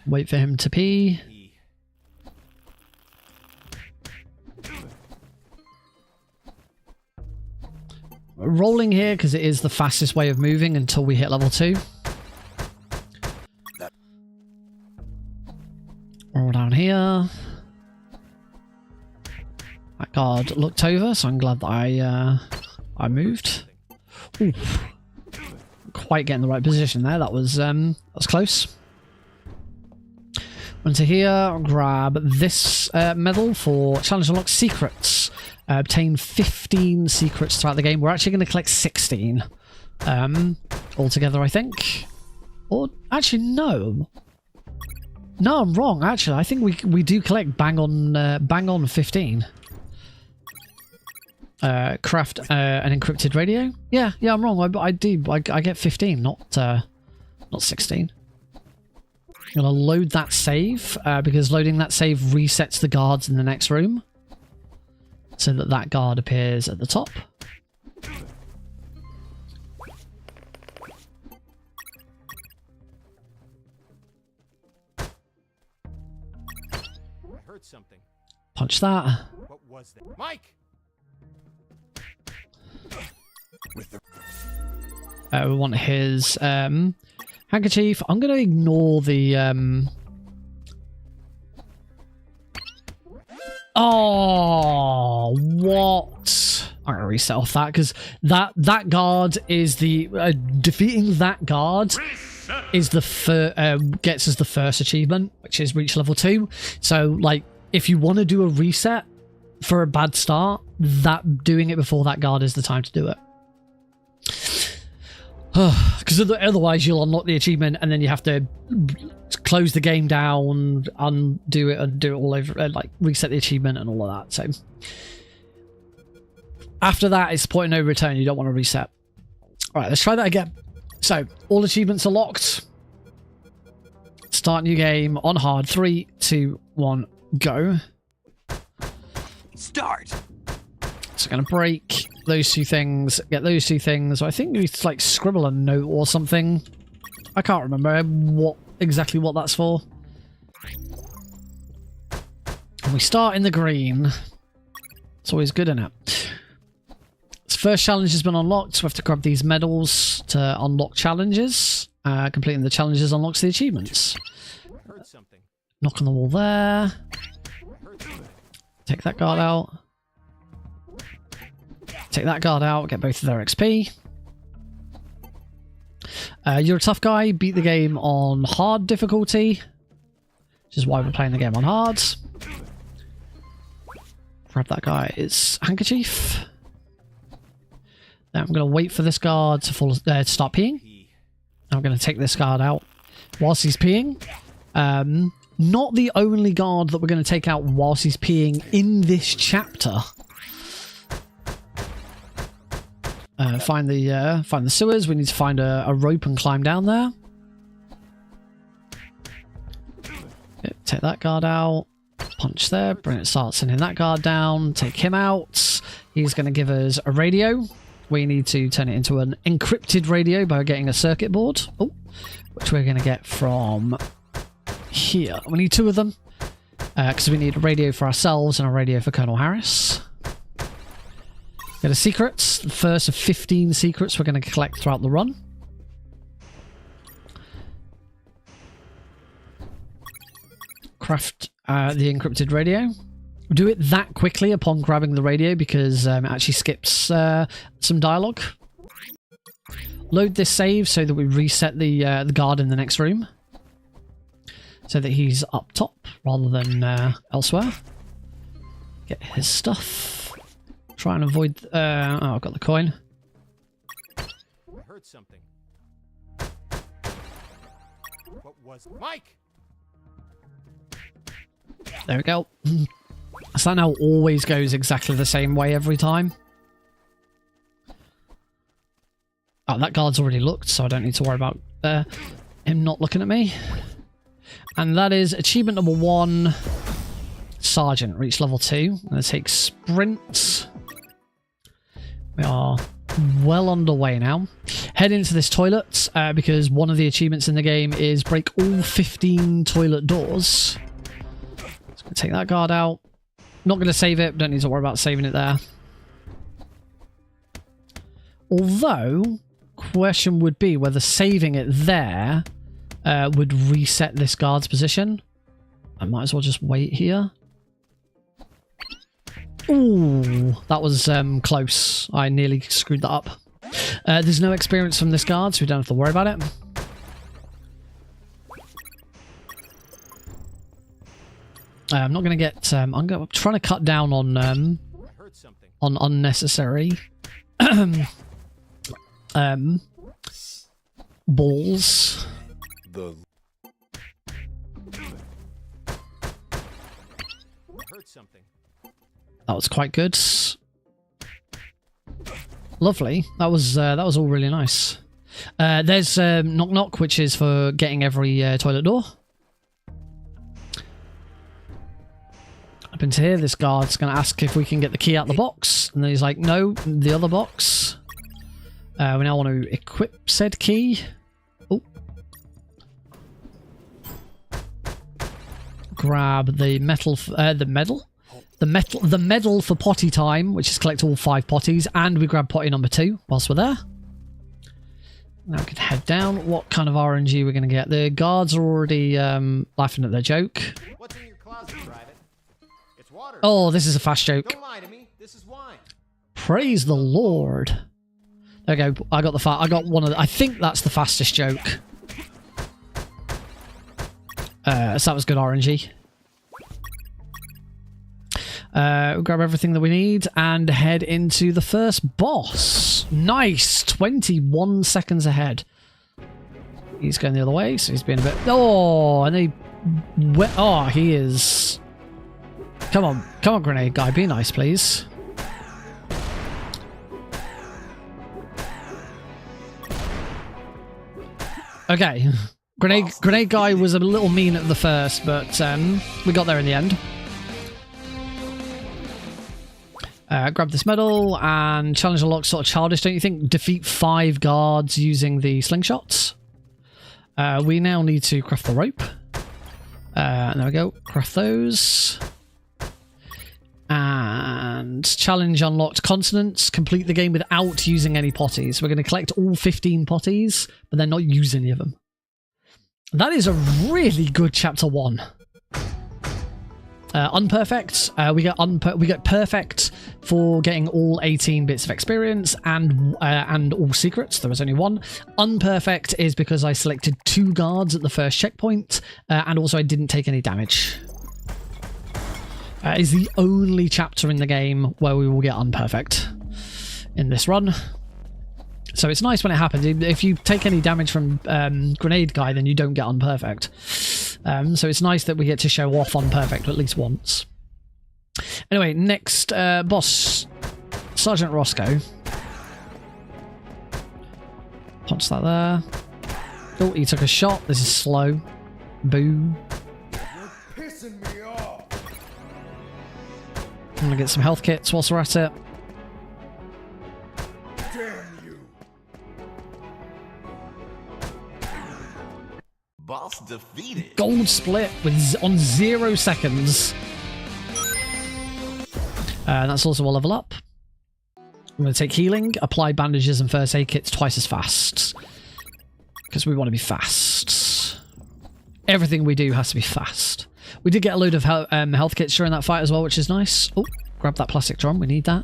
Wait for him to pee. We're rolling here because it is the fastest way of moving until we hit level 2. Roll down here. That guard looked over, so I'm glad that I moved. Ooh. Quite getting the right position there. That was close. Run to here, grab this medal for challenge unlock secrets. Obtain 15 secrets throughout the game. We're actually going to collect 16 altogether, I think. Or actually, no. No, I'm wrong. Actually, I think we do collect bang on 15. Craft an encrypted radio. Yeah, I'm wrong. I do. I get 15, not 16. I'm going to load that save, because loading that save resets the guards in the next room. So that guard appears at the top. I heard something. Punch that. What was that? Mike! We want his handkerchief. I'm going to ignore the... Oh, what? I'm gonna reset off that because that guard is the defeating that guard is the gets us the first achievement, which is reach level 2. So like, if you want to do a reset for a bad start, that doing it before that guard is the time to do it. Because otherwise you'll unlock the achievement and then you have to close the game down, undo it, and do it all over, like reset the achievement and all of that. So after that, it's point of no return. You don't want to reset. All right, let's try that again. So all achievements are locked. Start new game on hard. 3, 2, 1, go. Start. So I'm going to break those 2 things, get those 2 things. I think we like scribble a note or something. I can't remember exactly what that's for. And we start in the green. It's always good, isn't it? This first challenge has been unlocked, so we have to grab these medals to unlock challenges. Completing the challenges unlocks the achievements. Knock on the wall there. Take that guard out. Take that guard out, get both of their XP. You're a tough guy, beat the game on hard difficulty, which is why we're playing the game on hard. Grab that guy's handkerchief. Then I'm going to wait for this guard to start peeing. I'm going to take this guard out whilst he's peeing. Not the only guard that we're going to take out whilst he's peeing in this chapter. Find the sewers. We need to find a rope and climb down there. Okay, take that guard out. Punch there. Brilliant. Start sending that guard down. Take him out. He's going to give us a radio. We need to turn it into an encrypted radio by getting a circuit board. Oh, which we're going to get from here. We need 2 of them because we need a radio for ourselves and a radio for Colonel Harris. Get a secret. The first of 15 secrets we're going to collect throughout the run. Craft the encrypted radio. Do it that quickly upon grabbing the radio because it actually skips some dialogue. Load this save so that we reset the guard in the next room. So that he's up top rather than elsewhere. Get his stuff. Try and avoid... oh, I've got the coin. I heard something. What was... Mike! There we go. So that now always goes exactly the same way every time. Oh, that guard's already looked, so I don't need to worry about him not looking at me. And that is achievement number 1. Sergeant, reach level 2. I'm going to take sprint. We are well underway now. Head into this toilet because one of the achievements in the game is break all 15 toilet doors. So I'm going to take that guard out. Not going to save it. Don't need to worry about saving it there. Although, question would be whether saving it there would reset this guard's position. I might as well just wait here. Ooh, that was close. I nearly screwed that up. There's no experience from this guard, so we don't have to worry about it. I'm not going to get... I'm trying to cut down on unnecessary balls. Heard something. That was quite good. Lovely. That was all really nice. There's knock knock, which is for getting every toilet door. Up into here, this guard's going to ask if we can get the key out the box, and then he's like, no, the other box. We now want to equip said key. Oh. Grab the metal, the medal for potty time, which is collect all 5 potties, and we grab potty number 2 whilst we're there. Now we can head down. What kind of RNG we're going to get? The guards are already laughing at their joke. What's in your closet, Private? It's water. Oh, this is a fast joke. Don't lie to me. This is wine. Praise the Lord. There we go. I got the I got one of the, I think that's the fastest joke. So that was good RNG. We'll grab everything that we need and head into the first boss. Nice! 21 seconds ahead. He's going the other way, so he's being a bit... Oh, and he... Oh, he is... Come on, grenade guy. Be nice, please. Okay. Grenade guy was a little mean at the first, but we got there in the end. Grab this medal, and challenge unlocked. Sort of childish, don't you think? Defeat 5 guards using the slingshots. We now need to craft the rope. And there we go. Craft those. And challenge unlocked continents. Complete the game without using any potties. We're going to collect all 15 potties, but then not use any of them. That is a really good chapter 1. Unperfect. We get perfect for getting all 18 bits of experience and all secrets. There was only one. Unperfect is because I selected 2 guards at the first checkpoint, and also I didn't take any damage. Is the only chapter in the game where we will get unperfect in this run. So it's nice when it happens. If you take any damage from Grenade Guy, then you don't get unperfect. So it's nice that we get to show off unperfect at least once. Anyway, next boss, Sergeant Roscoe. Punch that there. Oh, he took a shot. This is slow. Boo. You're pissing me off. I'm gonna get some health kits whilst we're at it. Damn you. Boss defeated. Gold split on 0 seconds. That's also a level up. I'm going to take healing, apply bandages and first aid kits twice as fast. Because we want to be fast. Everything we do has to be fast. We did get a load of health kits during that fight as well, which is nice. Oh, grab that plastic drum. We need that.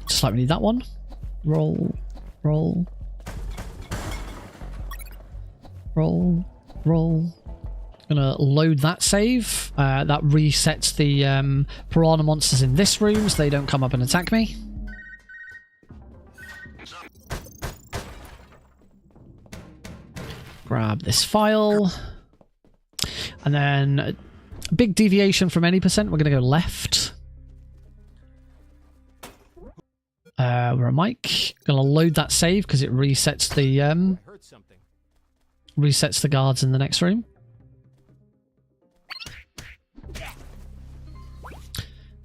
Just like we need that one. Roll. Roll. Roll. Roll. Gonna load that save. That resets the piranha monsters in this room so they don't come up and attack me. Grab this file. And then a big deviation from any percent, we're gonna go left. We're a mic. Gonna load that save because it resets the guards in the next room.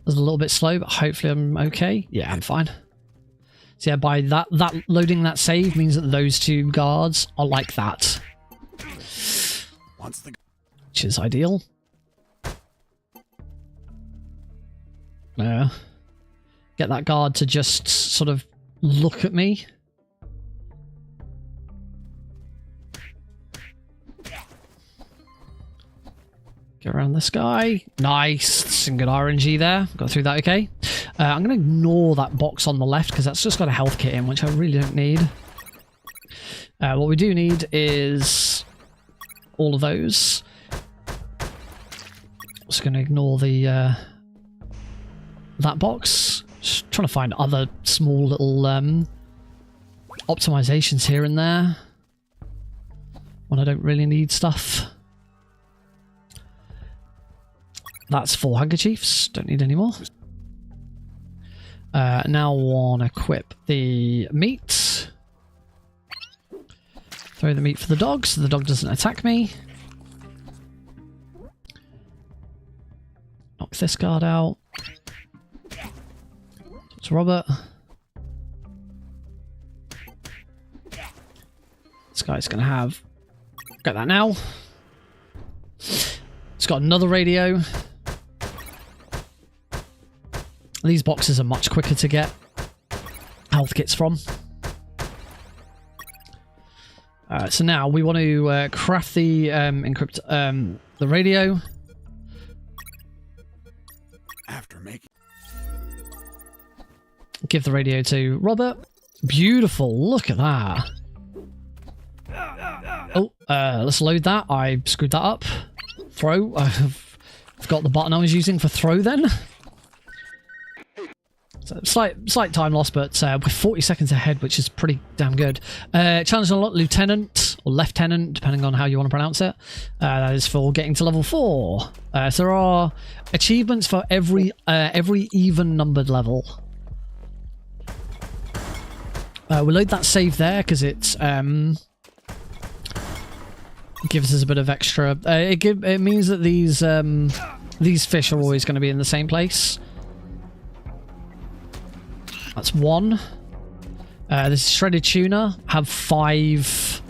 It was a little bit slow, but hopefully I'm okay. Yeah, I'm fine. So yeah, by that loading that save means that those 2 guards are like that, which is ideal. Get that guard to just sort of look at me. Get around this guy. Nice. Some good RNG there. Got through that okay. I'm going to ignore that box on the left because that's just got a health kit in, which I really don't need. What we do need is all of those. Just going to ignore the that box. Just trying to find other small little optimizations here and there when I don't really need stuff. That's 4 handkerchiefs. Don't need any more. Now I want to equip the meat. Throw the meat for the dog so the dog doesn't attack me. Knock this guard out. It's Robert. This guy's going to have... Get that now. It's got another radio. These boxes are much quicker to get health kits from. So now we want to craft the encrypt the radio. After making Give the radio to Robert. Beautiful. Look at that. Oh, let's load that. I screwed that up. Throw. I've got the button I was using for throw then. So slight time loss, but we're 40 seconds ahead, which is pretty damn good. Challenge unlocked, Lieutenant, or Lieutenant, depending on how you want to pronounce it. That is for getting to level 4. So there are achievements for every even numbered level. We'll load that save there because it's gives us a bit of extra. It means that these fish are always going to be in the same place. That's 1. This shredded tuna have 5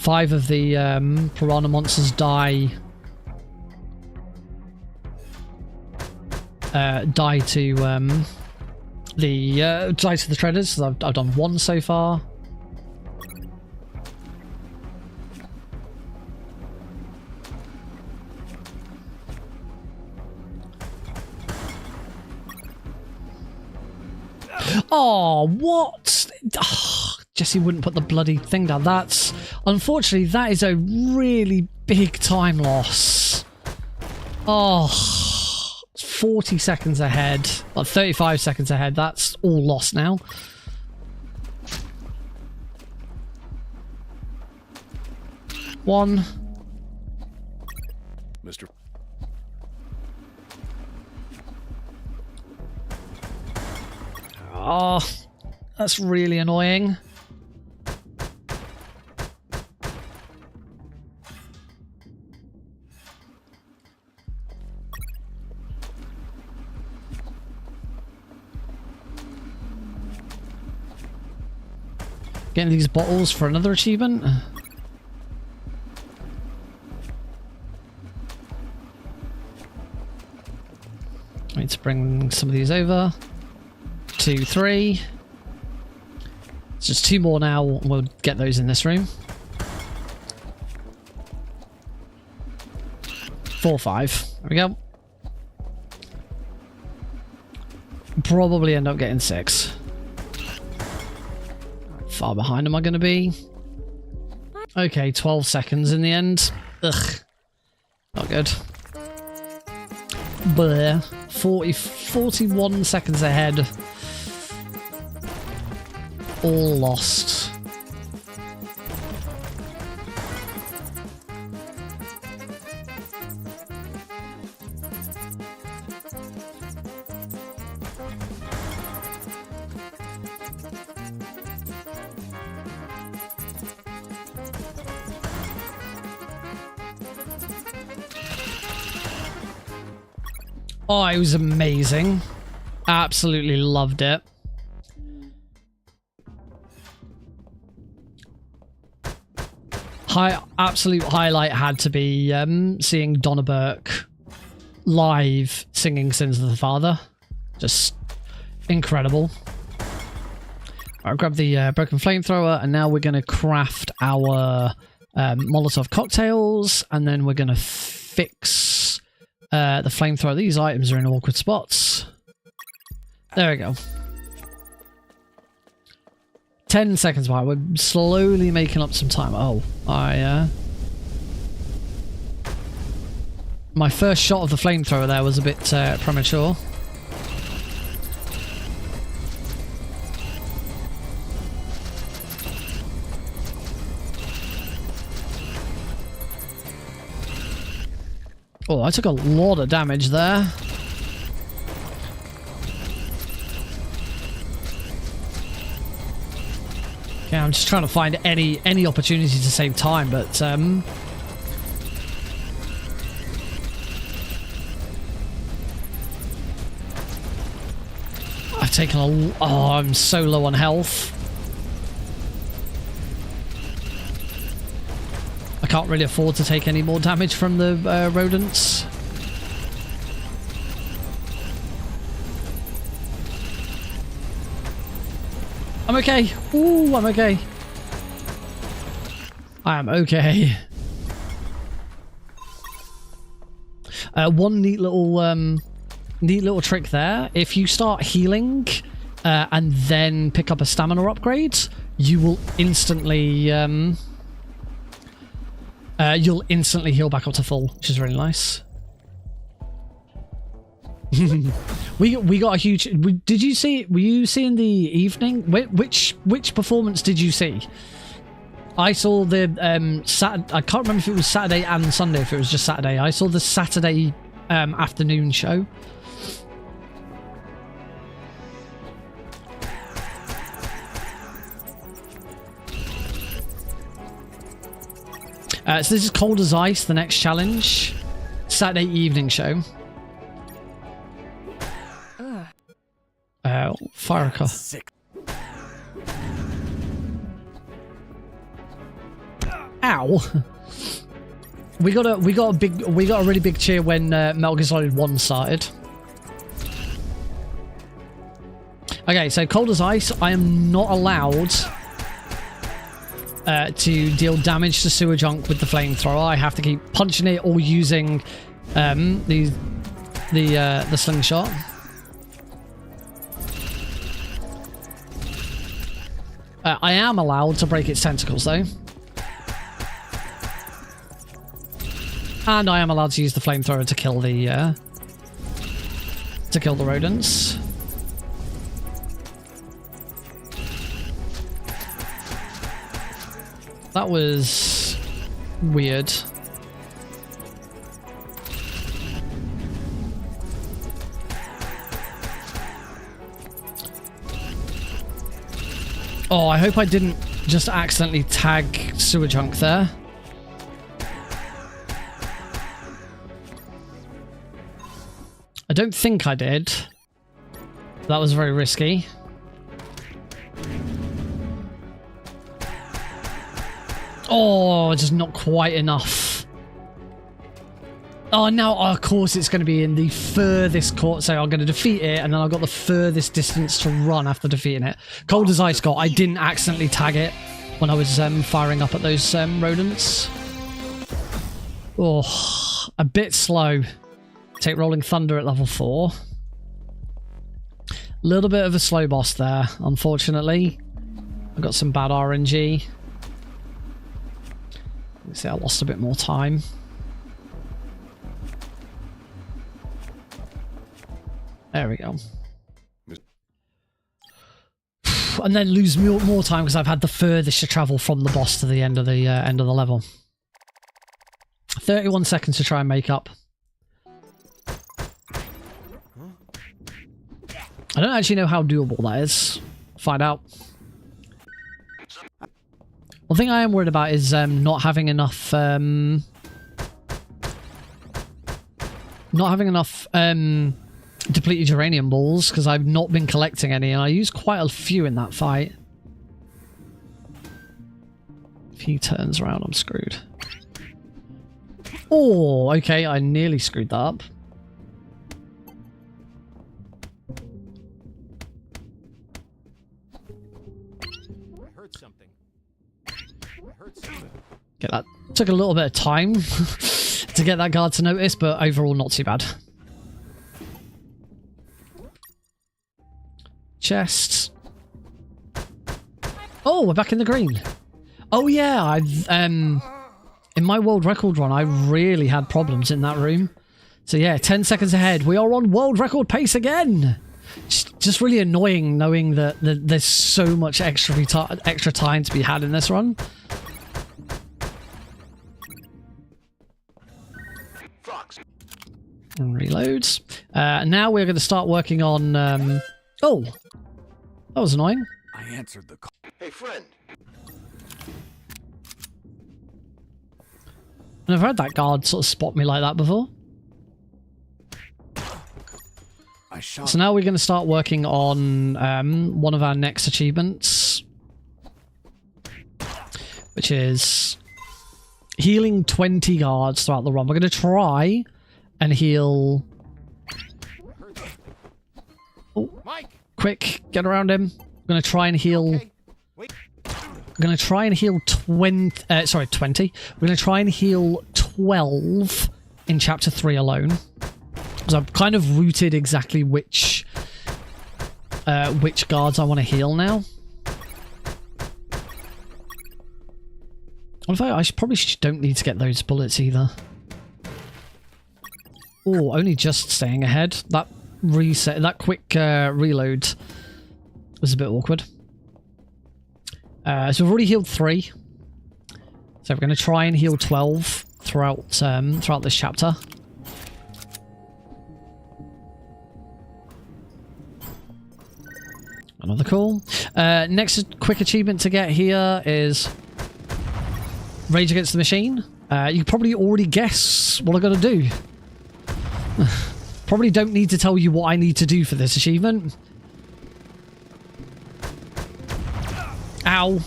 of the piranha monsters die to the shredders. So I've done 1 so far. Oh, what? Oh, Jesse wouldn't put the bloody thing down. That's... Unfortunately, that is a really big time loss. Oh, 40 seconds ahead. Like 35 seconds ahead. That's all lost now. One. Mr. Oh, that's really annoying. Getting these bottles for another achievement. I need to bring some of these over. 2, 3. It's just 2 more now. We'll get those in this room. 4, 5. There we go. Probably end up getting 6. How far behind am I going to be? Okay, 12 seconds in the end. Ugh. Not good. Bleh. 41 seconds ahead. All lost. Oh, it was amazing. Absolutely loved it. Absolute highlight had to be seeing Donna Burke live singing Sins of the Father. Just incredible. I'll grab the broken flamethrower, and now we're going to craft our Molotov cocktails, and then we're going to fix the flamethrower. These items are in awkward spots. There we go. 10 seconds behind. We're slowly making up some time. Oh, my first shot of the flamethrower there was a bit premature. Oh, I took a lot of damage there. Okay, I'm just trying to find any opportunity to save time, but I've taken a... Oh, I'm so low on health. I can't really afford to take any more damage from the rodents. I'm okay. Ooh, I'm okay. I am okay. One neat little neat little trick there. If you start healing and then pick up a stamina upgrade, you will instantly you'll instantly heal back up to full, which is really nice. we got a huge. Did you see? Were you seeing the evening? Which performance did you see? I saw the Saturday. I can't remember if it was Saturday and Sunday. If it was just Saturday, I saw the Saturday afternoon show. So this is Cold as Ice, the next challenge. Saturday evening show. Fire car. Ow! We got a really big cheer when Metal Gear Solid 1 started. Okay, so Cold as Ice, I am not allowed to deal damage to sewer junk with the flamethrower. I have to keep punching it or using the slingshot. I am allowed to break its tentacles though. And I am allowed to use the flamethrower to kill the rodents. That was weird. Oh, I hope I didn't just accidentally tag sewer junk there. I don't think I did. That was very risky. Oh, just not quite enough. Oh, now, of course, it's going to be in the furthest court. So I'm going to defeat it, and then I've got the furthest distance to run after defeating it. Cold as Ice got. I didn't accidentally tag it when I was firing up at those rodents. Oh, a bit slow. Take Rolling Thunder at level 4. Little bit of a slow boss there, unfortunately. I got some bad RNG. See, I lost a bit more time. There we go. And then lose more time because I've had the furthest to travel from the boss to the end of the level. 31 seconds to try and make up. I don't actually know how doable that is. Find out. One thing I am worried about is not having enough depleted uranium balls, because I've not been collecting any, and I used quite a few in that fight. If he turns around, I'm screwed. Oh, okay, I nearly screwed that up. Okay, that took a little bit of time to get that guard to notice, but overall not too bad. Chests. Oh, we're back in the green. Oh yeah, I've in my world record run, I really had problems in that room. So yeah, 10 seconds ahead. We are on world record pace again. Just really annoying knowing that there's so much extra time to be had in this run. And reloads. Now we're going to start working on... oh! That was annoying. I answered the call. Hey, friend. I've never had that guard sort of spot me like that before. So now we're going to start working on one of our next achievements, which is healing 20 guards throughout the run. We're going to try and heal... Oh, quick, get around him. I'm going to try and heal... I'm going to try and heal 20... sorry, 20. We're going to try and heal 12 in Chapter 3 alone. Because I've kind of routed exactly which guards I want to heal now. Although I probably don't need to get those bullets either. Oh, only just staying ahead. That reset, that quick reload was a bit awkward. So we've already healed 3. So we're going to try and heal 12 throughout this chapter. Another call. Next quick achievement to get here is Rage Against the Machine. You probably already guess what I got to do. Probably don't need to tell you what I need to do for this achievement. Ow.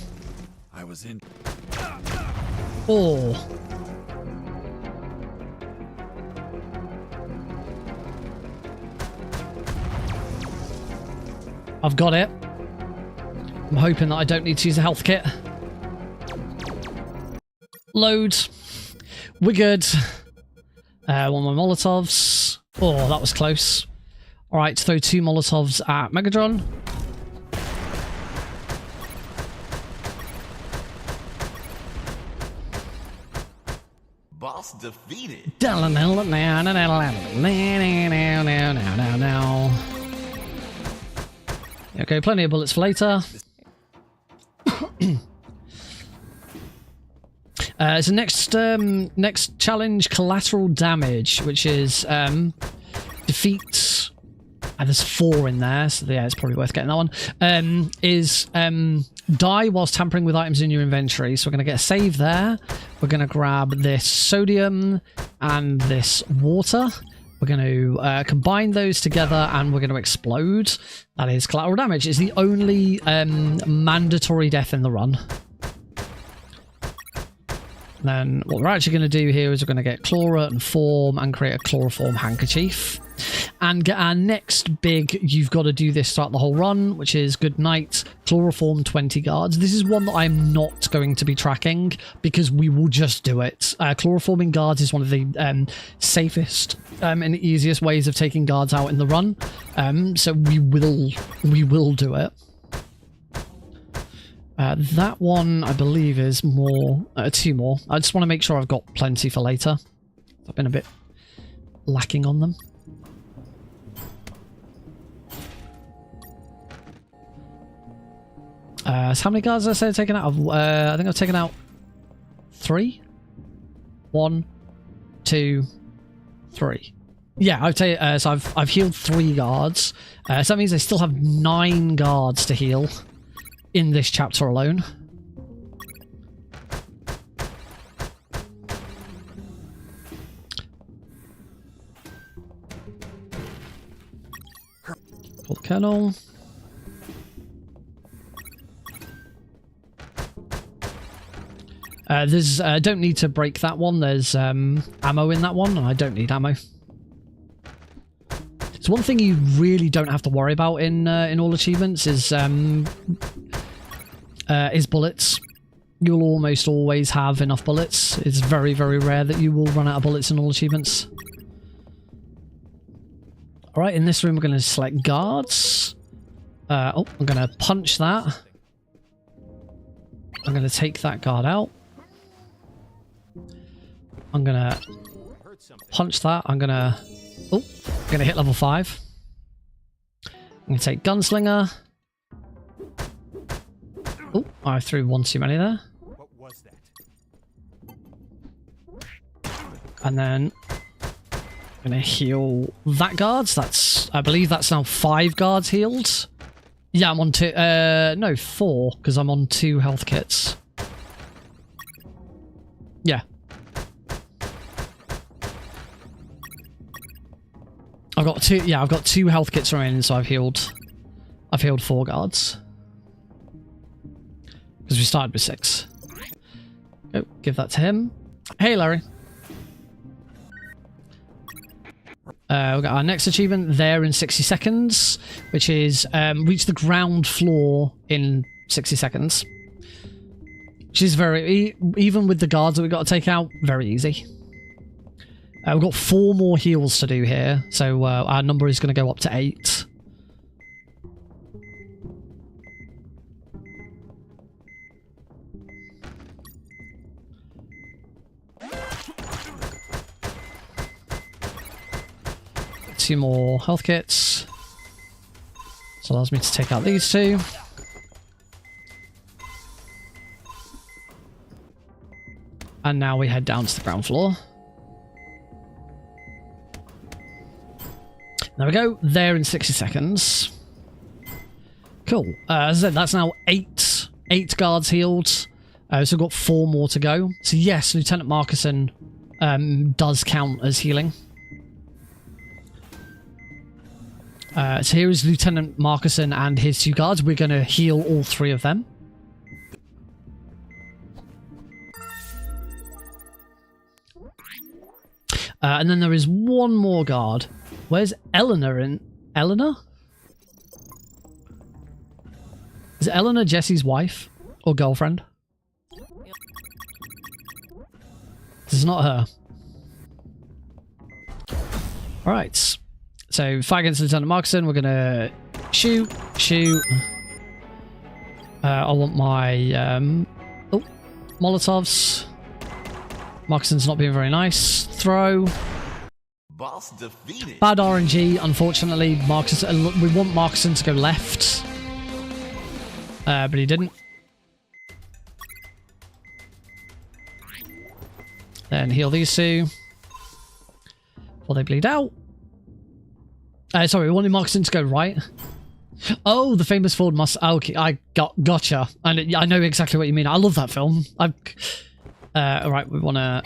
I was in. Oh. I've got it. I'm hoping that I don't need to use a health kit. Load. We're good. One more Molotovs. Oh, that was close. Alright, throw 2 Molotovs at Megatron. Boss defeated. Okay, plenty of bullets for later. So next challenge, collateral damage, which is defeat. There's 4 in there, so yeah, it's probably worth getting that one. Is die whilst tampering with items in your inventory. So we're going to get a save there. We're going to grab this sodium and this water. We're going to combine those together and we're going to explode. That is collateral damage. It's the only mandatory death in the run. Then what we're actually going to do here is we're going to get Chlora and Form and create a chloroform handkerchief. And get our next big, you've got to do this throughout the whole run, which is good night, chloroform 20 guards. This is one that I'm not going to be tracking because we will just do it. Chloroforming guards is one of the safest and easiest ways of taking guards out in the run. So we will do it. That one, I believe, is more 2 more. I just want to make sure I've got plenty for later. I've been a bit lacking on them. So how many guards did I say I've taken out? I think I've taken out 3. 1, 2, 3. Yeah, so I've healed 3 guards. So that means I still have 9 guards to heal in this chapter alone. Call the Colonel. There's don't need to break that one. There's ammo in that one, and I don't need ammo. It's one thing you really don't have to worry about in all achievements is bullets. You'll almost always have enough bullets. It's very, very rare that you will run out of bullets in all achievements. Alright, in this room we're going to select guards. I'm going to punch that. I'm going to take that guard out. I'm going to punch that. I'm going to hit level 5. I'm going to take Gunslinger. Oh, I threw 1 too many there. What was that? And then I'm going to heal that guards. I believe that's now 5 guards healed. Yeah, I'm on 2. No, 4, because I'm on 2 health kits. Yeah. I've got 2. Yeah, I've got 2 health kits remaining, so I've healed 4 guards. Because we started with 6. Oh, give that to him. Hey, Larry. We've got our next achievement there in 60 seconds, which is reach the ground floor in 60 seconds. Which is very, even with the guards that we've got to take out, very easy. We've got 4 more heals to do here, so our number is going to go up to 8. Two more health kits. This allows me to take out these 2. And now we head down to the ground floor. There we go. There in 60 seconds. Cool. As I said, that's now 8 guards healed. So we've got 4 more to go. So yes, Lieutenant Marcuson does count as healing. So here is Lieutenant Marcuson and his 2 guards. We're going to heal all 3 of them. And then there is 1 more guard. Where's Eleanor in... Eleanor? Is Eleanor Jesse's wife? Or girlfriend? This is not her. Alright. So, fight against Lieutenant Marcuson. We're gonna shoot. I want my Molotovs. Marcuson's not being very nice. Throw. Boss defeated. Bad RNG, unfortunately. Marcuson, we want Marcuson to go left. But he didn't. Then heal these 2 before they bleed out. Sorry, we wanted Marcuson to go right. Oh, the famous Ford Mustang. Oh, okay, I gotcha. And I know exactly what you mean. I love that film. Alright, we want to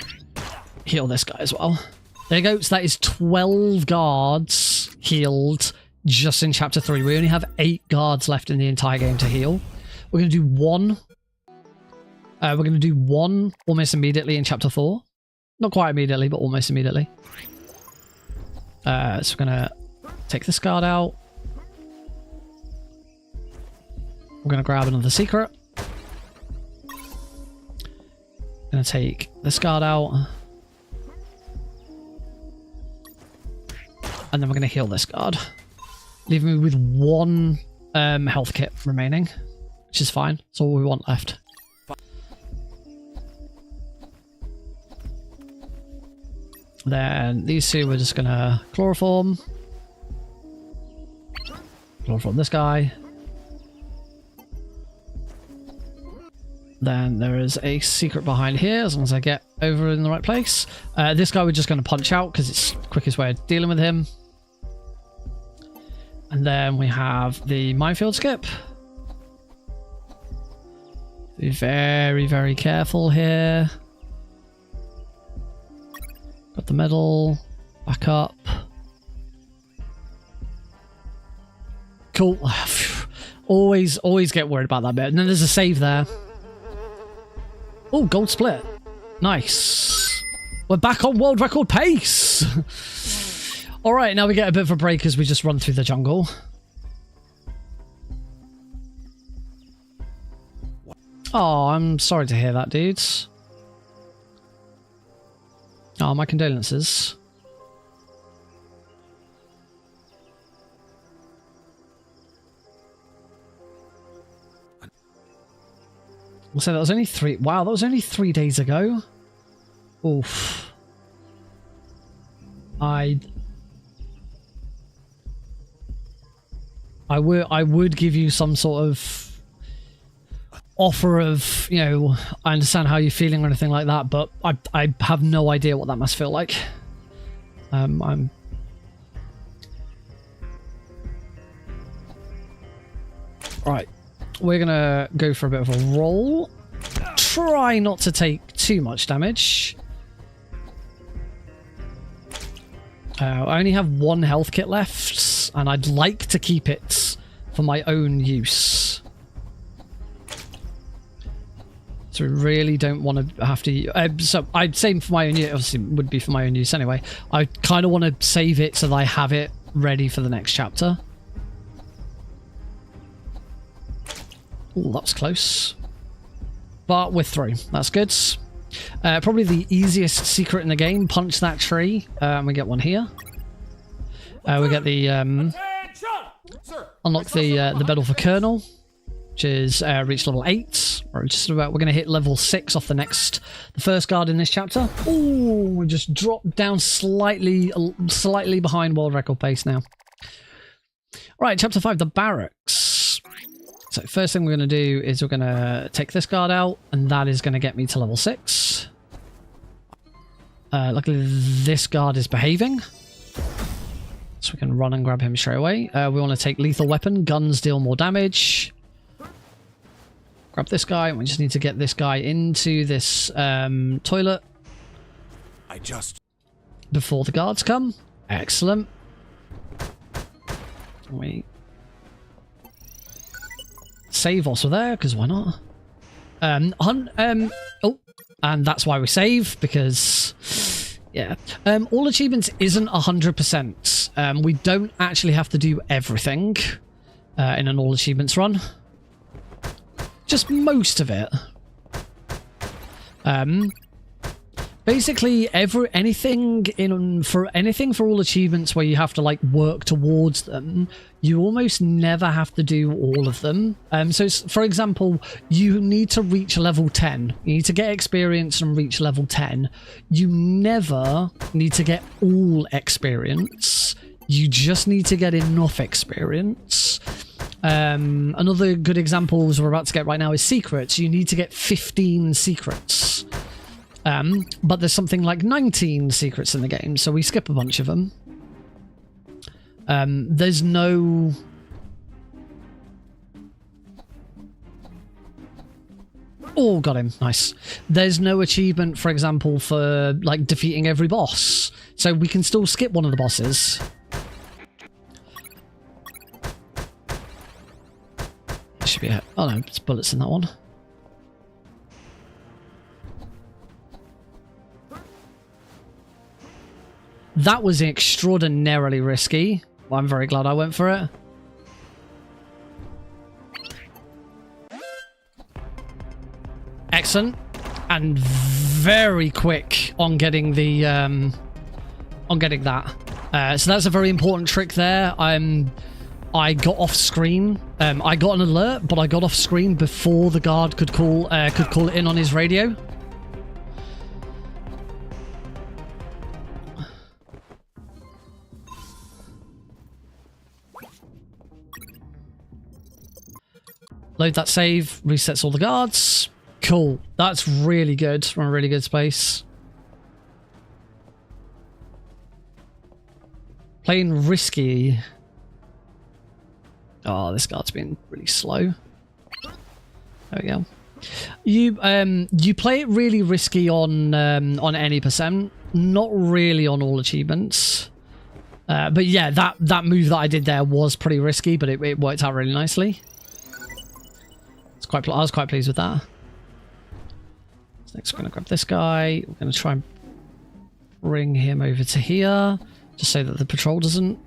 heal this guy as well. There you go. So that is 12 guards healed just in Chapter 3. We only have 8 guards left in the entire game to heal. We're going to do 1. We're going to do 1 almost immediately in Chapter 4. Not quite immediately, but almost immediately. So we're going to take this guard out. We're going to grab another secret. Going to take this guard out. And then we're going to heal this guard. Leaving me with 1 health kit remaining. Which is fine. That's all we want left. Then these 2 we're just going to chloroform. Chloroform this guy. Then there is a secret behind here, as long as I get over in the right place. This guy we're just going to punch out, because it's the quickest way of dealing with him. And then we have the minefield skip. Be very, very careful here. Got the medal. Back up. Cool. always get worried about that bit. And then there's a save there. Oh, gold split. Nice. We're back on world record pace. Alright, now we get a bit of a break as we just run through the jungle. Oh, I'm sorry to hear that, dudes. Oh, my condolences. So that was only 3... Wow, that was only 3 days ago. Oof. I would give you some sort of offer of, you know, I understand how you're feeling or anything like that, but I have no idea what that must feel like. I'm... Right. We're gonna go for a bit of a roll. Try not to take too much damage. I only have 1 health kit left, and I'd like to keep it for my own use. So we really don't want to have to... so I'd say for my own use, obviously it would be for my own use anyway. I kind of want to save it so that I have it ready for the next chapter. Oh, that was close. But we're through. That's good. Probably the easiest secret in the game. Punch that tree. And we get one here. We get the unlock the medal for Colonel, which is reach level 8. Or just about, we're going to hit level 6 off the first guard in this chapter. Oh, we just dropped down slightly behind world record pace now. Right, chapter 5, the barracks. So first thing we're going to do is we're going to take this guard out, and that is going to get me to level 6. Luckily, this guard is behaving, so we can run and grab him straight away. We want to take lethal weapon. Guns deal more damage. Grab this guy. We just need to get this guy into this toilet before the guards come. Excellent. We save also there, because why not? Oh, and that's why we save, because yeah. All achievements isn't 100%. We don't actually have to do everything in an all achievements run. Just most of it. Basically, anything for all achievements where you have to like work towards them, you almost never have to do all of them. So, for example, you need to reach level 10. You need to get experience and reach level 10. You never need to get all experience. You just need to get enough experience. Another good example we're about to get right now is secrets. You need to get 15 secrets. But there's something like 19 secrets in the game, so we skip a bunch of them. There's no... Oh, got him. Nice. There's no achievement, for example, for like defeating every boss. So we can still skip one of the bosses. Should be... Oh no, there's bullets in that one. That was extraordinarily risky. Well, I'm very glad I went for it. Excellent. And very quick on getting the that. So that's a very important trick there. I got off screen. I got an alert, but I got off screen before the guard could call it in on his radio. Load that save, resets all the guards. Cool. That's really good. We're in a really good space. Playing risky. Oh, this guard's been really slow. There we go. You play it really risky on any percent, not really on all achievements. But yeah, that move that I did there was pretty risky, but it worked out really nicely. I was quite pleased with that. So next we're going to grab this guy. We're going to try and bring him over to here, just so that the patrol doesn't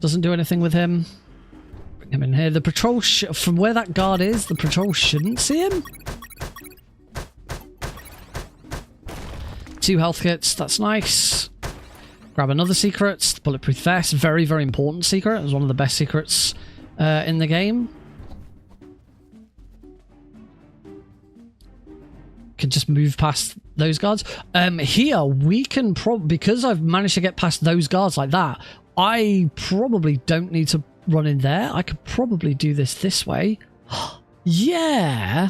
do anything with him. Bring him in here. The patrol, from where that guard is, the patrol shouldn't see him. 2 health kits, that's nice. Grab another secret, the bulletproof vest. Very, very important secret. It was one of the best secrets in the game. Can just move past those guards. Here we can because I've managed to get past those guards like that, I probably don't need to run in there. I could probably do this way. Yeah,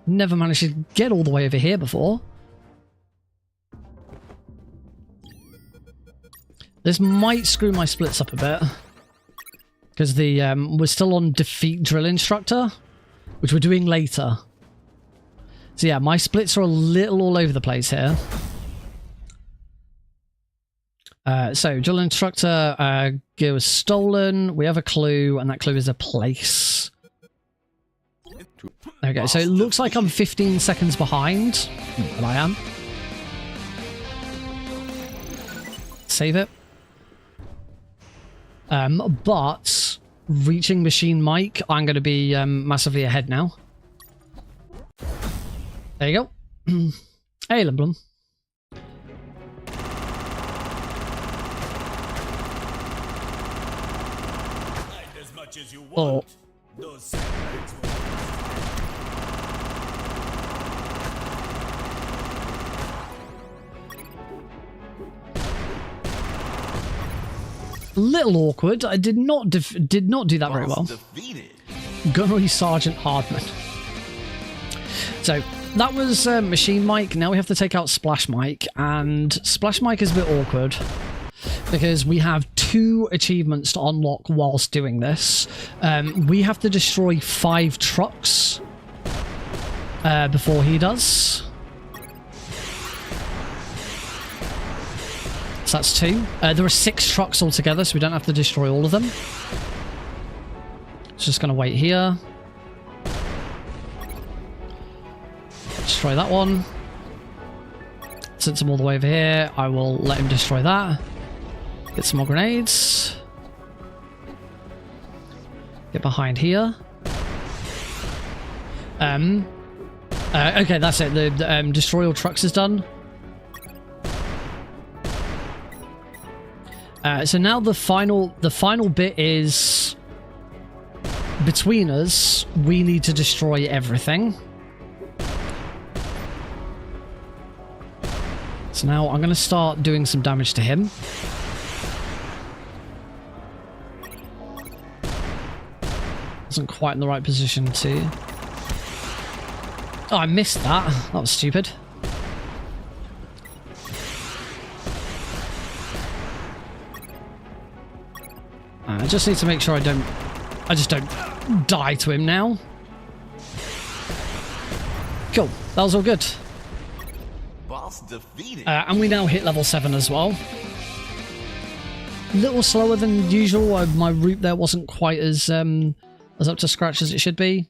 never managed to get all the way over here before. This might screw my splits up a bit, because we're still on defeat drill instructor, which we're doing later. So yeah, my splits are a little all over the place here. So drill instructor gear was stolen. We have a clue, and that clue is a place. There we go. So it looks like I'm 15 seconds behind, but I am. Save it. But reaching machine mic, I'm going to be massively ahead now. There you go. Hey, Limblum. As much as you Oh. want. Those sandbags will Little awkward. I did not do that very well. Defeated. Gunnery Sergeant Hardman. So that was Machine Mike. Now we have to take out Splash Mike, and Splash Mike is a bit awkward because we have 2 achievements to unlock whilst doing this. We have to destroy 5 trucks before he does. So that's 2. There are 6 trucks altogether, so we don't have to destroy all of them. Just going to wait here. Destroy that one. Since I'm all the way over here, I will let him destroy that. Get some more grenades. Get behind here. Okay, that's it. The destroy all trucks is done. So now the final bit is between us. We need to destroy everything. So now I'm going to start doing some damage to him. Wasn't quite in the right position to... Oh, I missed that. That was stupid. I just need to make sure I just don't die to him now. Cool. That was all good. Boss defeated. And we now hit level 7 as well. A little slower than usual. My route there wasn't quite as up to scratch as it should be.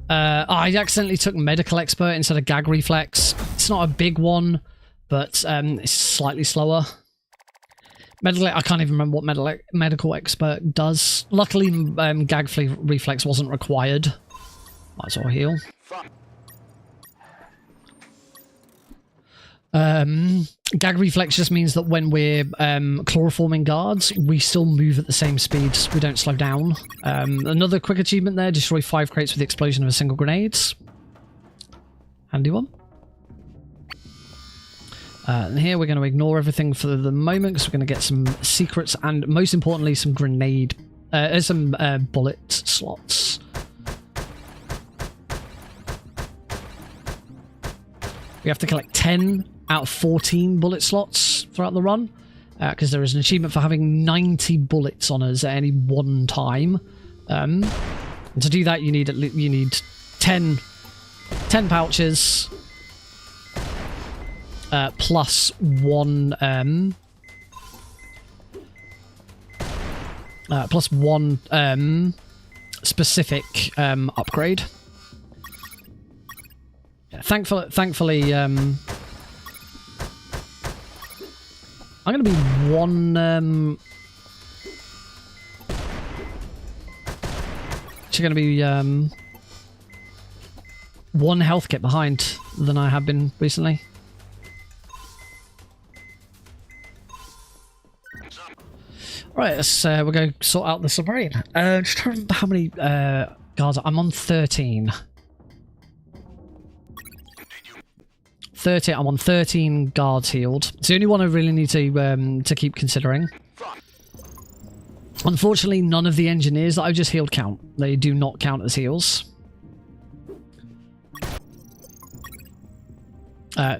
I accidentally took Medical Expert instead of Gag Reflex. It's not a big one, but it's slightly slower. I can't even remember what Medical Expert does. Luckily, Gag Reflex wasn't required. Might as well heal. Gag Reflex just means that when we're chloroforming guards, we still move at the same speed. We don't slow down. Another quick achievement there, destroy 5 crates with the explosion of a single grenade. Handy one. And here we're going to ignore everything for the moment because we're going to get some secrets and, most importantly, some bullet slots. We have to collect 10 out of 14 bullet slots throughout the run because there is an achievement for having 90 bullets on us at any one time. And to do that, you need 10 pouches. Plus one specific upgrade. Yeah, thankfully, I'm going to be one health kit behind than I have been recently. Right, we're going to sort out the submarine. Just trying to remember how many guards. I'm on 13. 30. I'm on 13 guards healed. It's the only one I really need to keep considering. Unfortunately, none of the engineers that I've just healed count. They do not count as heals.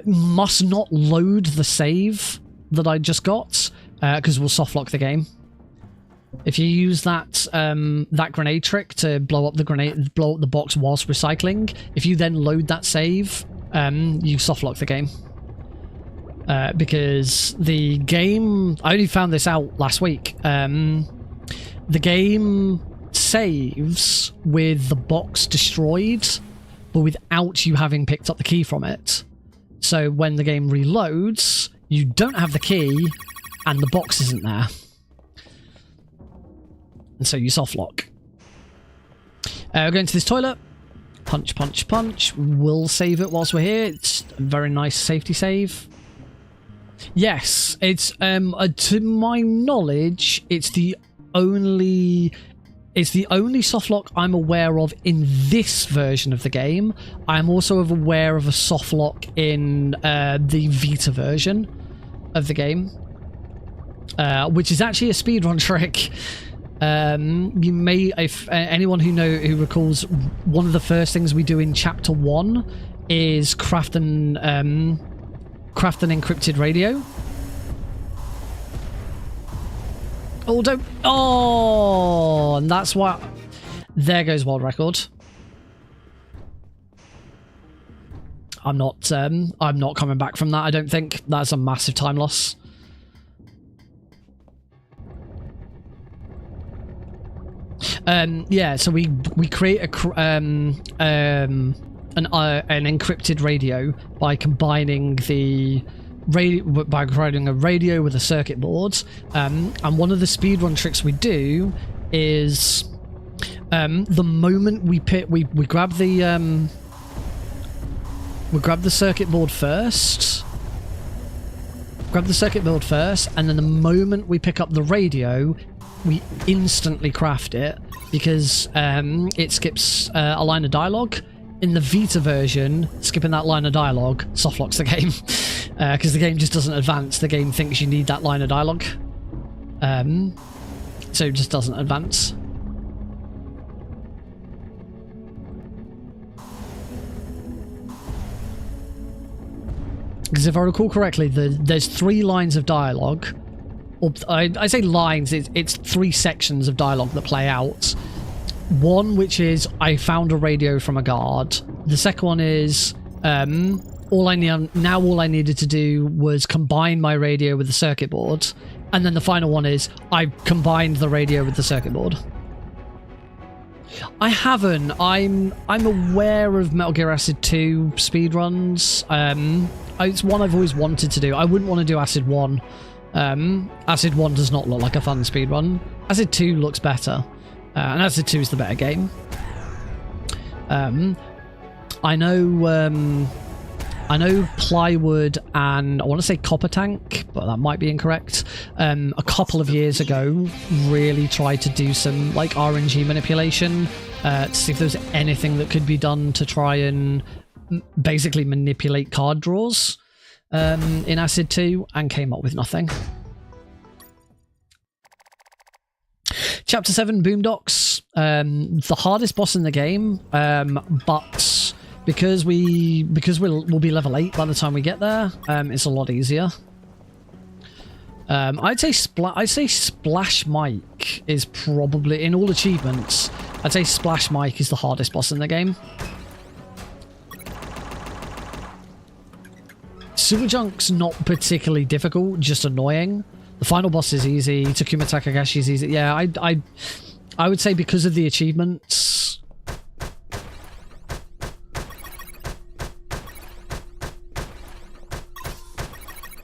Must not load the save that I just got, because we'll softlock the game. If you use that grenade trick to blow up the box whilst recycling, if you then load that save, you softlock the game. Because the game, I only found this out last week. The game saves with the box destroyed, but without you having picked up the key from it. So when the game reloads, you don't have the key, and the box isn't there. And so you softlock. We're going to this toilet. Punch, punch, punch. We'll save it whilst we're here. It's a very nice safety save. Yes, it's to my knowledge, it's the only softlock I'm aware of in this version of the game. I'm also aware of a softlock in the Vita version of the game, which is actually a speedrun trick. You may, if anyone who recalls, one of the first things we do in chapter 1 is craft an encrypted radio. Oh, don't! Oh, and that's why. There goes world record. I'm not coming back from that. I don't think that's a massive time loss. Yeah, so we create an encrypted radio by combining a radio with a circuit board, and one of the speedrun tricks we do is the moment we grab the circuit board first. Grab the circuit board first, and then the moment we pick up the radio, we instantly craft it, because it skips a line of dialogue. In the Vita version, skipping that line of dialogue softlocks the game, because the game just doesn't advance. The game thinks you need that line of dialogue, so it just doesn't advance. Because if I recall correctly, there's 3 lines of dialogue. Or I say lines, it's 3 sections of dialogue that play out. One, which is, I found a radio from a guard. The second one is, all I needed to do was combine my radio with the circuit board. And then the final one is, I combined the radio with the circuit board. I haven't. I'm aware of Metal Gear Acid 2 speedruns. It's one I've always wanted to do. I wouldn't want to do Acid 1. Acid 1 does not look like a fun speedrun. Acid 2 looks better. And Acid 2 is the better game. I know Plywood and I want to say Copper Tank, but that might be incorrect. A couple of years ago, really tried to do some like RNG manipulation to see if there was anything that could be done to try and basically manipulate card draws in Acid 2, and came up with nothing. Chapter 7, Boondocks. The hardest boss in the game, but because we'll be level 8 by the time we get there, it's a lot easier. I'd say Splash Mike is probably, in all achievements, I'd say Splash Mike is the hardest boss in the game. Sewer Junk's not particularly difficult, just annoying. The final boss is easy. Takuma Takagashi is easy. Yeah, I would say because of the achievements.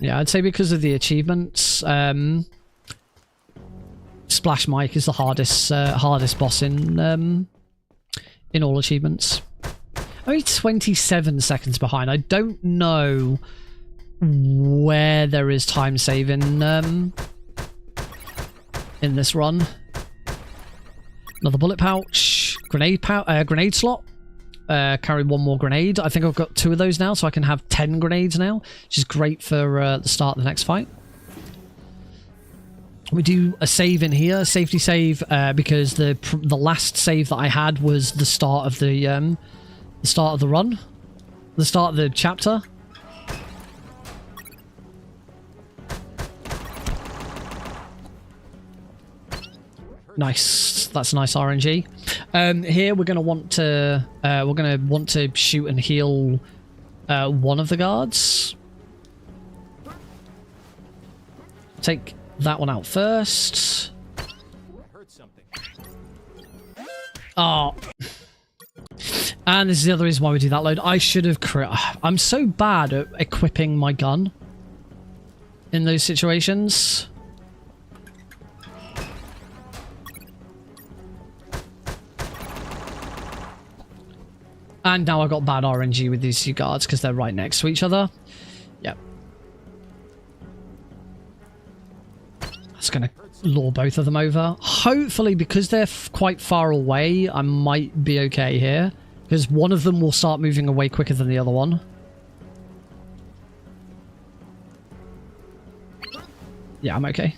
Yeah, I'd say because of the achievements. Splash Mike is the hardest boss in all achievements. Only 27 seconds behind. I don't know where there is time saving in this run. Another bullet pouch, grenade slot. Carry 1 more grenade. I think I've got 2 of those now, so I can have 10 grenades now, which is great for the start of the next fight. We do a save in here, safety save, because the last save that I had was the start of the run, the start of the chapter. Nice, that's nice RNG. Here we're gonna want to shoot and heal one of the guards. Take that one out first. Oh. And this is the other reason why we do that load. I should have... I'm so bad at equipping my gun in those situations. And now I've got bad RNG with these two guards because they're right next to each other. Yep. That's going to lure both of them over. Hopefully, because they're quite far away, I might be okay here. Because one of them will start moving away quicker than the other one. Yeah, I'm okay.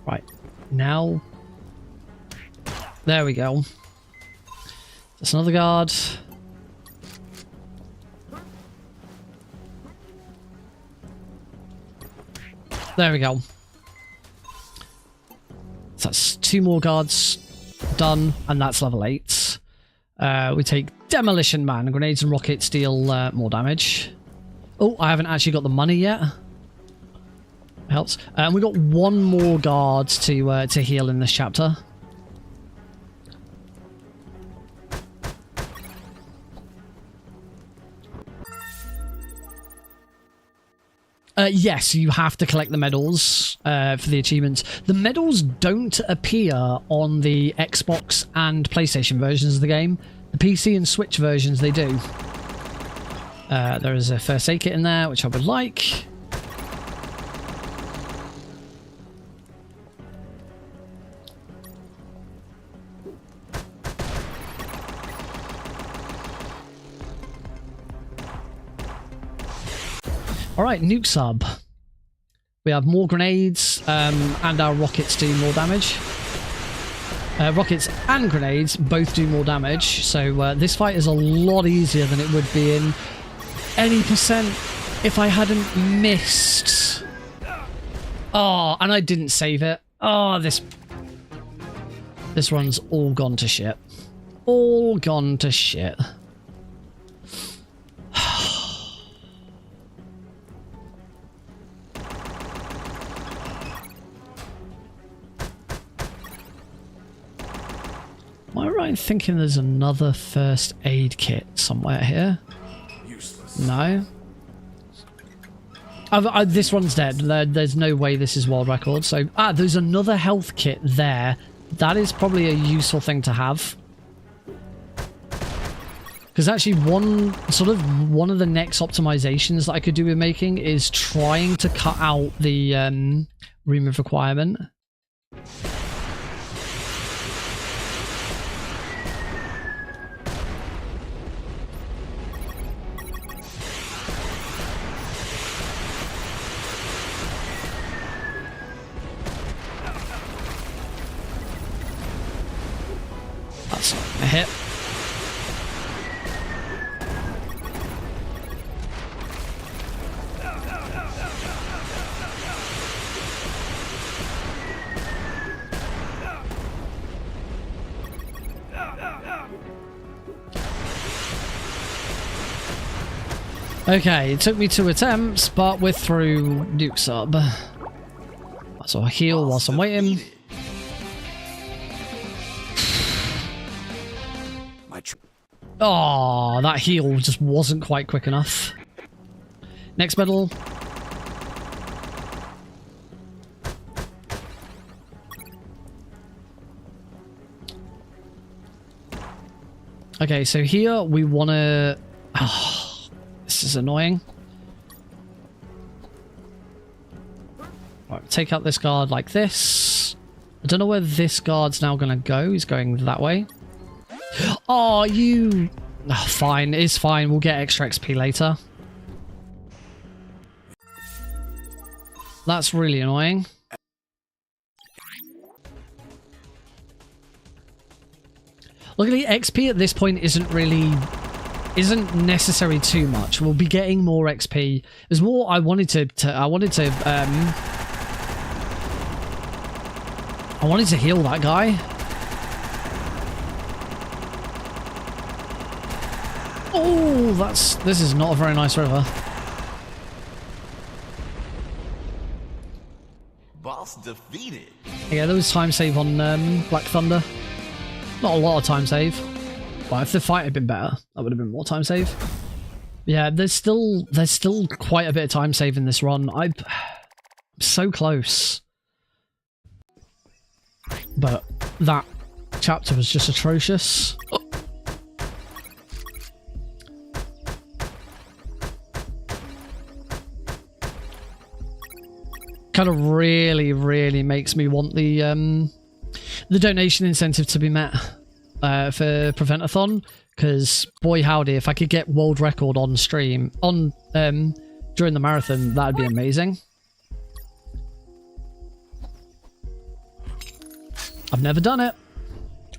Right. Now. There we go. That's another guard. There we go. So that's 2 more guards done, and that's level 8. We take Demolition Man. Grenades and rockets deal more damage. Oh, I haven't actually got the money yet. Helps. And we got 1 more guard to heal in this chapter. Yes, you have to collect the medals for the achievements. The medals don't appear on the Xbox and PlayStation versions of the game. The PC and Switch versions, they do. There is a first aid kit in there, which I would like. Alright, nuke sub. We have more grenades, and our rockets do more damage. Rockets and grenades both do more damage, so this fight is a lot easier than it would be in any percent if I hadn't missed. Oh, and I didn't save it. Oh, this run's all gone to shit. All gone to shit. Am I right in thinking there's another first aid kit somewhere here? Useless. No. This one's dead. There's no way this is world record. So, there's another health kit there. That is probably a useful thing to have. Because actually one of the next optimizations that I could do with making is trying to cut out the remove requirement. That's not a hit. Okay, it took me 2 attempts, but we're through nuke sub. So I heal whilst I'm waiting. Oh, that heal just wasn't quite quick enough. Next medal. Okay, so here we want to... Oh, this is annoying. Right, take out this guard like this. I don't know where this guard's now going to go. He's going that way. Oh, you... Oh, fine, it's fine. We'll get extra XP later. That's really annoying. Luckily, XP at this point isn't necessary too much. We'll be getting more XP. There's more I wanted to heal that guy. Oh, this is not a very nice river. Boss defeated. Yeah, there was time save on Black Thunder. Not a lot of time save. Well, if the fight had been better, that would have been more time save. Yeah, there's still quite a bit of time save in this run. I'm so close. But that chapter was just atrocious. kind of really makes me want the donation incentive to be met for Prevent-A-Thon, because boy howdy, if I could get world record on stream on during the marathon, that'd be amazing. I've never done it.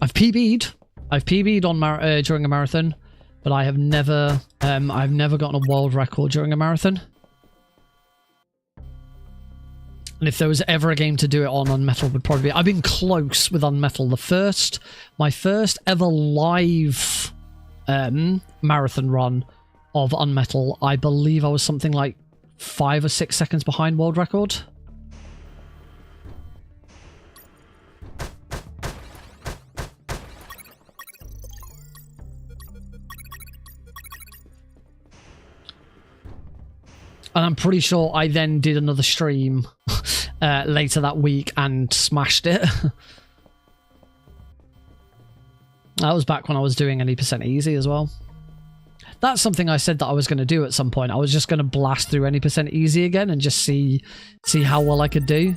I've PB'd on during a marathon, but I have never I've never gotten a world record during a marathon. And if there was ever a game to do it on, UnMetal would probably be. I've been close with UnMetal. My first ever live marathon run of UnMetal, I believe I was something like 5 or 6 seconds behind world record. And I'm pretty sure I then did another stream later that week and smashed it. That was back when I was doing any percent easy as well. That's something I said that I was going to do at some point. I was just going to blast through any percent easy again and just see how well I could do.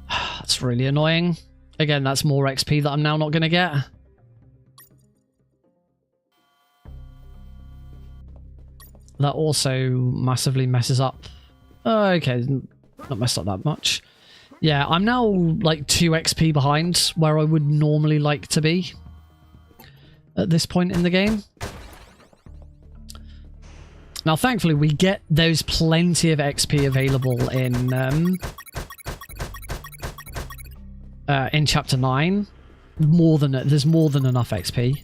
That's really annoying. Again, that's more XP that I'm now not going to get. That also massively messes up. Okay, not messed up that much. Yeah, I'm now like 2 XP behind where I would normally like to be at this point in the game. Now, thankfully, we get those plenty of XP available in Chapter 9. There's more than enough XP.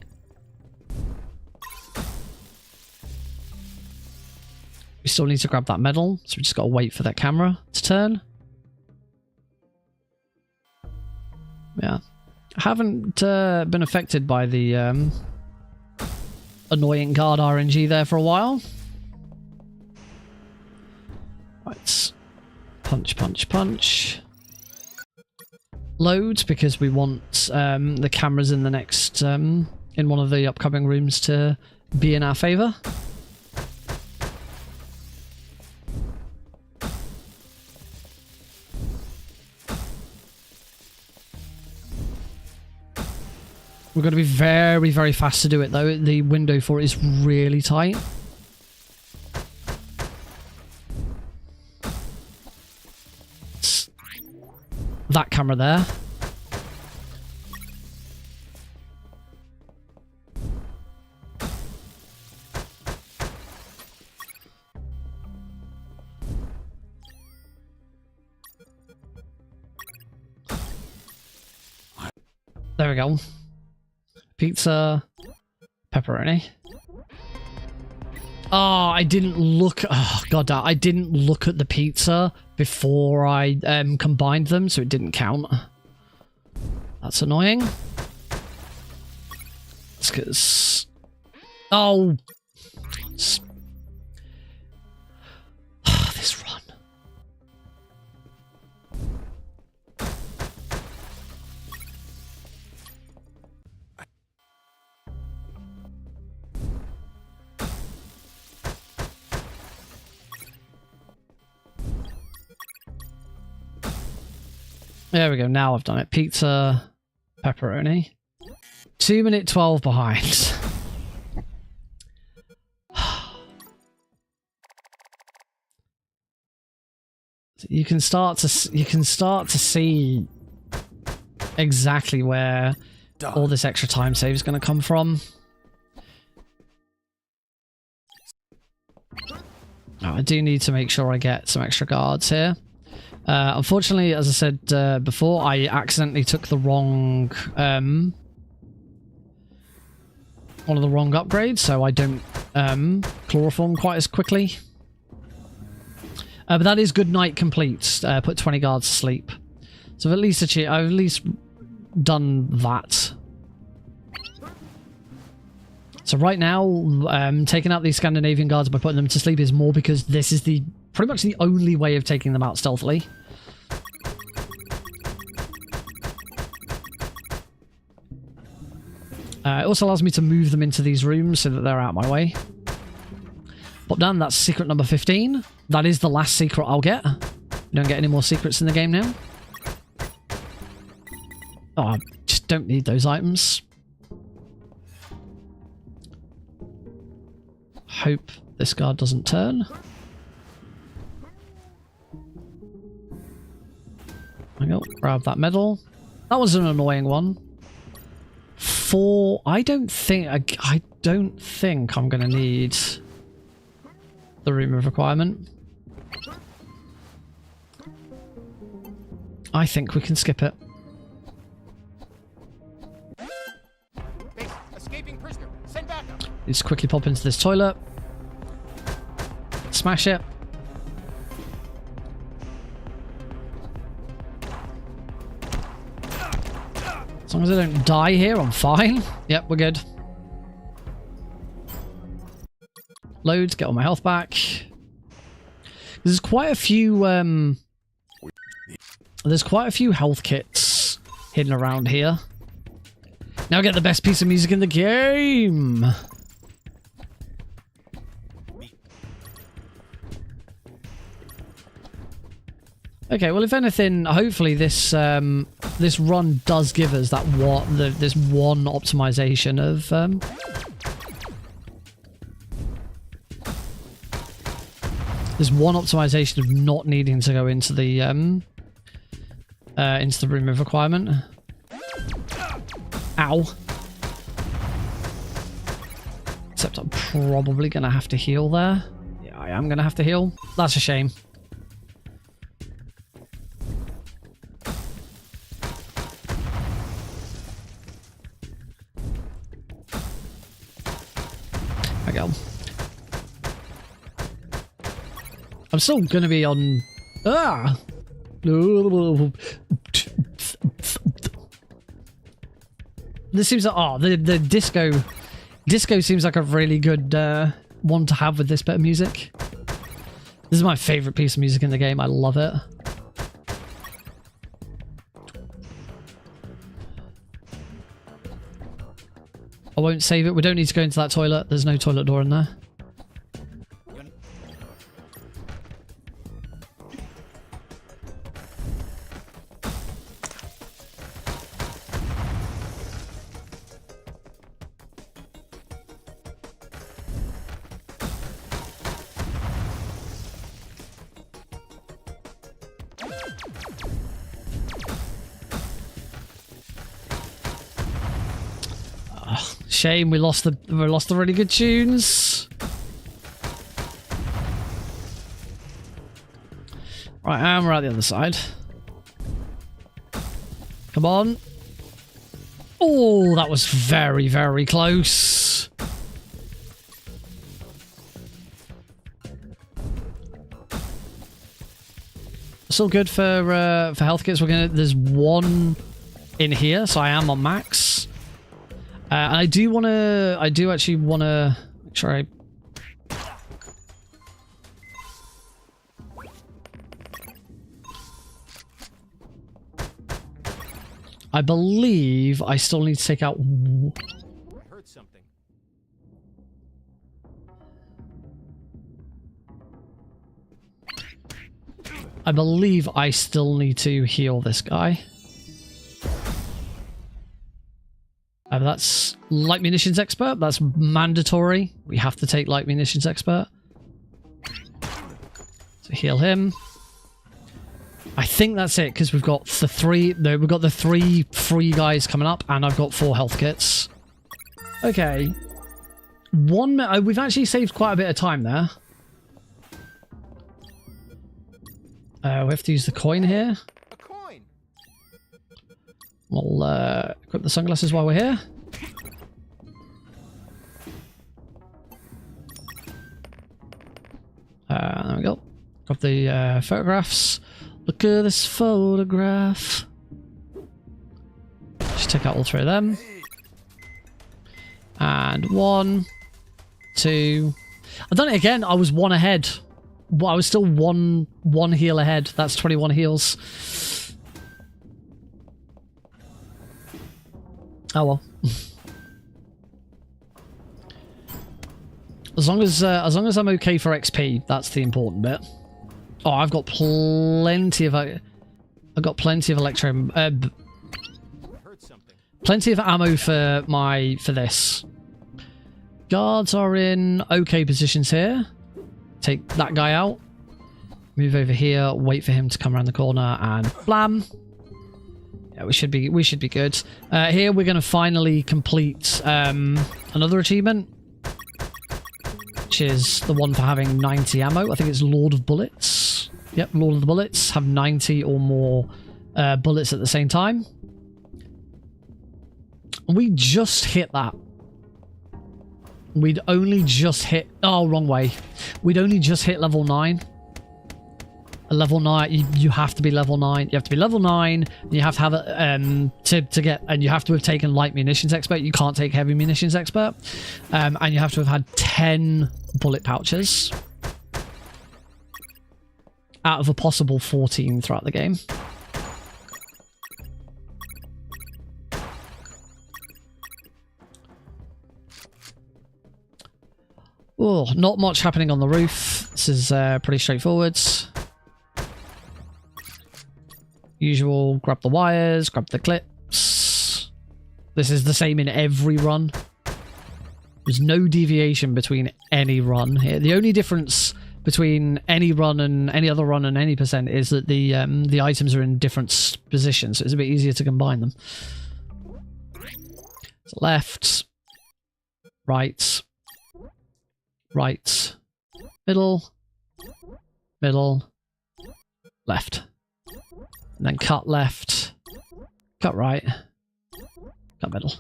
We still need to grab that medal, so we just gotta wait for that camera to turn. Yeah. I haven't been affected by the annoying guard RNG there for a while. Right. Punch, punch, punch. Loads, because we want the cameras in the next, in one of the upcoming rooms to be in our favour. We've got to be very, very fast to do it, though. The window for it is really tight. It's that camera there. There we go. Pizza, pepperoni. Oh, I didn't look. Oh god, I didn't look at the pizza before I combined them, so it didn't count. That's annoying. It's because. Oh, this run. There we go, now I've done it. Pizza, pepperoni. 2 minute 12 behind. You can start to see exactly where all this extra time save is going to come from. Now, I do need to make sure I get some extra guards here. Unfortunately, as I said before, I accidentally took the wrong one of the wrong upgrades, so I don't chloroform quite as quickly. But that is good night complete. Put 20 guards to sleep. So I've at least done that. So right now, taking out these Scandinavian guards by putting them to sleep is more because this is pretty much the only way of taking them out stealthily. It also allows me to move them into these rooms so that they're out of my way. Pop down, that's secret number 15. That is the last secret I'll get. You don't get any more secrets in the game now. Oh, I just don't need those items. Hope this guard doesn't turn. There we go, grab that medal. That was an annoying one. 4, I don't think I'm gonna need the remove requirement. I think we can skip it. Base, escaping prisoner. Send backup. Let's quickly pop into this toilet. Smash it. As long as I don't die here, I'm fine. Yep, we're good. Loads, get all my health back. There's quite a few health kits hidden around here. Now get the best piece of music in the game. Okay, well, if anything, hopefully this this run does give us that this one optimization of not needing to go into the remove requirement. Ow. Except I'm probably gonna have to heal there. Yeah, I am gonna have to heal. That's a shame. Go. I'm still gonna be on. Ah. This seems like the disco seems like a really good one to have with this bit of music. This is my favorite piece of music in the game. I love it. I won't save it. We don't need to go into that toilet. There's no toilet door in there. Shame we lost the really good tunes. Right, and we're at the other side. Come on. Oh, that was very, very close. Still good for health kits. There's one in here, so I am on max. And I do actually want to make sure I believe I still need to take out. I heard something. I believe I still need to heal this guy. That's light munitions expert. That's mandatory. We have to take light munitions expert. So heal him. I think that's it because we've got the three. No, we've got the 3 free guys coming up, and I've got 4 health kits. Okay, we've actually saved quite a bit of time there. We have to use the coin here. A coin. We'll equip the sunglasses while we're here. There we go. Got the photographs. Look at this photograph. Just take out all 3 of them. And 1, 2. I've done it again. I was 1 ahead. I was still one heal ahead. That's 21 heals. Oh well. As long as I'm okay for XP, that's the important bit. Oh, I've got plenty of electro, plenty of ammo for this. Guards are in okay positions here. Take that guy out. Move over here. Wait for him to come around the corner and blam. Yeah, we should be good. Here we're going to finally complete another achievement, which is the one for having 90 ammo. I think it's Lord of Bullets. Yep, Lord of the Bullets. Have 90 or more bullets at the same time. We just hit that. We'd only just hit... Oh, wrong way. We'd only just hit level 9. A level 9, you have to be level 9. You have to be level 9. And you have to have it to get, and you have to have taken light munitions expert. You can't take heavy munitions expert, and you have to have had 10 bullet pouches out of a possible 14 throughout the game. Oh, not much happening on the roof. This is pretty straightforward. Usual, grab the wires, grab the clips. This is the same in every run. There's no deviation between any run here. The only difference between any run and any other run and any percent is that the items are in different positions, so it's a bit easier to combine them. So left, right, right, middle, middle, left. And then cut left, cut right, cut middle.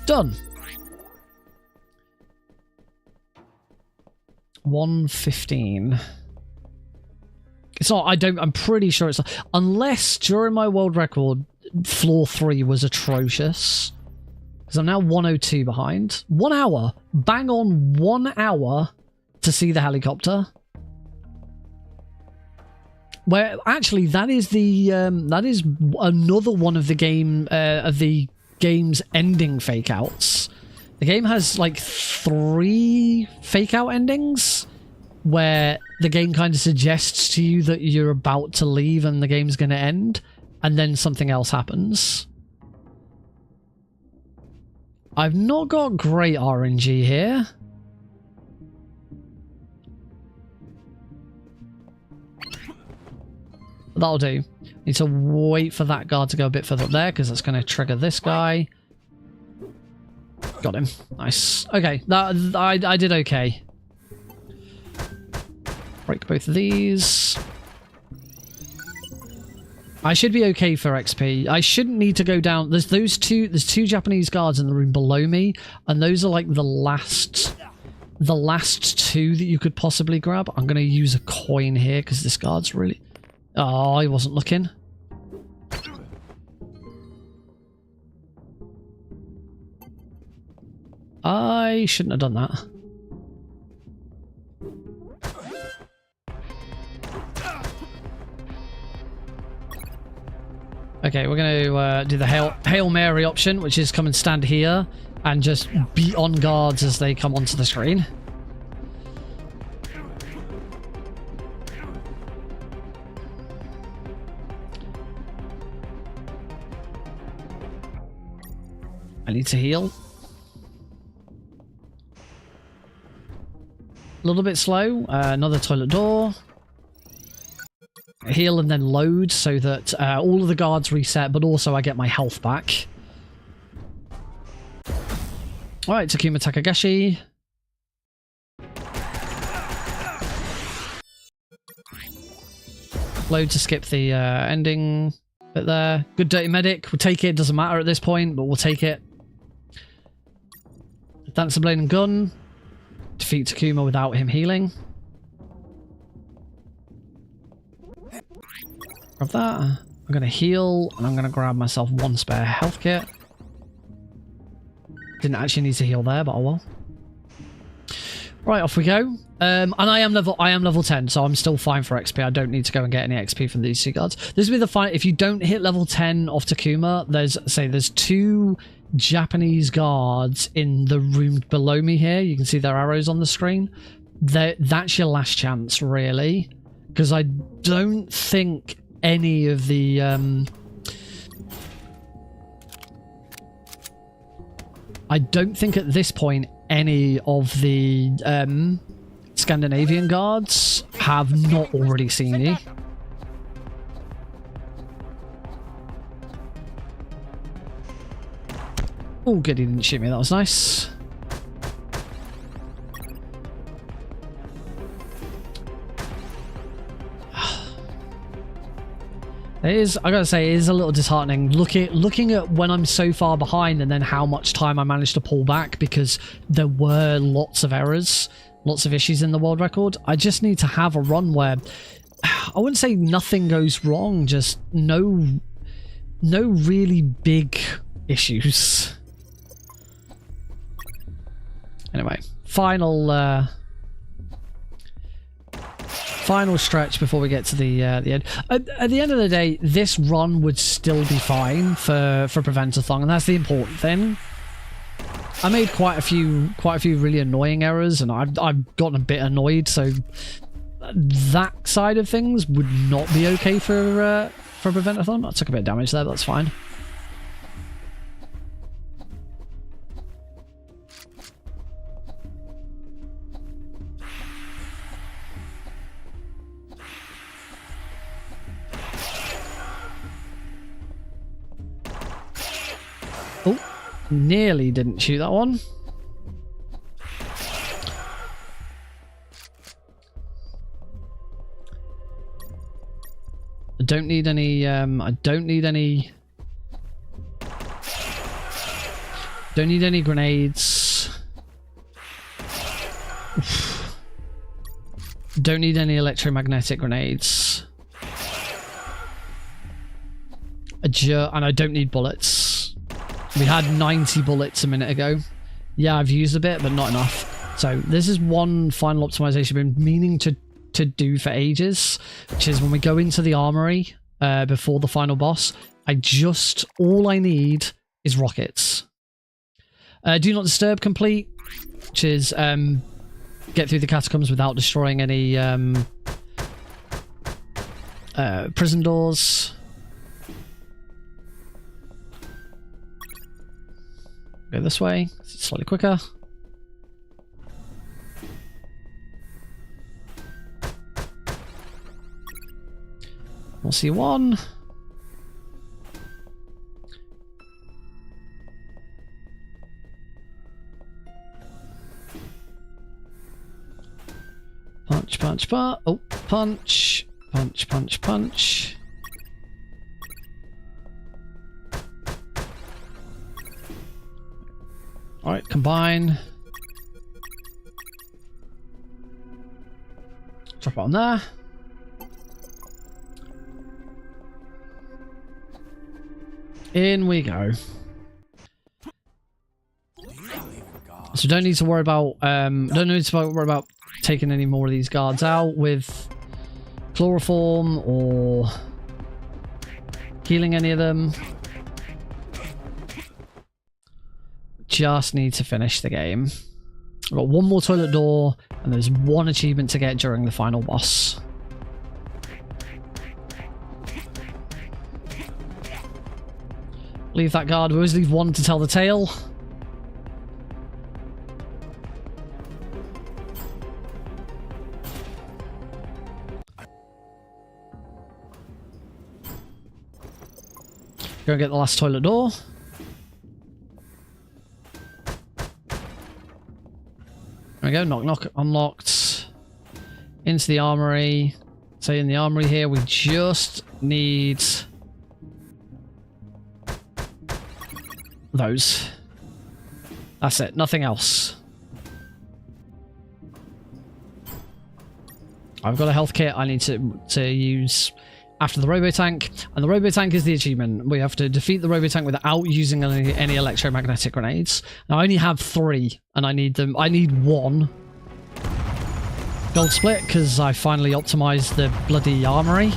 Done. 115. It's not, I'm pretty sure it's not, unless during my world record, floor 3 was atrocious. Because I'm now 102 behind. 1 hour. Bang on 1 hour to see the helicopter. Where actually that is another one of the game's ending fake outs. The game has like 3 fake out endings where the game kind of suggests to you that you're about to leave and the game's going to end, and then something else happens. I've not got great RNG here. That'll do. Need to wait for that guard to go a bit further up there because that's going to trigger this guy. Got him. Nice. Okay, I did okay. Break both of these. I should be okay for XP. I shouldn't need to go down. There's two Japanese guards in the room below me, and those are like the last 2 that you could possibly grab. I'm going to use a coin here because this guard's really... Oh, he wasn't looking. I shouldn't have done that. Okay, we're going to do the Hail Mary option, which is come and stand here and just beat on guards as they come onto the screen. I need to heal. A little bit slow. Another toilet door. Heal and then load so that all of the guards reset, but also I get my health back. Alright, Takuma Takagashi. Load to skip the ending bit there. Good Dirty Medic. We'll take it. Doesn't matter at this point, but we'll take it. Dancer Blade and Gun. Defeat Takuma without him healing. Grab that. I'm going to heal, and I'm going to grab myself 1 spare health kit. Didn't actually need to heal there, but oh well. Right, off we go. And I am level 10, so I'm still fine for XP. I don't need to go and get any XP from these 2 guards. This will be the fine. If you don't hit level 10 off Takuma, there's 2 Japanese guards in the room below me here. You can see their arrows on the screen. That's your last chance, really. Because I don't think any of the... I don't think at this point any of the Scandinavian guards have not already seen you. Oh, good, he didn't shoot me. That was nice. It is, I gotta say, it is a little disheartening looking at when I'm so far behind and then how much time I managed to pull back, because there were lots of errors, lots of issues in the world record. I just need to have a run where I wouldn't say nothing goes wrong, just no really big issues. Anyway, final stretch before we get to the end. At the end of the day, this run would still be fine for Prevent-A-Thon, and that's the important thing. I made quite a few really annoying errors, and I've gotten a bit annoyed. So that side of things would not be okay for Prevent-A-Thon. I took a bit of damage there, but that's fine. Oh, nearly didn't shoot that one. I don't need any, don't need any grenades. Oof. Don't need any electromagnetic grenades. And I don't need bullets. We had 90 bullets a minute ago. Yeah, I've used a bit, but not enough. So this is one final optimization I've been meaning to do for ages, which is when we go into the armory before the final boss, all I need is rockets. Do not disturb complete, which is get through the catacombs without destroying any prison doors. Go this way, it's slightly quicker. We'll see one. Punch, punch, punch. Oh, punch. Punch, punch, punch. Alright, combine. Drop it on there. In we go. So don't need to worry about taking any more of these guards out with chloroform or healing any of them. Just need to finish the game. I've got one more toilet door, and there's one achievement to get during the final boss. Leave that guard. We always leave one to tell the tale. Go and get the last toilet door. There we go, knock knock, unlocked. Into the armory. So in the armory here, we just need those. That's it, nothing else. I've got a health kit I need to use after the robo-tank, and the robo-tank is the achievement. We have to defeat the robo-tank without using any electromagnetic grenades. Now I only have 3, and I need 1 gold split, because I finally optimized the bloody armory.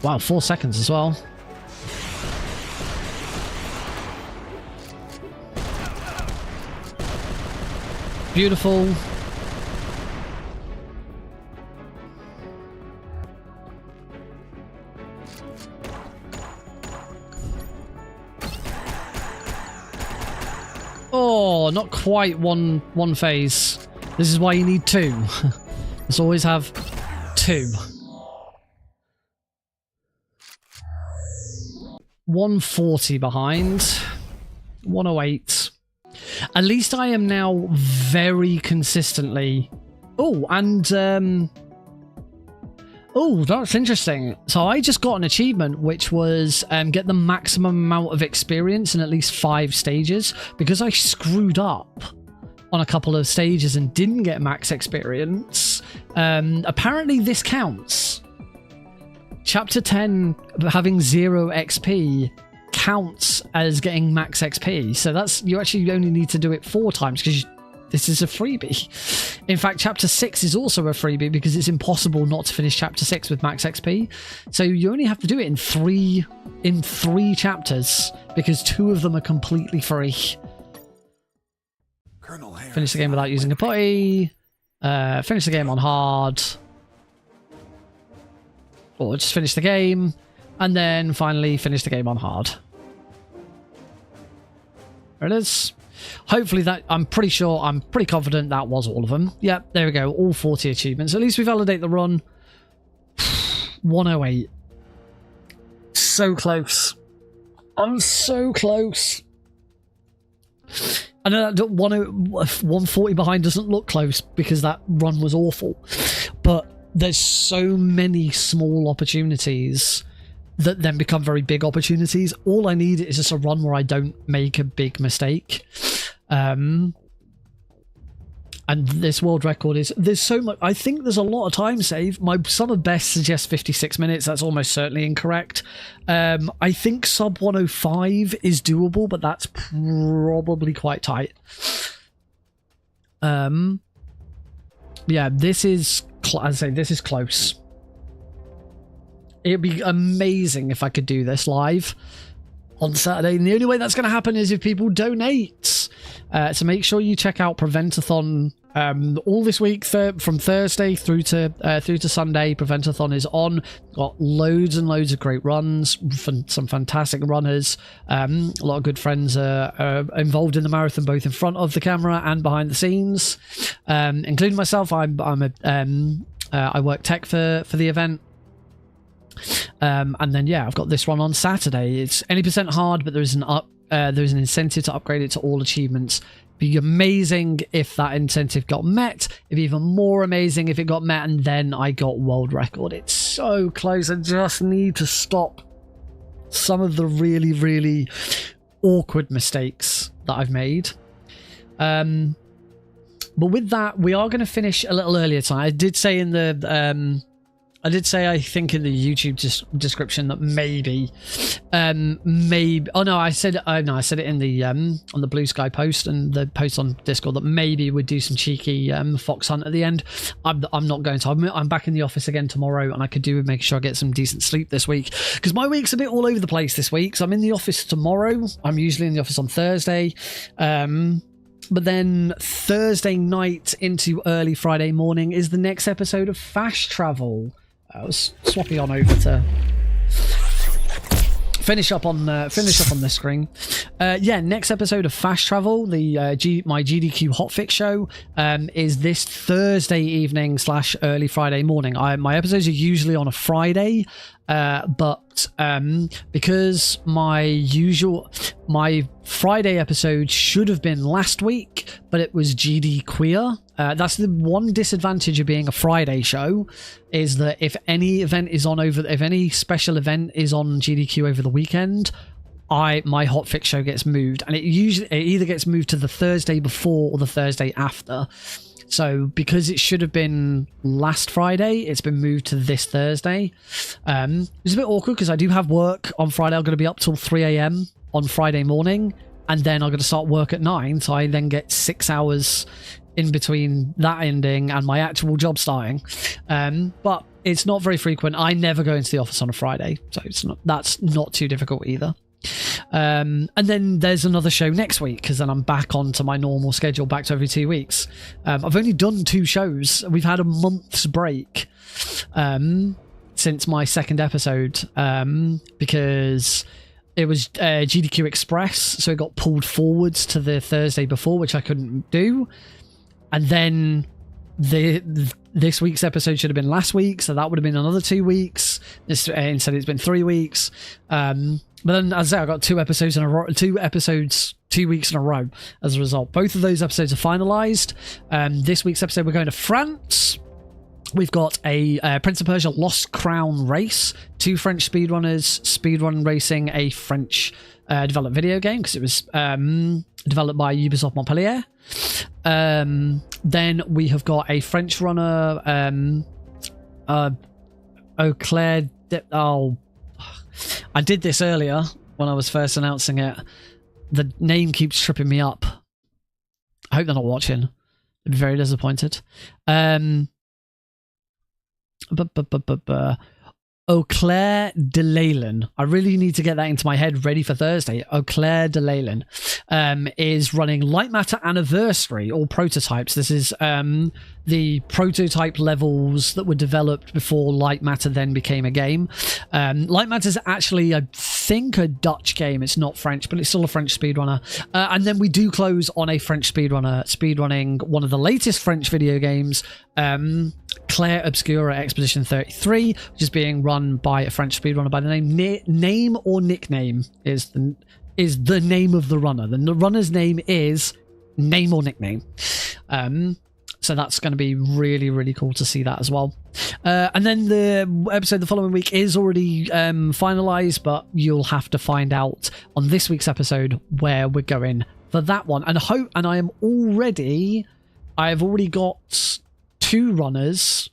Wow, 4 seconds as well. Beautiful. Oh, not quite one phase. This is why you need 2. Let's always have 2. 140 behind. 108. At least I am now very consistently... Oh, and... Oh, that's interesting. So I just got an achievement, which was get the maximum amount of experience in at least 5 stages. Because I screwed up on a couple of stages and didn't get max experience. Apparently this counts. Chapter 10 having 0 XP counts as getting max XP. So that's, you actually only need to do it 4 times because this is a freebie. In fact, chapter 6 is also a freebie because it's impossible not to finish chapter 6 with max XP. So you only have to do it in 3 chapters because 2 of them are completely free. Finish the game without using a putty. Finish the game on hard. Or just finish the game. And then finally finish the game on hard. There it is. Hopefully that, I'm pretty confident that was all of them. Yep, there we go. All 40 achievements. At least we validate the run. 108. So close. I'm so close. I know that 140 behind doesn't look close because that run was awful. But there's so many small opportunities that then become very big opportunities. All I need is just a run where I don't make a big mistake. And this world record is, there's so much, I think there's a lot of time save. My summer best suggests 56 minutes. That's almost certainly incorrect. I think sub 105 is doable, but that's probably quite tight. Yeah, this is, I'd say this is close. It'd be amazing if I could do this live on Saturday. And the only way that's going to happen is if people donate. So make sure you check out Prevent-A-Thon all this week from Thursday through to Sunday. Prevent-A-Thon is on. Got loads and loads of great runs from some fantastic runners. A lot of good friends are involved in the marathon, both in front of the camera and behind the scenes, including myself. I work tech for the event. And then yeah, I've got this one on Saturday. It's any % hard, but there's an incentive to upgrade it to all achievements. Be amazing if that incentive got met. It'd be even more amazing if it got met and then I got world record. It's so close. I just need to stop some of the really, really awkward mistakes that I've made. But with that, we are going to finish a little earlier tonight. I did say in the I think in the YouTube description that maybe, oh no, I said it in the on the Blue Sky post and the post on Discord that maybe we'd do some cheeky fox hunt at the end. I'm not going to. I'm back in the office again tomorrow, and I could do with making sure I get some decent sleep this week because my week's a bit all over the place this week. So I'm in the office tomorrow. I'm usually in the office on Thursday. But then Thursday night into early Friday morning is the next episode of Fast Travel. I was swapping on over to finish up on this screen. Yeah, next episode of Fast Travel, the my GDQ hotfix show, is this Thursday evening / early Friday morning. My episodes are usually on a Friday, but because my Friday episode should have been last week, but it was GD queer. That's the one disadvantage of being a Friday show, is that if any special event is on GDQ over the weekend, my hotfix show gets moved, and it either gets moved to the Thursday before or the Thursday after. So because it should have been last Friday, it's been moved to this Thursday. It's a bit awkward because I do have work on Friday. I'm going to be up till 3 a.m. on Friday morning, and then I'm going to start work at 9, so I then get 6 hours in between that ending and my actual job starting. But it's not very frequent. I never go into the office on a Friday, so that's not too difficult either. And then there's another show next week, because then I'm back onto my normal schedule, back to every 2 weeks. I've only done 2 shows. We've had a month's break since my second episode, because it was GDQ Express, so it got pulled forwards to the Thursday before, which I couldn't do. And then this week's episode should have been last week, so that would have been another 2 weeks. Instead, it's been 3 weeks. But then, as I say, I got 2 episodes in a row, 2 episodes, 2 weeks in a row as a result. Both of those episodes are finalized. This week's episode, we're going to France. We've got a Prince of Persia Lost Crown race, 2 French speedrunners speedrun racing a French developed video game, because it was developed by Ubisoft Montpellier. Then we have got a French runner, Eau Claire. I did this earlier when I was first announcing it. The name keeps tripping me up. I hope they're not watching. I'd be very disappointed. Eau Claire de Leyland. I really need to get that into my head, ready for Thursday. Eau Claire de Leyland is running Light Matter Anniversary, all prototypes. This is the prototype levels that were developed before Light Matter then became a game. Light Matter is actually, I think, a Dutch game. It's not French, but it's still a French speedrunner. And then we do close on a French speedrunner speedrunning one of the latest French video games, Claire Obscura Expedition 33, which is being run by a French speedrunner by the name or nickname is the name of the runner. The runner's name is name or nickname. So that's going to be really, really cool to see that as well. And then the episode the following week is already finalized, but you'll have to find out on this week's episode where we're going for that one. And I've already got 2 runners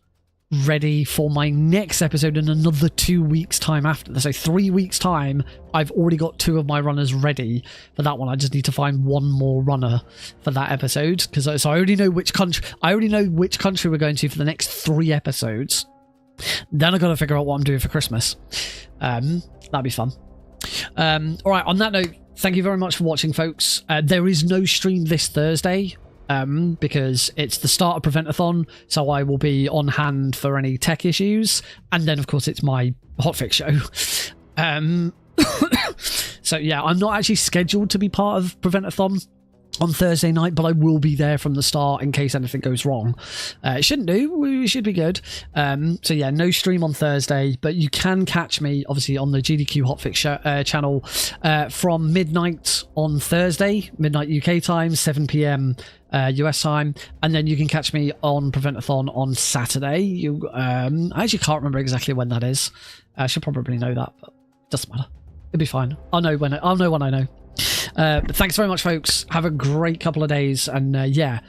ready for my next episode in another 2 weeks time after that. So 3 weeks time, I've already got 2 of my runners ready for that one. I just need to find 1 more runner for that episode, because so I already know which country we're going to for the next 3 episodes. Then I've got to figure out what I'm doing for Christmas. That'd be fun. All right, on that note, thank you very much for watching, folks. There is no stream this Thursday, because it's the start of Prevent-A-Thon, so I will be on hand for any tech issues. And then, of course, it's my hotfix show. So, yeah, I'm not actually scheduled to be part of Prevent-A-Thon on Thursday night, but I will be there from the start in case anything goes wrong. It shouldn't do. We should be good. So yeah, no stream on Thursday, but you can catch me obviously on the GDQ Hotfix channel from midnight on Thursday, midnight UK time, 7 p.m. US time, and then you can catch me on Prevent-A-Thon on Saturday. I actually can't remember exactly when that is. I should probably know that, but it doesn't matter. It'll be fine. I'll know when I know. But thanks very much, folks. Have a great couple of days. And yeah,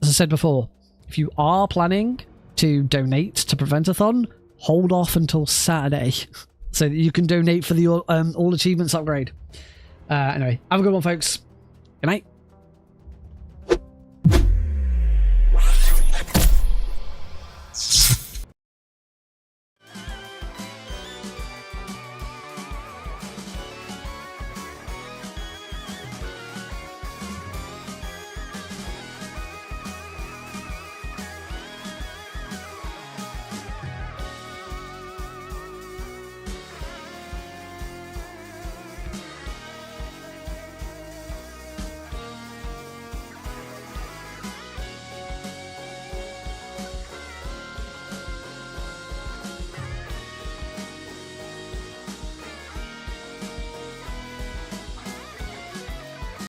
as I said before, if you are planning to donate to Prevent-A-Thon, hold off until Saturday so that you can donate for the All Achievements upgrade. Anyway, have a good one, folks. Good night.